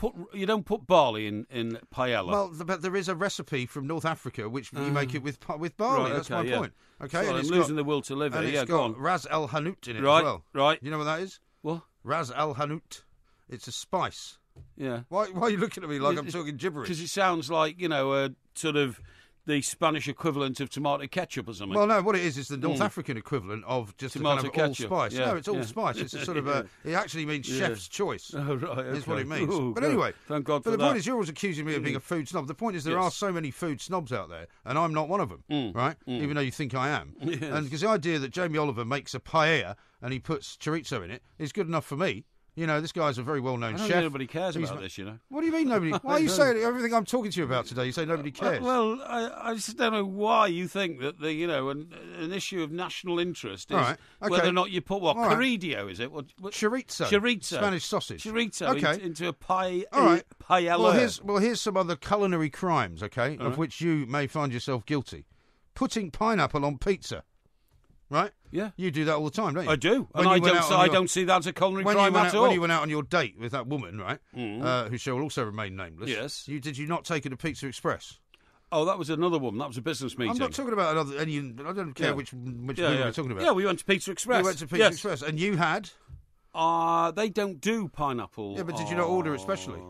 put barley in paella. Well, but there is a recipe from North Africa which you make it with barley. Right, that's my point. Okay, so I'm losing the will to live here. It's got Ras El Hanout in it as well. Right. You know what that is? What? Ras El Hanout. It's a spice. Yeah. Why are you looking at me like I'm talking gibberish? Because it sounds like a sort of the Spanish equivalent of tomato ketchup or something. Well, no, what it is the North African equivalent of just Tomato a kind of ketchup. allspice. Yeah, No, it's allspice. It's a sort of a... It actually means chef's choice. Oh, right, okay. Is what it means. Ooh, but good. anyway, Thank God for the that. point is you're always accusing me of being a food snob. The point is there are so many food snobs out there, and I'm not one of them, right? Even though you think I am. Yes. And because the idea that Jamie Oliver makes a paella and he puts chorizo in it is good enough for me. You know, this guy's a very well-known I chef. don't think nobody cares about this, you know. What do you mean nobody? Why are you saying everything I'm talking to you about today? You say nobody cares. Well, I just don't know why you think that an issue of national interest is whether or not you put *CRADIO* is it? What, chorizo. Spanish sausage. Chorizo into a pie. All right. Paella. Well, here's some other culinary crimes, okay, of which you may find yourself guilty. Putting pineapple on pizza. Right? Yeah. You do that all the time, don't you? I do. And I don't see that as a culinary crime at all. When you went out on your date with that woman, right, who shall also remain nameless. Yes. Did you not take her to Pizza Express? Oh, that was another woman. That was a business meeting. I'm not talking about another... I don't care which movie we're talking about. Yeah, we went to Pizza Express. We went to Pizza Express. And you had... They don't do pineapple. Yeah, but did you not order it specially?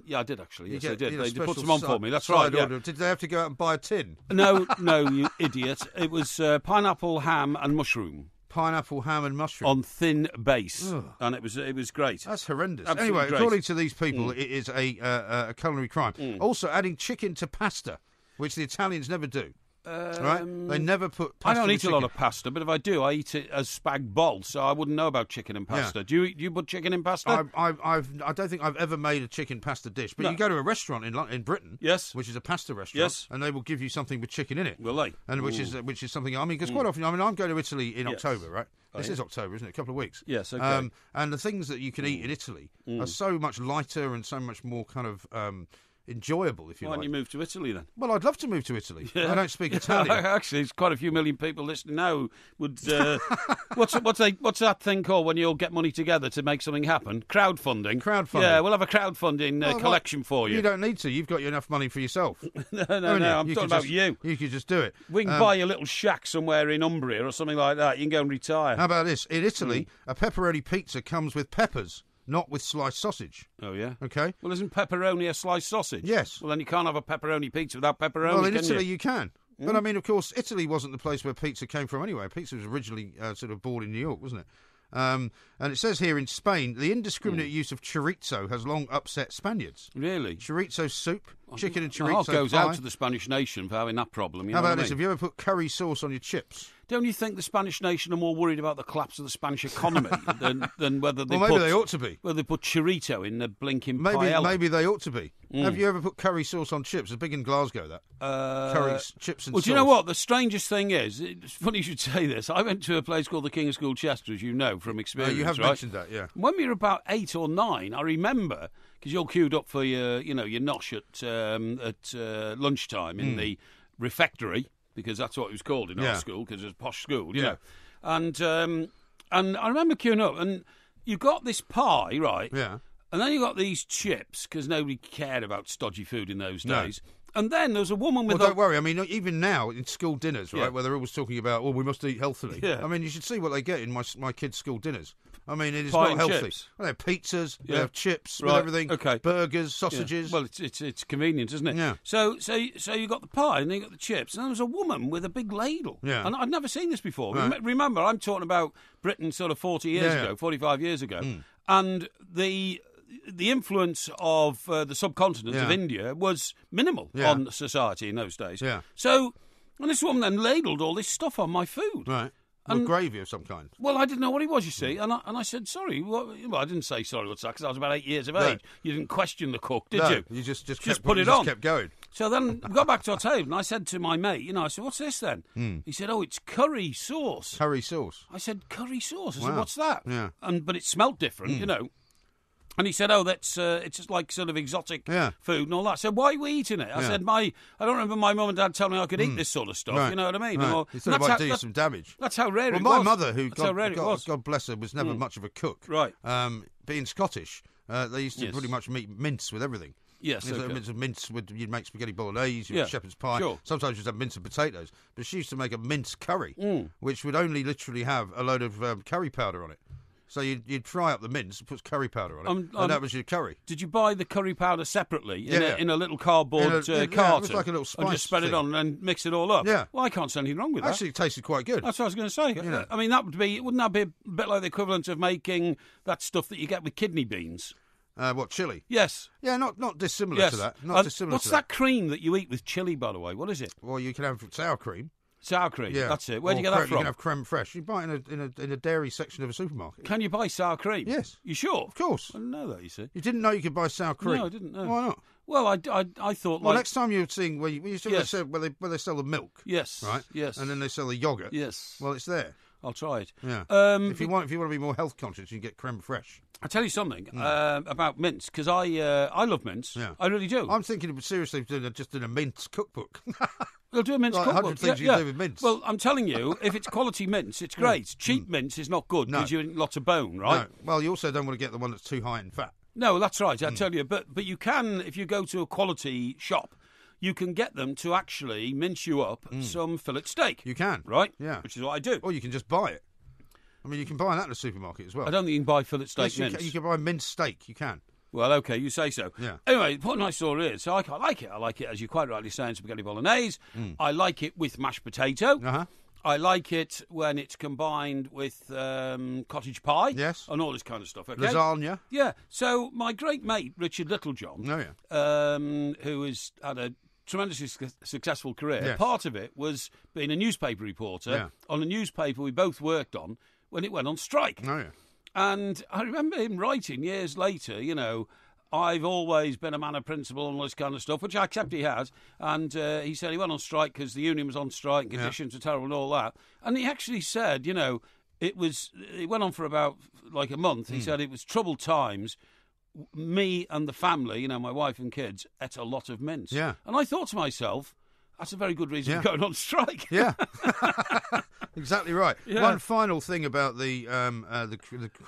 Yeah, I did actually. Yes, they did. They put special some on for me. That's right. Yeah. Order. Did they have to go out and buy a tin? No, you idiot. It was pineapple, ham, and mushroom. Pineapple, ham, and mushroom on thin base, and it was great. That's horrendous. Absolutely anyway, great. According to these people, it is a culinary crime. Also, adding chicken to pasta, which the Italians never do. Right? They never put pasta. I don't eat chicken. a lot of pasta, but if I do, I eat it as spag bol, so I wouldn't know about chicken and pasta. Do you put chicken in pasta? I don't think I've ever made a chicken pasta dish, but you go to a restaurant in Britain, yes, which is a pasta restaurant, and they will give you something with chicken in it. Will they? And which is something. I mean, because quite often, I'm going to Italy in October, right? This is October, isn't it? A couple of weeks. Yes, okay. And the things that you can eat in Italy are so much lighter and so much more kind of enjoyable, if you like. Why don't you move to Italy then? Well, I'd love to move to Italy. I don't speak Italian. Actually, there's quite a few million people listening now who would... what's that thing called when you all get money together to make something happen? Crowdfunding. Yeah, we'll have a crowdfunding collection for you. You don't need to. You've got enough money for yourself. No, I'm talking about you. You could just do it. We can buy a little shack somewhere in Umbria or something like that. You can go and retire. How about this? In Italy, a pepperoni pizza comes with peppers, not with sliced sausage. Oh, yeah? Okay. Well, isn't pepperoni a sliced sausage? Yes. Well, then you can't have a pepperoni pizza without pepperoni, Well, in can Italy you can. But, I mean, of course, Italy wasn't the place where pizza came from anyway. Pizza was originally sort of born in New York, wasn't it? And it says here in Spain, the indiscriminate use of chorizo has long upset Spaniards. Really? Chorizo soup, chicken and chorizo My heart goes pie. out to the Spanish nation for having that problem. How about this? Have you ever put curry sauce on your chips? Don't you think the Spanish nation are more worried about the collapse of the Spanish economy than whether they maybe they ought to be. Whether they put chorizo in the blinking paella? Maybe they ought to be. Have you ever put curry sauce on chips? It's big in Glasgow, that. Curry chips and sauce. Well, do you know what? The strangest thing is, it's funny you should say this. I went to a place called the King of School Chester, as you know from experience. You have mentioned that, yeah. When we were about 8 or 9, I remember, because you're queued up for your nosh at lunchtime in the refectory, because that's what it was called in our school, because it was a posh school, you know. And I remember queuing up, and you got this pie, right? Yeah. And then you got these chips, because nobody cared about stodgy food in those days. And then there was a woman with... Well, don't worry. I mean, even now in school dinners, right, where they're always talking about, we must eat healthily. Yeah. I mean, you should see what they get in my kids' school dinners. I mean, it is Pie not and healthy. chips. Well, they have pizzas, they have chips, Right. with everything, burgers, sausages. Well, it's convenient, isn't it? Yeah. So you got the pie and then you got the chips, and there was a woman with a big ladle. Yeah. And I'd never seen this before. Right. Remember, I'm talking about Britain sort of 40 years ago, 45 years ago, and the influence of the subcontinent of India was minimal on society in those days. Yeah. So, and this woman then ladled all this stuff on my food. Right. With gravy of some kind. Well, I didn't know what it was, you see, and I said, sorry. Well, I didn't say sorry, what's that, because I was about 8 years of age. You didn't question the cook, did you? You just put it on. Kept going. So then we got back to our table, and I said to my mate, I said, what's this then? He said, it's curry sauce. Curry sauce. I said, curry sauce? I Wow. said, what's that? Yeah. But it smelt different, And he said, that's it's just like sort of exotic food and all that. So why are we eating it? I said, I don't remember my mum and dad telling me I could eat this sort of stuff. Right. You know what I mean? Right. Or, You thought it might do you some damage. That's how rare it was. Well, my mother, who, God bless her, was never much of a cook. Right. Being Scottish, they used to pretty much eat mince with everything. Yes, okay. Mince you'd make spaghetti bolognese, you'd shepherd's pie. Sure. Sometimes you'd have mince and potatoes. But she used to make a mince curry, which would only literally have a load of curry powder on it. So you'd fry up the mince and put curry powder on it, and that was your curry. Did you buy the curry powder separately in a little cardboard carton? Yeah, it was like a little spice and just spread it on and mix it all up? Yeah. Well, I can't see anything wrong with that. Actually, it tasted quite good. That's what I was going to say. You know. I mean, wouldn't that be a bit like the equivalent of making that stuff that you get with kidney beans? What, chili? Yes. Yeah, not dissimilar to that. What's that cream that you eat with chili, by the way? What is it? Well, you can have sour cream. Sour cream, yeah. That's it. Where do you get that from? You can have creme fraiche. You buy it in a dairy section of a supermarket. Can you buy sour cream? Yes. You sure? Of course. I didn't know that, you see. You didn't know you could buy sour cream? No, I didn't know. Why not? Well, I thought... Well, next time you're seeing where they sell the milk. Yes. Right? Yes. And then they sell the yoghurt. Yes. Well, it's there. I'll try it. Yeah. If you want to be more health conscious, you can get creme fraiche. I'll tell you something about mince, because I love mince. Yeah. I really do. I'm thinking of seriously doing a mince cookbook. We'll do a mince cookbook. 100 things you can do with mince. Well, I'm telling you, if it's quality mince, it's great. Cheap mince is not good because you eat lots of bone, right? No. Well, you also don't want to get the one that's too high in fat. No, that's right. I tell you, but you can, if you go to a quality shop, you can get them to actually mince you up some fillet steak. You can, right? Yeah, which is what I do. Or you can just buy it. I mean, you can buy that in the supermarket as well. I don't think you can buy fillet steak mince. You can buy minced steak. You can. Well, okay, you say so. Yeah. Anyway, what I saw is, so I like it. I like it, as you quite rightly say, in spaghetti bolognese. I like it with mashed potato. Uh-huh. I like it when it's combined with cottage pie. Yes. And all this kind of stuff. Okay? Lasagna. Yeah. So my great mate, Richard Littlejohn, who has had a tremendously successful career, yes. part of it was being a newspaper reporter on a newspaper we both worked on when it went on strike. Oh, yeah. And I remember him writing years later, I've always been a man of principle and all this kind of stuff, which I accept he has. And he said he went on strike because the union was on strike and conditions were terrible and all that. And he actually said, it went on for about like a month. He said it was troubled times. Me and the family, my wife and kids, ate a lot of mince. Yeah. And I thought to myself, that's a very good reason for going on strike. Yeah. Exactly right. Yeah. One final thing about the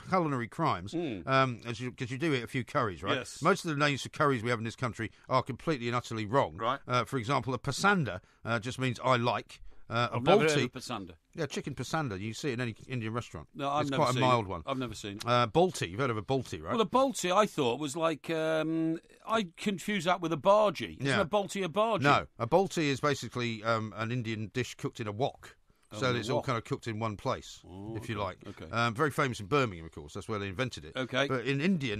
culinary crimes, because you do eat a few curries, right? Yes. Most of the names for curries we have in this country are completely and utterly wrong. Right. For example, a pasanda just means I like. I've never heard of pasanda. Yeah, chicken pasanda. You see it in any Indian restaurant. No, I've it's never quite seen a mild it. one. I've never seen it. Balti. You've heard of a balti, right? Well, a balti I thought was like I confuse that with a bargee. Isn't a balti a bargee? No, a balti is basically an Indian dish cooked in a wok. So it's all kind of cooked in one place, if you like. Okay. Very famous in Birmingham, of course. That's where they invented it. Okay. But in India,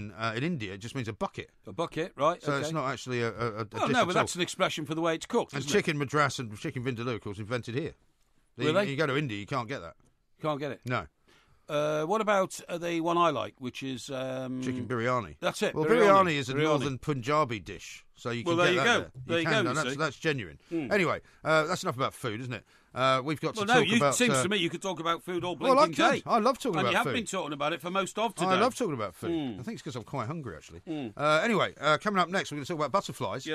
it just means a bucket. A bucket, right? So it's not actually a dish no, at but that's an expression for the way it's cooked. And chicken madras and chicken vindaloo, of course, invented here. Really? You go to India, you can't get that. Can't get it. No. What about the one I like, which is chicken biryani? That's it. Well, biryani is a northern Punjabi dish, so you can get that there. There you go. That's genuine. Anyway, that's enough about food, isn't it? We've got to talk about... It seems to me you could talk about food all blinking day. I love talking about food. And you have been talking about it for most of today. I love talking about food. I think it's because I'm quite hungry, actually. Anyway, coming up next, we're going to talk about butterflies,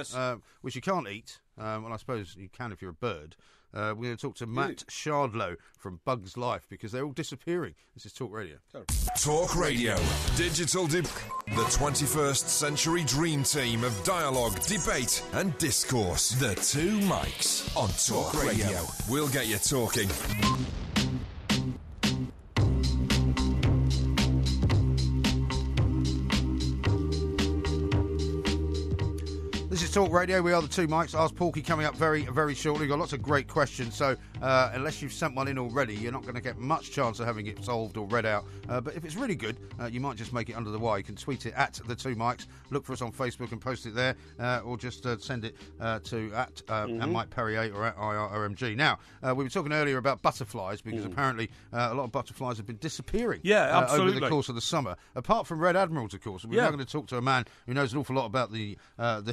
which you can't eat. Well, I suppose you can if you're a bird. We're going to talk to Matt Shardlow from Bugs Life because they're all disappearing. This is Talk Radio. Talk Radio. Digital the 21st century dream team of dialogue, debate and discourse. The two mics on Talk Radio. We'll get you talking. This is Talk Radio. We are the two mics. Ask Porky coming up very, very shortly. We've got lots of great questions, so unless you've sent one in already, you're not going to get much chance of having it solved or read out. But if it's really good, you might just make it under the wire. You can tweet it at the two mics. Look for us on Facebook and post it there, or just send it to at Mike Parry 8 or at IRMG. Now, we were talking earlier about butterflies because apparently a lot of butterflies have been disappearing over the course of the summer. Apart from red admirals, of course. We're now going to talk to a man who knows an awful lot about the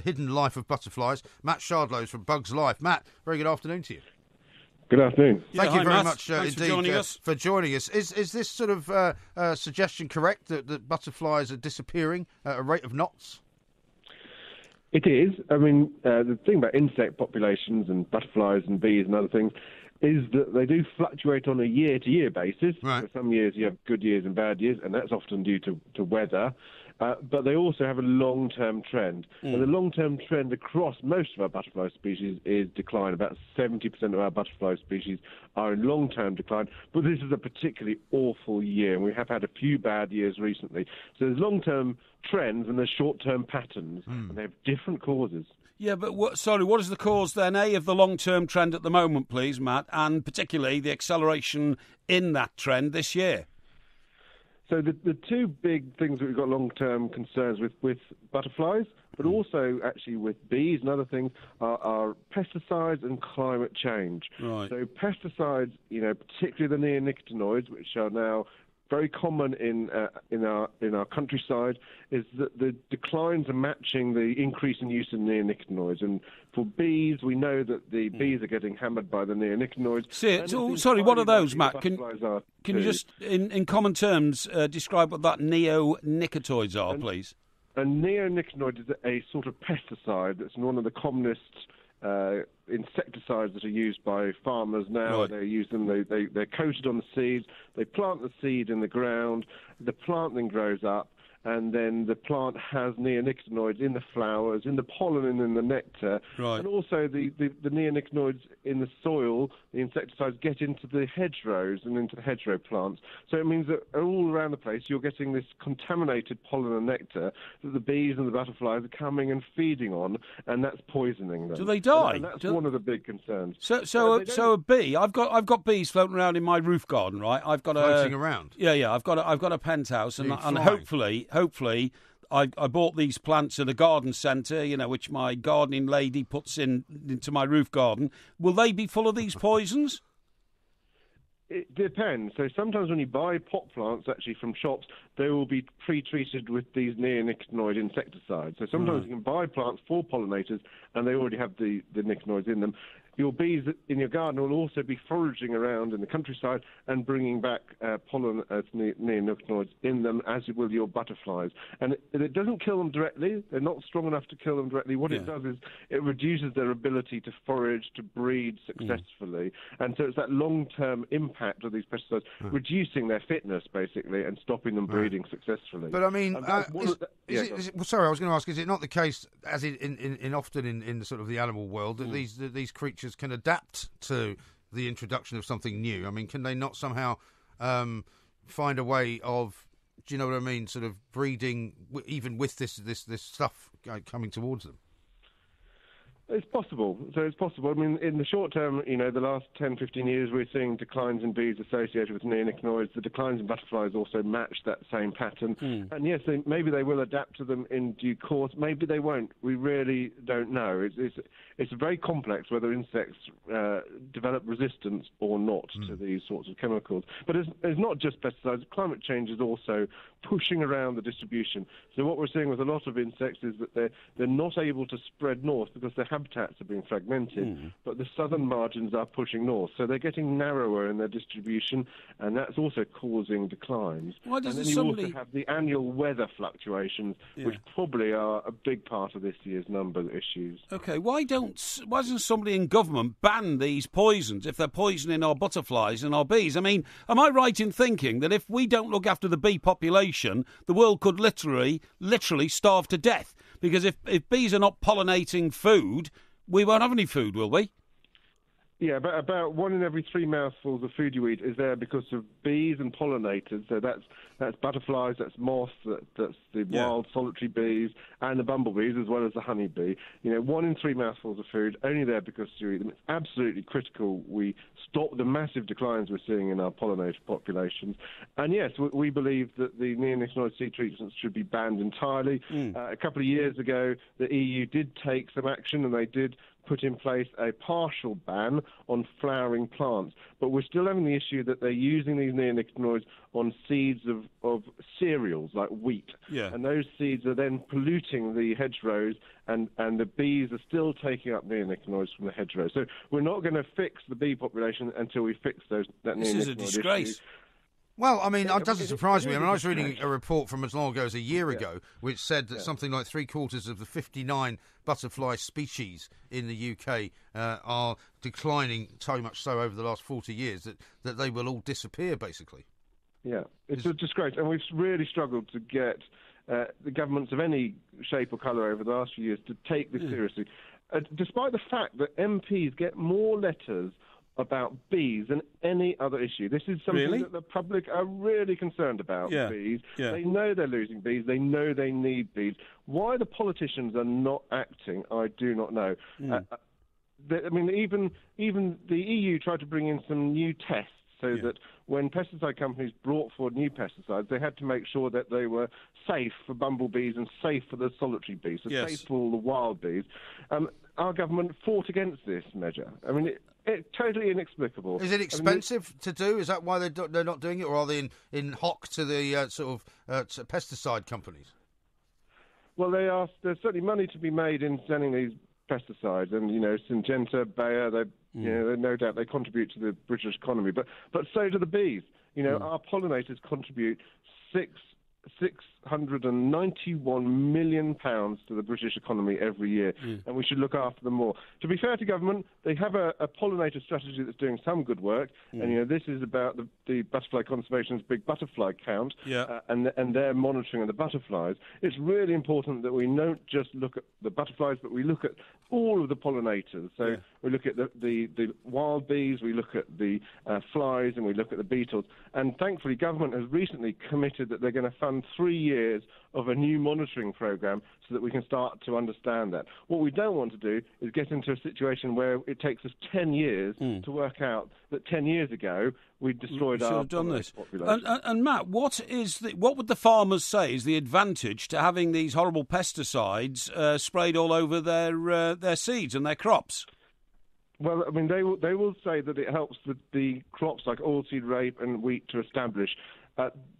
hidden life of butterflies. Matt Shardlow from Bugs Life. Matt, very good afternoon to you. Good afternoon. Thank you very Matt. much Thanks indeed for joining us. Is this sort of suggestion correct that butterflies are disappearing at a rate of knots? It is. I mean, the thing about insect populations and butterflies and bees and other things is that they do fluctuate on a year-to-year basis. Right. So some years you have good years and bad years, and that's often due to weather. but they also have a long-term trend. And the long-term trend across most of our butterfly species is decline. About 70% of our butterfly species are in long-term decline, but this is a particularly awful year, and we have had a few bad years recently. So there's long-term trends and there's short-term patterns, and they have different causes. Yeah, but what is the cause then, A, of the long-term trend at the moment, please, Matt, and particularly the acceleration in that trend this year? So the two big things that we've got long-term concerns with butterflies, but also actually with bees and other things, are pesticides and climate change. Right. So pesticides, particularly the neonicotinoids, which are now very common in our countryside, is that the declines are matching the increase in use of neonicotinoids. And for bees, we know that the bees are getting hammered by the neonicotinoids. Sorry, what are those, Matt? Can you too. just, in common terms, describe what that neonicotinoids are, please? A neonicotinoid is a sort of pesticide that's one of the commonest insecticides that are used by farmers now. Right. They use them, they're coated on the seeds, they plant the seed in the ground, the plant then grows up, and then the plant has neonicotinoids in the flowers, in the pollen and in the nectar. Right. And also the neonicotinoids in the soil, the insecticides get into the hedgerows and into the hedgerow plants. So it means that all around the place you're getting this contaminated pollen and nectar that the bees and the butterflies are coming and feeding on, and that's poisoning them. Do they die? And that's one of the big concerns. So a bee. I've got bees floating around in my roof garden, right? I've got Floating around? Yeah. I've got a penthouse, and flying? hopefully, I bought these plants at a garden centre, which my gardening lady puts into my roof garden. Will they be full of these poisons? It depends. So sometimes when you buy pot plants, actually from shops, they will be pre-treated with these neonicotinoid insecticides. So sometimes you can buy plants for pollinators, and they already have the nicotinoids in them. Your bees in your garden will also be foraging around in the countryside and bringing back pollen as neonicotinoids in them, as will your butterflies. And it doesn't kill them directly. They're not strong enough to kill them directly. What it does is it reduces their ability to forage, to breed successfully. And so it's that long-term impact of these pesticides, reducing their fitness, basically, and stopping them breeding successfully. But I mean, sorry, I was going to ask, is it not the case, as in often in the sort of the animal world, that these creatures can adapt to the introduction of something new? I mean, can they not somehow find a way of, do you know what I mean, sort of breeding even with this stuff coming towards them? It's possible. So it's possible. I mean, in the short term, the last 10, 15 years, we're seeing declines in bees associated with neonicotinoids. The declines in butterflies also match that same pattern. And yes, maybe they will adapt to them in due course. Maybe they won't. We really don't know. It's very complex whether insects develop resistance or not to these sorts of chemicals. But it's not just pesticides. Climate change is also pushing around the distribution. So what we're seeing with a lot of insects is that they're not able to spread north because their habitats are being fragmented, but the southern margins are pushing north. So they're getting narrower in their distribution, and that's also causing declines. Why doesn't and then you also have the annual weather fluctuations, which probably are a big part of this year's number of issues. Okay, why doesn't somebody in government ban these poisons if they're poisoning our butterflies and our bees? I mean, am I right in thinking that if we don't look after the bee population, the world could literally starve to death? Because if bees are not pollinating food, we won't have any food, will we? Yeah, but about 1 in every 3 mouthfuls of food you eat is there because of bees and pollinators. So that's butterflies, that's moths, that's the wild solitary bees, and the bumblebees as well as the honeybee. 1 in 3 mouthfuls of food only there because you eat them. It's absolutely critical we stop the massive declines we're seeing in our pollinator populations. And yes, we believe that the neonicotinoid seed treatments should be banned entirely. A couple of years ago, the EU did take some action, and they did put in place a partial ban on flowering plants. But we're still having the issue that they're using these neonicotinoids on seeds of cereals like wheat. Yeah. And those seeds are then polluting the hedgerows, and the bees are still taking up neonicotinoids from the hedgerows. So we're not going to fix the bee population until we fix that neonicotinoid issue. This is a disgrace. Well, I mean, it doesn't surprise me. I mean, I was reading a report from as long ago as a year ago, which said that something like 3/4 of the 59 butterfly species in the UK are declining so much so over the last 40 years that they will all disappear, basically. Yeah, it's a disgrace. And we've really struggled to get the governments of any shape or colour over the last few years to take this seriously, despite the fact that MPs get more letters about bees than any other issue. This is something that the public are really concerned about, bees. Yeah. They know they're losing bees. They know they need bees. Why the politicians are not acting, I do not know. Even the EU tried to bring in some new tests so that when pesticide companies brought forward new pesticides, they had to make sure that they were safe for bumblebees and safe for the solitary bees, so safe for all the wild bees. Our government fought against this measure. I mean, it's totally inexplicable. Is it expensive to do? Is that why they're not doing it, or are they in hock to the to pesticide companies? Well, there's certainly money to be made in selling these pesticides, and Syngenta, Bayer, no doubt they contribute to the British economy, but so do the bees. Our pollinators contribute £691 million to the British economy every year, and we should look after them more. To be fair to government, they have a pollinator strategy that's doing some good work, and this is about the Butterfly Conservation's big butterfly count, and their monitoring of the butterflies. It's really important that we don't just look at the butterflies, but we look at all of the pollinators. So we look at the wild bees, we look at the flies, and we look at the beetles. And thankfully, government has recently committed that they're going to fund 3 years of a new monitoring program so that we can start to understand that. What we don't want to do is get into a situation where it takes us 10 years to work out that 10 years ago we destroyed our population. And Matt, what would the farmers say is the advantage to having these horrible pesticides sprayed all over their seeds and their crops? Well, I mean, they will say that it helps the crops like oilseed rape and wheat to establish.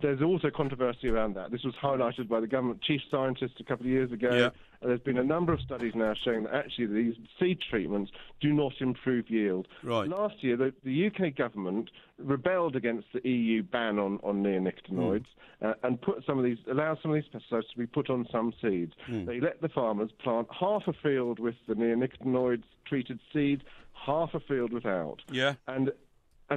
There's also controversy around that. This was highlighted by the government chief scientist a couple of years ago. Yeah. There's been a number of studies now showing that actually these seed treatments do not improve yield. Right. Last year, the UK government rebelled against the EU ban on neonicotinoids and allowed some of these pesticides to be put on some seeds. They let the farmers plant half a field with the neonicotinoids treated seeds, half a field without. Yeah. And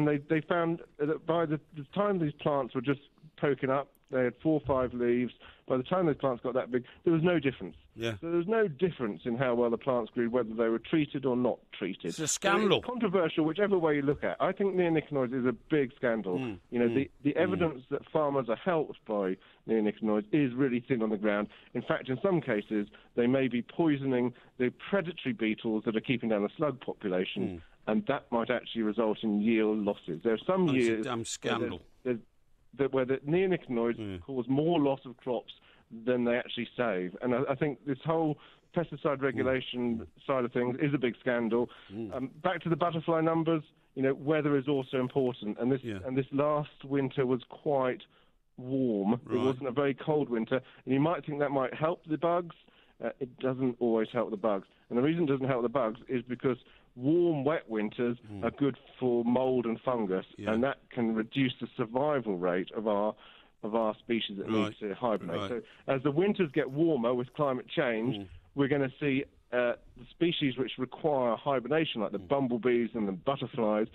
they found that by the time these plants were just poking up, they had 4 or 5 leaves. By the time those plants got that big, there was no difference. Yeah. So there was no difference in how well the plants grew, whether they were treated or not treated. It's a scandal. It's controversial, whichever way you look at it. I think neonicotinoids is a big scandal. The evidence that farmers are helped by neonicotinoids is really thin on the ground. In fact, in some cases, they may be poisoning the predatory beetles that are keeping down the slug population. And that might actually result in yield losses. There are some years... It's a damn scandal. Where the neonicotinoids cause more loss of crops than they actually save. And I think this whole pesticide regulation side of things is a big scandal. Back to the butterfly numbers, weather is also important. And this last winter was quite warm. Right. It wasn't a very cold winter. And you might think that might help the bugs. It doesn't always help the bugs. And the reason it doesn't help the bugs is because warm, wet winters are good for mould and fungus, and that can reduce the survival rate of our species that need to hibernate. Right. So as the winters get warmer with climate change, we're going to see the species which require hibernation, like the bumblebees and the butterflies,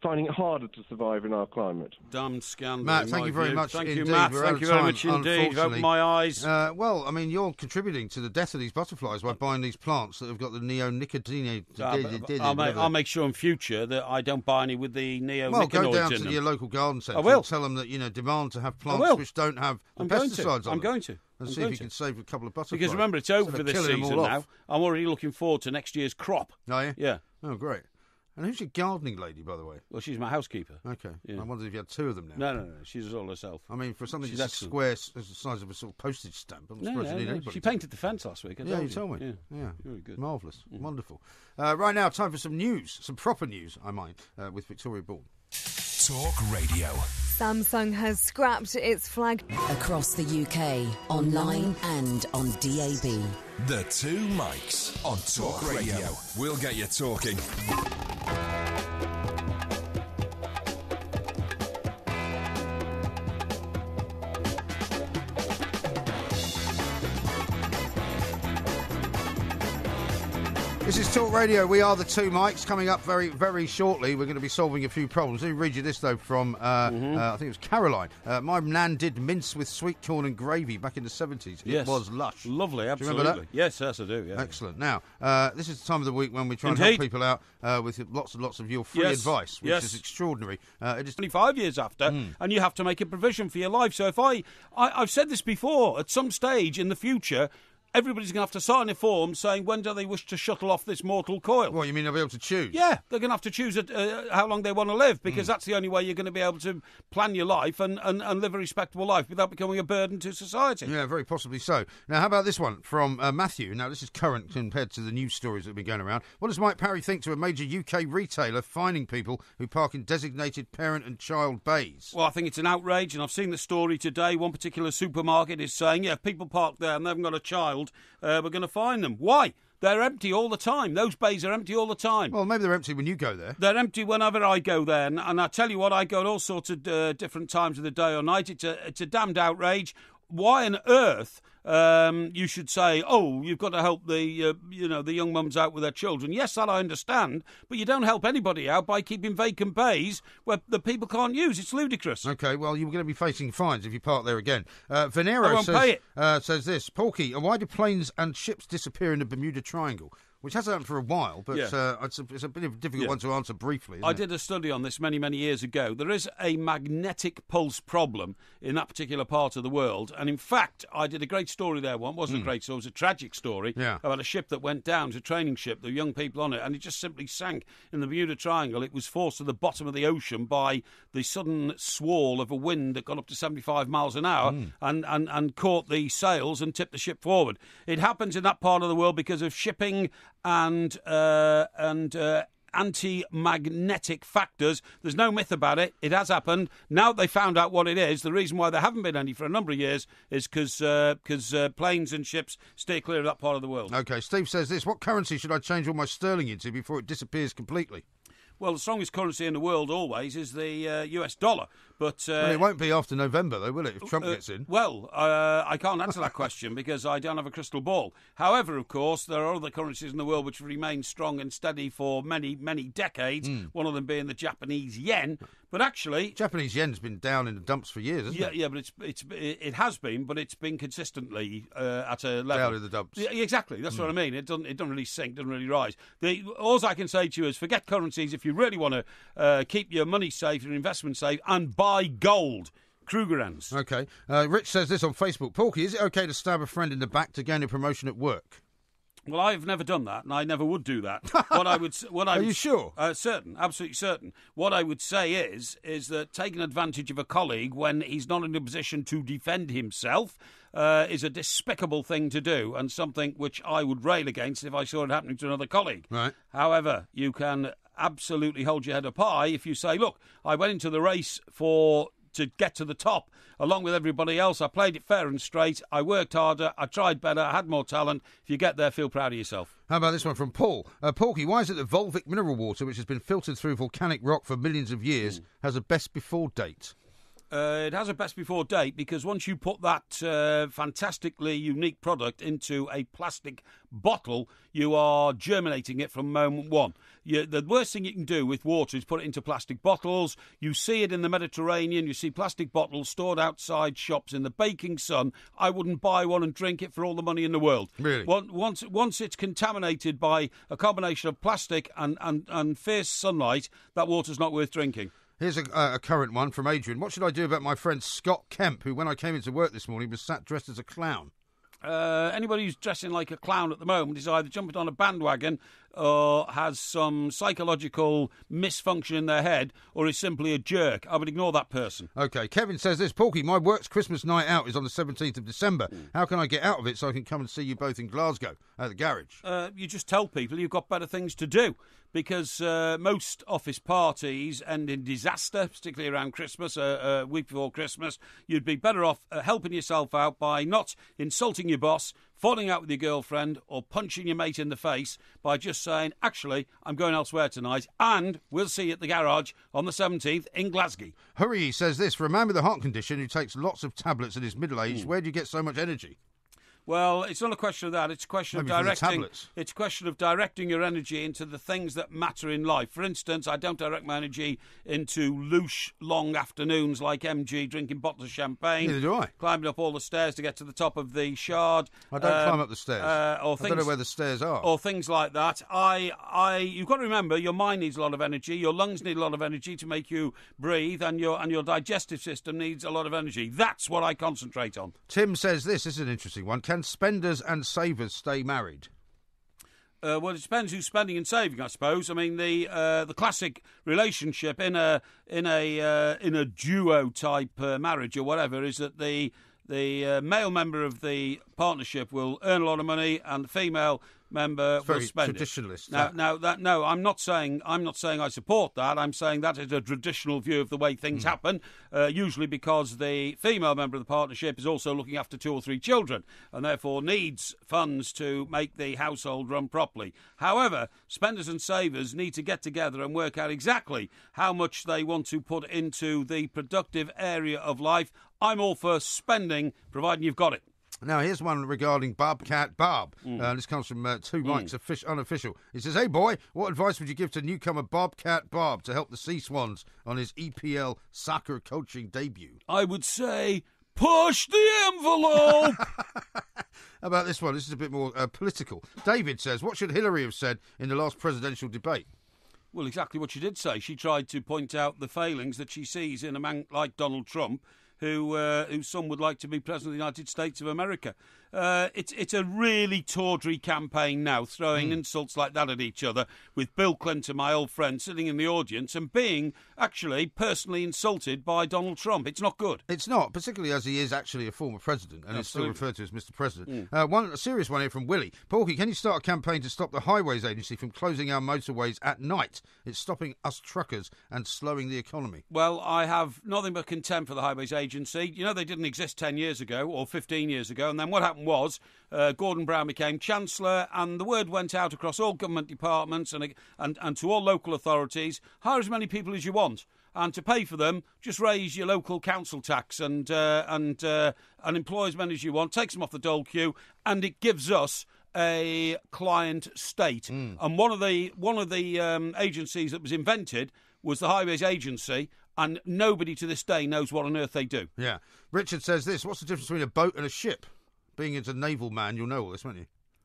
finding it harder to survive in our climate. Damn scandal. Matt, thank you very much indeed. Thank you, Matt. Thank you very much indeed. You've opened my eyes. Well, I mean, you're contributing to the death of these butterflies by buying these plants that have got the neonicotinoids. I'll make sure in future that I don't buy any with the neonicotinoids. Well, go down to your local garden centre and tell them that, demand to have plants which don't have the pesticides on them. I'm going to. And see if you can save a couple of butterflies. Because remember, it's over for this season now. I'm already looking forward to next year's crop. Are you? Yeah. Oh, great. And who's your gardening lady, by the way? Well, she's my housekeeper. Okay. Yeah. I wondered if you had 2 of them now. No. She does all herself. I mean, for something that's square, as the size of a sort of postage stamp, I'm surprised you need anybody. She painted the fence last week. You told me. Yeah. Very good. Marvellous. Wonderful. Right now, time for some news. Some proper news, I mind, with Victoria Bourne. Talk Radio. Samsung has scrapped its flag across the UK, online and on DAB. The 2 mics on Talk Radio. We'll get you talking. This is Talk Radio. We are the two mics. Coming up very, very shortly, we're going to be solving a few problems. Let me read you this, though, from, I think it was Caroline. My nan did mince with sweet corn and gravy back in the 70s. Yes. It was lush. Lovely, absolutely. Do you remember that? Yes, I do, yeah. Excellent. Now, this is the time of the week when we try and help people out with lots and lots of your free advice, which is extraordinary. It is 25 years after, and you have to make a provision for your life. So if I've said this before, at some stage in the future, everybody's going to have to sign a form saying when do they wish to shuttle off this mortal coil. What, you mean they'll be able to choose? Yeah, they're going to have to choose how long they want to live, because that's the only way you're going to be able to plan your life and live a respectable life without becoming a burden to society. Yeah, very possibly so. Now, how about this one from Matthew? Now, this is current compared to the news stories that have been going around. What does Mike Parry think to a major UK retailer fining people who park in designated parent and child bays? Well, I think it's an outrage, and I've seen the story today. One particular supermarket is saying, if people park there and they haven't got a child, we're going to fine them. Why? They're empty all the time. Those bays are empty all the time. Well, maybe they're empty when you go there. They're empty whenever I go there. And I tell you what, I go at all sorts of different times of the day or night. It's a damned outrage. Why on earth you should say, oh, you've got to help the young mums out with their children? Yes, that I understand, but you don't help anybody out by keeping vacant bays where the people can't use. It's ludicrous. OK, well, you're going to be facing fines if you park there again. Venero says this, Porky, why do planes and ships disappear in the Bermuda Triangle? Which hasn't happened for a while, but it's a bit of a difficult one to answer briefly. I did a study on this many, many years ago. There is a magnetic pulse problem in that particular part of the world. And in fact, I did a great story there once. It wasn't a great story, it was a tragic story about a ship that went down. It was a training ship, there were young people on it, and it just simply sank in the Bermuda Triangle. It was forced to the bottom of the ocean by the sudden swirl of a wind that got up to 75 miles an hour and caught the sails and tipped the ship forward. It happens in that part of the world because of shipping and anti-magnetic factors. There's no myth about it. It has happened. Now they found out what it is. The reason why there haven't been any for a number of years is because planes and ships steer clear of that part of the world. OK, Steve says this. What currency should I change all my sterling into before it disappears completely? Well, the strongest currency in the world always is the US dollar. But well, it won't be after November, though, will it, if Trump gets in? Well, I can't answer that question because I don't have a crystal ball. However, of course, there are other currencies in the world which remain strong and steady for many, many decades, one of them being the Japanese yen. But actually, Japanese yen's been down in the dumps for years, hasn't it? Yeah, but it has been, but it's been consistently at a level down in the dumps. Yeah, exactly, that's what I mean. It doesn't really sink, doesn't really rise. All I can say to you is forget currencies if you really want to keep your money safe, your investment safe, and buy gold. Krugerrands. OK. Rich says this on Facebook. Porky, is it OK to stab a friend in the back to gain a promotion at work? Well, I've never done that, and I never would do that. Are you sure? Certain, absolutely certain. What I would say is that taking advantage of a colleague when he's not in a position to defend himself is a despicable thing to do, and something which I would rail against if I saw it happening to another colleague. Right. However, you can absolutely hold your head up high if you say, look, I went into the race to get to the top along with everybody else. I played it fair and straight. I worked harder. I tried better. I had more talent. If you get there, feel proud of yourself. How about this one from Paul? Porky, why is it that Volvic mineral water, which has been filtered through volcanic rock for millions of years, has a best before date? It has a best before date because once you put that fantastically unique product into a plastic bottle, you are germinating it from moment one. The worst thing you can do with water is put it into plastic bottles. You see it in the Mediterranean. You see plastic bottles stored outside shops in the baking sun. I wouldn't buy one and drink it for all the money in the world. Really? Once it's contaminated by a combination of plastic and fierce sunlight, that water's not worth drinking. Here's a current one from Adrian. What should I do about my friend Scott Kemp, who, when I came into work this morning, was sat dressed as a clown? Anybody who's dressing like a clown at the moment is either jumping on a bandwagon or has some psychological misfunction in their head or is simply a jerk. I would ignore that person. OK, Kevin says this. Porky, my work's Christmas night out is on the 17th of December. How can I get out of it so I can come and see you both in Glasgow at the garage? You just tell people you've got better things to do. Because most office parties end in disaster, particularly around Christmas, a week before Christmas. You'd be better off helping yourself out by not insulting your boss, falling out with your girlfriend, or punching your mate in the face by just saying, actually, I'm going elsewhere tonight, and we'll see you at the garage on the 17th in Glasgow. Hurry says this, for a man with a heart condition who takes lots of tablets and is middle-aged, where do you get so much energy? Well, it's not a question of that. It's a question Maybe of from the directing. tablets. It's a question of directing your energy into the things that matter in life. For instance, I don't direct my energy into louche, long afternoons like MG, drinking bottles of champagne. Neither do I. Climbing up all the stairs to get to the top of the Shard. I don't climb up the stairs. I don't know where the stairs are. Or things like that. You've got to remember, your mind needs a lot of energy. Your lungs need a lot of energy to make you breathe, and your digestive system needs a lot of energy. That's what I concentrate on. Tim says this is an interesting one. Can spenders and savers stay married? Well, it depends who's spending and saving, I suppose. I mean, the classic relationship in a duo type marriage or whatever is that the male member of the partnership will earn a lot of money and the female member will spend traditionalist. No, I'm not saying I support that. I'm saying that is a traditional view of the way things happen. Usually because the female member of the partnership is also looking after 2 or 3 children and therefore needs funds to make the household run properly. However, spenders and savers need to get together and work out exactly how much they want to put into the productive area of life. I'm all for spending, providing you've got it. Now, here's one regarding Bobcat Bob. This comes from Two Mics Unofficial. He says, hey, boy, what advice would you give to newcomer Bobcat Bob to help the Sea Swans on his EPL soccer coaching debut? I would say, push the envelope! How about this one? This is a bit more political. David says, what should Hillary have said in the last presidential debate? Well, exactly what she did say. She tried to point out the failings that she sees in a man like Donald Trump, who some would like to be President of the United States of America. It's a really tawdry campaign now, throwing insults like that at each other, with Bill Clinton, my old friend, sitting in the audience and being actually personally insulted by Donald Trump. It's not good. It's not, particularly as he is actually a former president and is still referred to as Mr. President. A serious one here from Willie. Porky, can you start a campaign to stop the Highways Agency from closing our motorways at night? It's stopping us truckers and slowing the economy. Well, I have nothing but contempt for the Highways Agency. You know, they didn't exist 10 years ago or 15 years ago, and then what happened was Gordon Brown became Chancellor, and the word went out across all government departments and to all local authorities, hire as many people as you want. And to pay for them, just raise your local council tax and employ as many as you want, takes them off the dole queue, and it gives us a client state. And one of the agencies that was invented was the Highways Agency, and nobody to this day knows what on earth they do. Yeah. Richard says this, what's the difference between a boat and a ship? Being as a naval man, you'll know all this, won't you?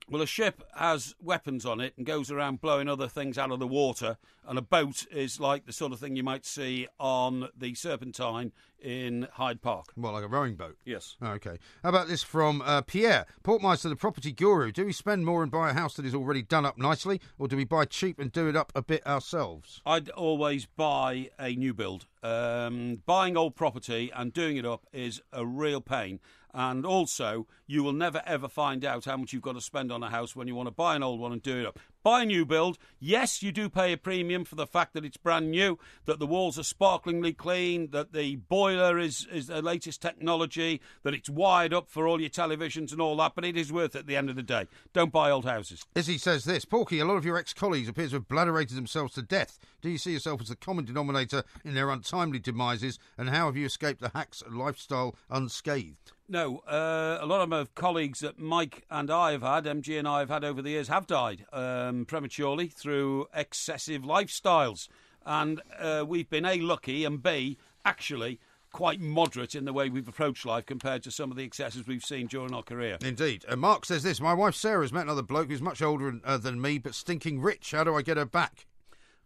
Well, a ship has weapons on it and goes around blowing other things out of the water, and a boat is like the sort of thing you might see on the Serpentine in Hyde Park. Well, like a rowing boat? Yes. OK. How about this from Pierre? Portmeister, the property guru. Do we spend more and buy a house that is already done up nicely, or do we buy cheap and do it up a bit ourselves? I'd always buy a new build. Buying old property and doing it up is a real pain. And also, you will never, ever find out how much you've got to spend on a house when you want to buy an old one and do it up. Buy a new build. Yes, you do pay a premium for the fact that it's brand new, that the walls are sparklingly clean, that the boiler is the latest technology, that it's wired up for all your televisions and all that, but it is worth it at the end of the day. Don't buy old houses. Izzy says this, Porky, a lot of your ex-colleagues appear to have bladderated themselves to death. Do you see yourself as the common denominator in their untimely demises, and how have you escaped the hack's lifestyle unscathed? No, a lot of my colleagues that Mike and I have had, MG and I have had over the years, have died prematurely through excessive lifestyles. And we've been A, lucky, and B, actually quite moderate in the way we've approached life compared to some of the excesses we've seen during our career. Indeed. Mark says this, my wife Sarah's met another bloke who's much older than me, but stinking rich. How do I get her back?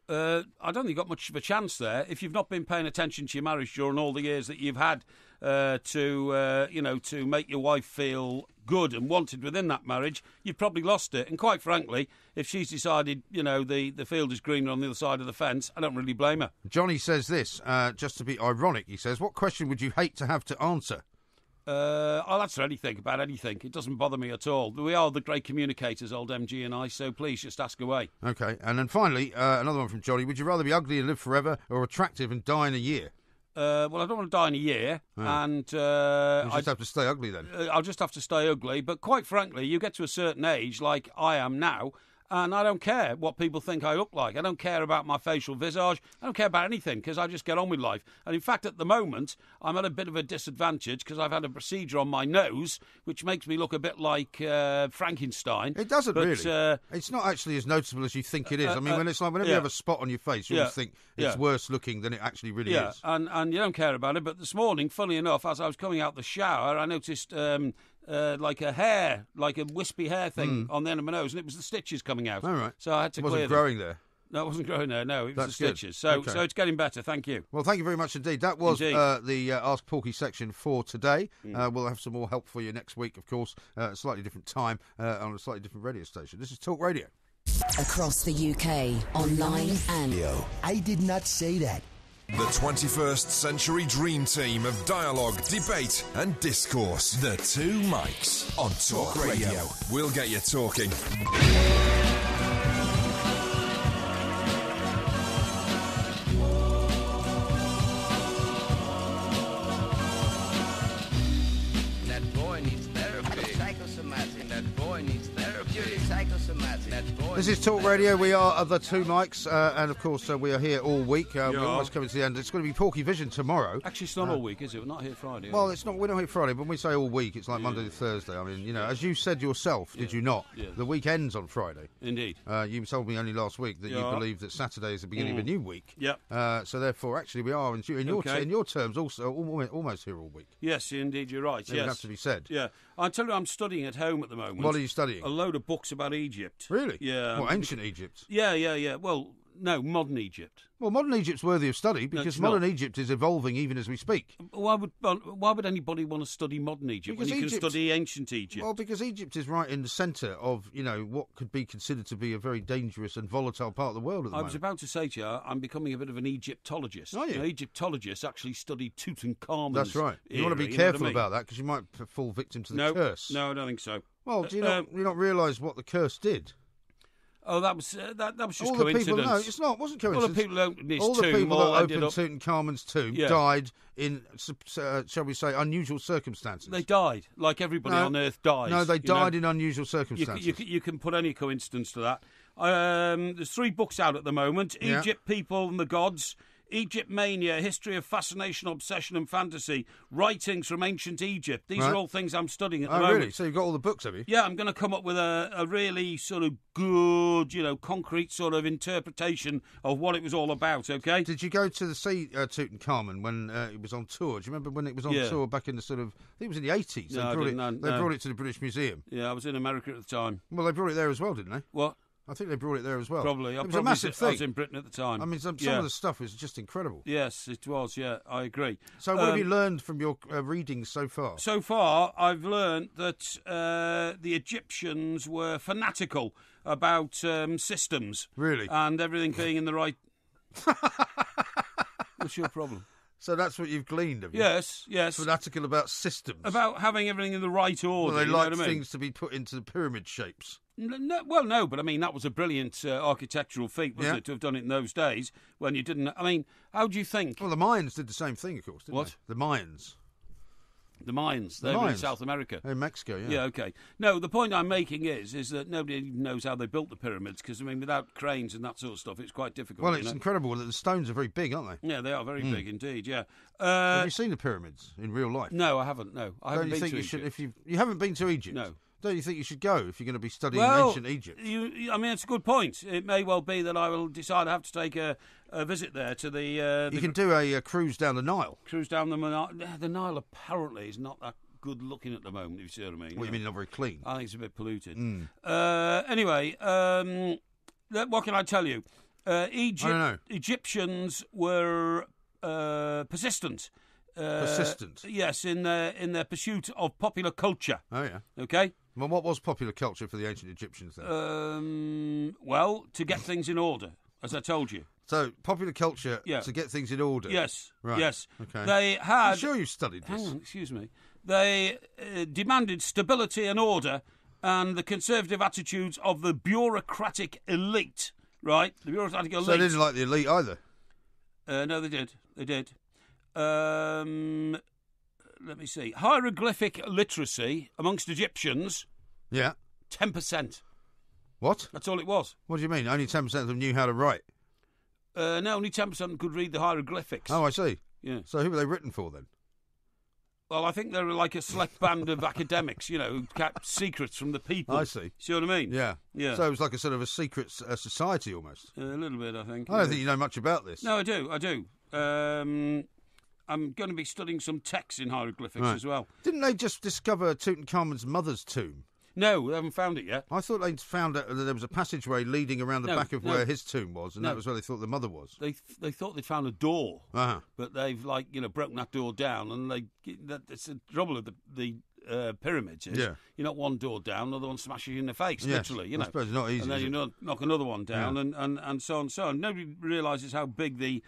I don't think you've got much of a chance there. If you've not been paying attention to your marriage during all the years that you've had to make your wife feel good and wanted within that marriage, you've probably lost it. And quite frankly, if she's decided, the field is greener on the other side of the fence, I don't really blame her. Johnny says this, just to be ironic, he says, what question would you hate to have to answer? I'll answer anything about anything. It doesn't bother me at all. We are the great communicators, old MG and I, so please just ask away. OK, and then finally, another one from Johnny. Would you rather be ugly and live forever or attractive and die in a year? Well, I don't want to die in a year, and you just have to stay ugly then. I'll just have to stay ugly, but quite frankly, you get to a certain age, like I am now, And I don't care what people think I look like. I don't care about my facial visage. I don't care about anything because I just get on with life. And in fact, at the moment, I'm at a bit of a disadvantage because I've had a procedure on my nose, which makes me look a bit like Frankenstein. It doesn't really. It's not actually as noticeable as you think it is. I mean, when it's like whenever you have a spot on your face, you always think it's worse looking than it actually really is. And you don't care about it. But this morning, funny enough, as I was coming out the shower, I noticed like a wispy hair thing on the end of my nose, and it was the stitches coming out. All right. So I had to clear them. It wasn't growing there. No, it wasn't growing there. No, it was That's the stitches. So it's getting better. Thank you. Well, thank you very much indeed. That was the Ask Porky section for today. We'll have some more help for you next week, of course, at a slightly different time on a slightly different radio station. This is Talk Radio. Across the UK, online and... I did not say that. The 21st Century Dream Team of dialogue, debate and discourse. The Two Mics on Talk Radio. We'll get you talking. That boy needs therapy. Psychosomatic. That boy needs therapy. Psychosomatic. That boy. This is Talk Radio. We are the Two Mics, and of course we are here all week. We're almost coming to the end. It's going to be Porky Vision tomorrow. Actually, it's not all week, is it? We're not here Friday. Well, it's not. We're not here Friday, but when we say all week, it's like Monday to Thursday. I mean, you know, as you said yourself, did you not? Yeah. The week ends on Friday. Indeed. You told me only last week that you believe that Saturday is the beginning of a new week. Yep. So therefore, actually, we are in your terms also almost here all week. Yes, indeed, you're right. It would have to be said. Yeah. I tell you, I'm studying at home at the moment. What are you studying? A load of books about Egypt. Really? Yeah. What, ancient Egypt? Yeah. Well, no, modern Egypt. Well, modern Egypt's worthy of study because modern Egypt is evolving even as we speak. Why would anybody want to study modern Egypt when you can study ancient Egypt? Well, because Egypt is right in the centre of, you know, what could be considered to be a very dangerous and volatile part of the world at the moment. I was about to say to you, I'm becoming a bit of an Egyptologist. Are you? Egyptologists actually study Tutankhamun's That's right. You want to be careful about that because you might fall victim to the curse. No, I don't think so. Well, do you not realise what the curse did? Oh, that was just all coincidence. The people, no, it's not. It wasn't coincidence. All the people that opened Tutankhamun's tomb died in, shall we say, unusual circumstances. They died, like everybody on Earth dies. No, they died in unusual circumstances. You can put any coincidence to that. There's 3 books out at the moment: Egypt, People and the Gods, Egypt Mania, History of Fascination, Obsession and Fantasy, Writings from Ancient Egypt. These are all things I'm studying at the moment. Oh, really? So you've got all the books, have you? Yeah, I'm going to come up with a really sort of good, concrete sort of interpretation of what it was all about, okay? Did you go to see Tutankhamun when it was on tour? Do you remember when it was on tour back in the I think it was in the 80s? They brought it to the British Museum. Yeah, I was in America at the time. Well, they brought it there as well, didn't they? What? I think they brought it there as well. Probably. It was a massive thing. I was in Britain at the time. I mean, some of the stuff was just incredible. Yes, it was, yeah, I agree. So what have you learned from your readings so far? So far, I've learned that the Egyptians were fanatical about systems. Really? And everything being in the right... What's your problem? So that's what you've gleaned, have you? Yes. Fanatical about systems. About having everything in the right order. Well, they like things to be put into the pyramid shapes. No, but I mean, that was a brilliant architectural feat, wasn't it, to have done it in those days when you didn't... I mean, how do you think... Well, the Mayans did the same thing, of course, didn't they? The Mayans. The Mayans. They were in South America. In Mexico, yeah. Yeah, OK. No, the point I'm making is that nobody knows how they built the pyramids, because, I mean, without cranes and that sort of stuff, it's quite difficult. Well, it's incredible that the stones are very big, aren't they? Yeah, they are very big indeed, yeah. Have you seen the pyramids in real life? No, I haven't, no. I haven't been to Egypt. If you haven't been to Egypt? No. Don't you think you should go if you're going to be studying ancient Egypt? I mean, it's a good point. It may well be that I will decide I have to take a visit there to the... you can do a cruise down the Nile. Cruise down the Nile. The Nile apparently is not that good looking at the moment, if you see what I mean. What, you mean not very clean? I think it's a bit polluted. Anyway, what can I tell you? I don't know. Egyptians were persistent. Persistent? Yes, in their pursuit of popular culture. Oh, yeah. Okay? Well, what was popular culture for the ancient Egyptians then? Well, to get things in order, as I told you. So, popular culture to get things in order? Yes. Right. Yes. Okay. They had... I'm sure you studied this. Hang on, excuse me. They demanded stability and order and the conservative attitudes of the bureaucratic elite, right? The bureaucratic elite. So they didn't like the elite either? No, they did. They did. Let me see. Hieroglyphic literacy amongst Egyptians... Yeah. 10%. What? That's all it was. What do you mean? Only 10% of them knew how to write? No, only 10% could read the hieroglyphics. Oh, I see. Yeah. So who were they written for then? Well, I think they were like a select band of academics, who kept secrets from the people. I see. See what I mean? Yeah. Yeah. So it was like a sort of a secret society almost. A little bit, I think. I don't think you know much about this. No, I do. I'm going to be studying some texts in hieroglyphics as well. Didn't they just discover Tutankhamun's mother's tomb? No, they haven't found it yet. I thought they'd found out that there was a passageway leading around the back of where his tomb was, and that was where they thought the mother was. They thought they'd found a door, but they've broken that door down, and that's the trouble of the pyramids is you're not one door down, another one smashes you in the face, literally. I suppose it's not easy. And then you knock another one down, and so on and so on. Nobody realises how big the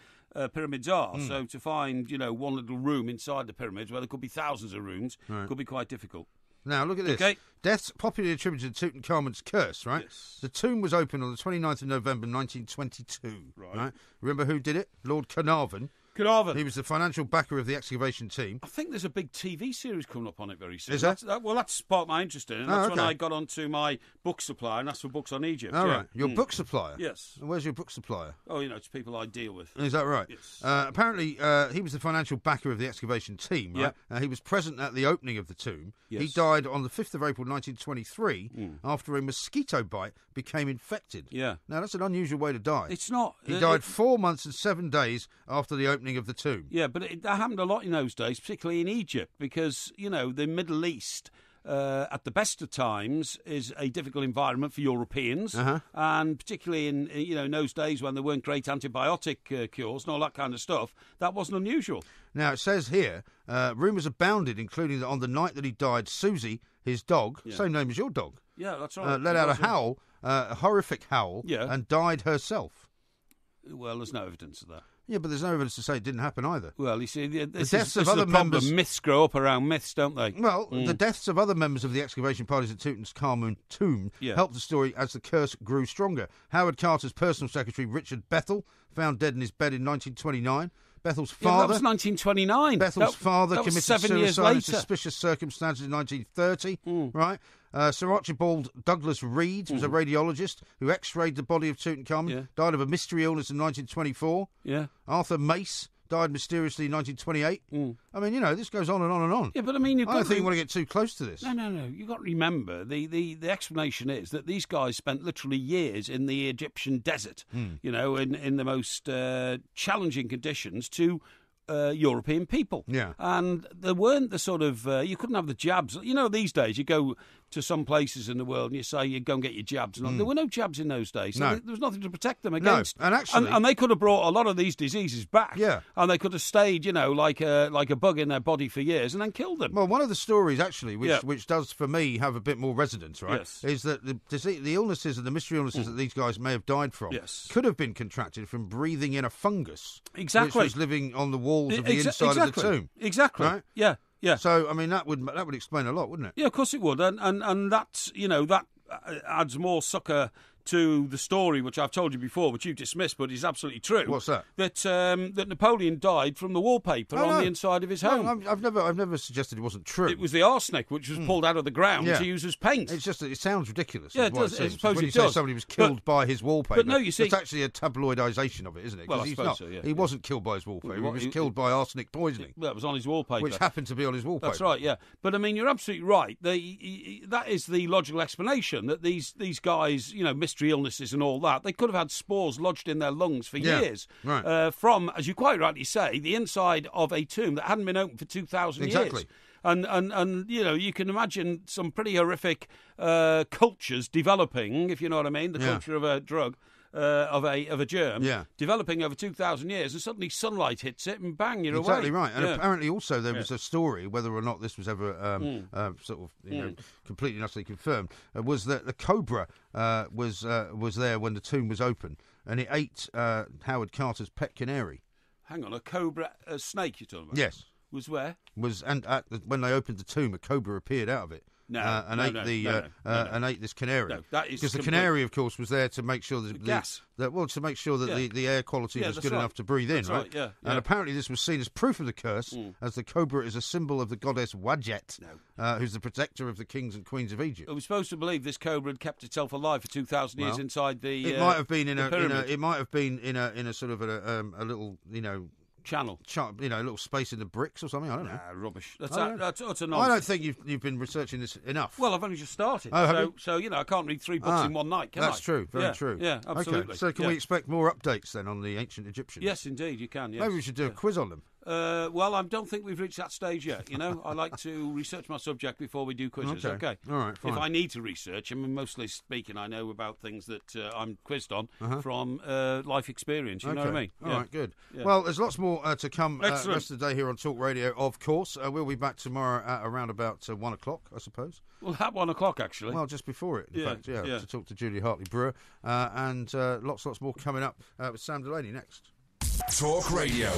pyramids are. So to find one little room inside the pyramids where there could be thousands of rooms could be quite difficult. Now, look at this. Okay. Deaths popularly attributed to Tutankhamun's curse, right? Yes. The tomb was opened on the 29th of November 1922. Right. Remember who did it? Lord Carnarvon. He was the financial backer of the excavation team. I think there's a big TV series coming up on it very soon. Is there? That's sparked my interest in it. And that's when I got onto my book supplier and asked for books on Egypt. All right. Your book supplier? Yes. And where's your book supplier? Oh, it's people I deal with. Is that right? Yes. Apparently, he was the financial backer of the excavation team, right? He was present at the opening of the tomb. Yes. He died on the 5th of April 1923 after a mosquito bite became infected. Yeah. Now, that's an unusual way to die. It's not. He died 4 months and 7 days after the opening of the tomb. Yeah, but that happened a lot in those days, particularly in Egypt, because, the Middle East, at the best of times, is a difficult environment for Europeans, and particularly in those days when there weren't great antibiotic cures and all that kind of stuff, that wasn't unusual. Now, it says here, rumours abounded, including that on the night that he died, Susie, his dog, same name as your dog, that's right, let out a howl, a horrific howl, and died herself. Well, there's no evidence of that. Yeah, but there's no evidence to say it didn't happen either. Well, you see, the deaths of other members. Myths grow up around myths, don't they? Well, the deaths of other members of the excavation parties at Tutankhamun tomb helped the story as the curse grew stronger. Howard Carter's personal secretary, Richard Bethel, found dead in his bed in 1929. Bethel's father. That was 1929. Bethel's father committed 7 years suicide in later. suspicious circumstances in 1930. Right. Sir Archibald Douglas Reed was a radiologist who x-rayed the body of Tutankhamun, died of a mystery illness in 1924. Yeah. Arthur Mace died mysteriously in 1928. I mean, this goes on and on and on. Yeah, but I mean, I don't think you want to get too close to this. No. You've got to remember, the explanation is that these guys spent literally years in the Egyptian desert, in the most challenging conditions to European people. Yeah. And there weren't the sort of, you couldn't have the jabs. These days you go to some places in the world and you say you go and get your jabs. And there were no jabs in those days. So there was nothing to protect them against. No, and actually... And they could have brought a lot of these diseases back. Yeah. And they could have stayed, like a bug in their body for years and then killed them. Well, one of the stories, actually, which does, for me, have a bit more resonance, right, is that the illnesses and the mystery illnesses that these guys may have died from could have been contracted from breathing in a fungus which was living on the walls of the inside of the tomb. Exactly. Right? Yeah. Yeah. So, I mean, that would explain a lot, wouldn't it? Yeah, of course it would. And that's, that adds more succour to the story, which I've told you before, which you've dismissed, but is absolutely true. What's that? That Napoleon died from the wallpaper on the inside of his home. I've never suggested it wasn't true. It was the arsenic which was pulled out of the ground to use as paint. It's just that it sounds ridiculous. Yeah, it does. I suppose when it you does. say somebody was killed by his wallpaper, but no, you see, it's actually a tabloidisation of it, isn't it? Well, I suppose so, yeah. He wasn't killed by his wallpaper. He was killed by arsenic poisoning. That was on his wallpaper, which happened to be on his wallpaper. That's right. Yeah, but I mean, you're absolutely right. That is the logical explanation that these guys, mystery illnesses and all that, they could have had spores lodged in their lungs for years from, as you quite rightly say, the inside of a tomb that hadn't been opened for 2,000 years. And you can imagine some pretty horrific cultures developing, if you know what I mean, the culture of a drug. Of a germ developing over 2,000 years, and suddenly sunlight hits it, and bang, you're away. Exactly right. And apparently, also there was a story, whether or not this was ever completely and utterly confirmed, was that the cobra was there when the tomb was open, and it ate Howard Carter's pet canary. Hang on, a snake you're talking about? Yes. Was where? When they opened the tomb, a cobra appeared out of it. and ate this canary. No, that is because the canary, of course, was there to make sure that to make sure that the air quality was good enough to breathe in, right? Yeah. And apparently this was seen as proof of the curse, as the cobra is a symbol of the goddess Wadjet, who's the protector of the kings and queens of Egypt. Are we supposed to believe this cobra had kept itself alive for 2,000 years inside the? It might have been in a sort of a little, channel, a little space in the bricks or something. I don't know. Rubbish. That's utter nonsense. I don't think you've been researching this enough. Well, I've only just started, so I can't read 3 books in one night, can I? That's true. Very true. Yeah, absolutely. Okay, so can we expect more updates then on the ancient Egyptians? Yes, indeed, you can. Yes. Maybe we should do a quiz on them. Well, I don't think we've reached that stage yet. I like to research my subject before we do quizzes. Okay. All right, fine. If I need to research, mostly speaking, I know about things that I'm quizzed on from life experience. You know what I mean? All right, good. Yeah. Well, there's lots more to come the rest of the day here on Talk Radio, of course. We'll be back tomorrow at around about 1 o'clock, I suppose. Well, at 1 o'clock, actually. Well, just before it, in fact, to talk to Julie Hartley-Brewer. And lots more coming up with Sam Delaney next. Talk Radio.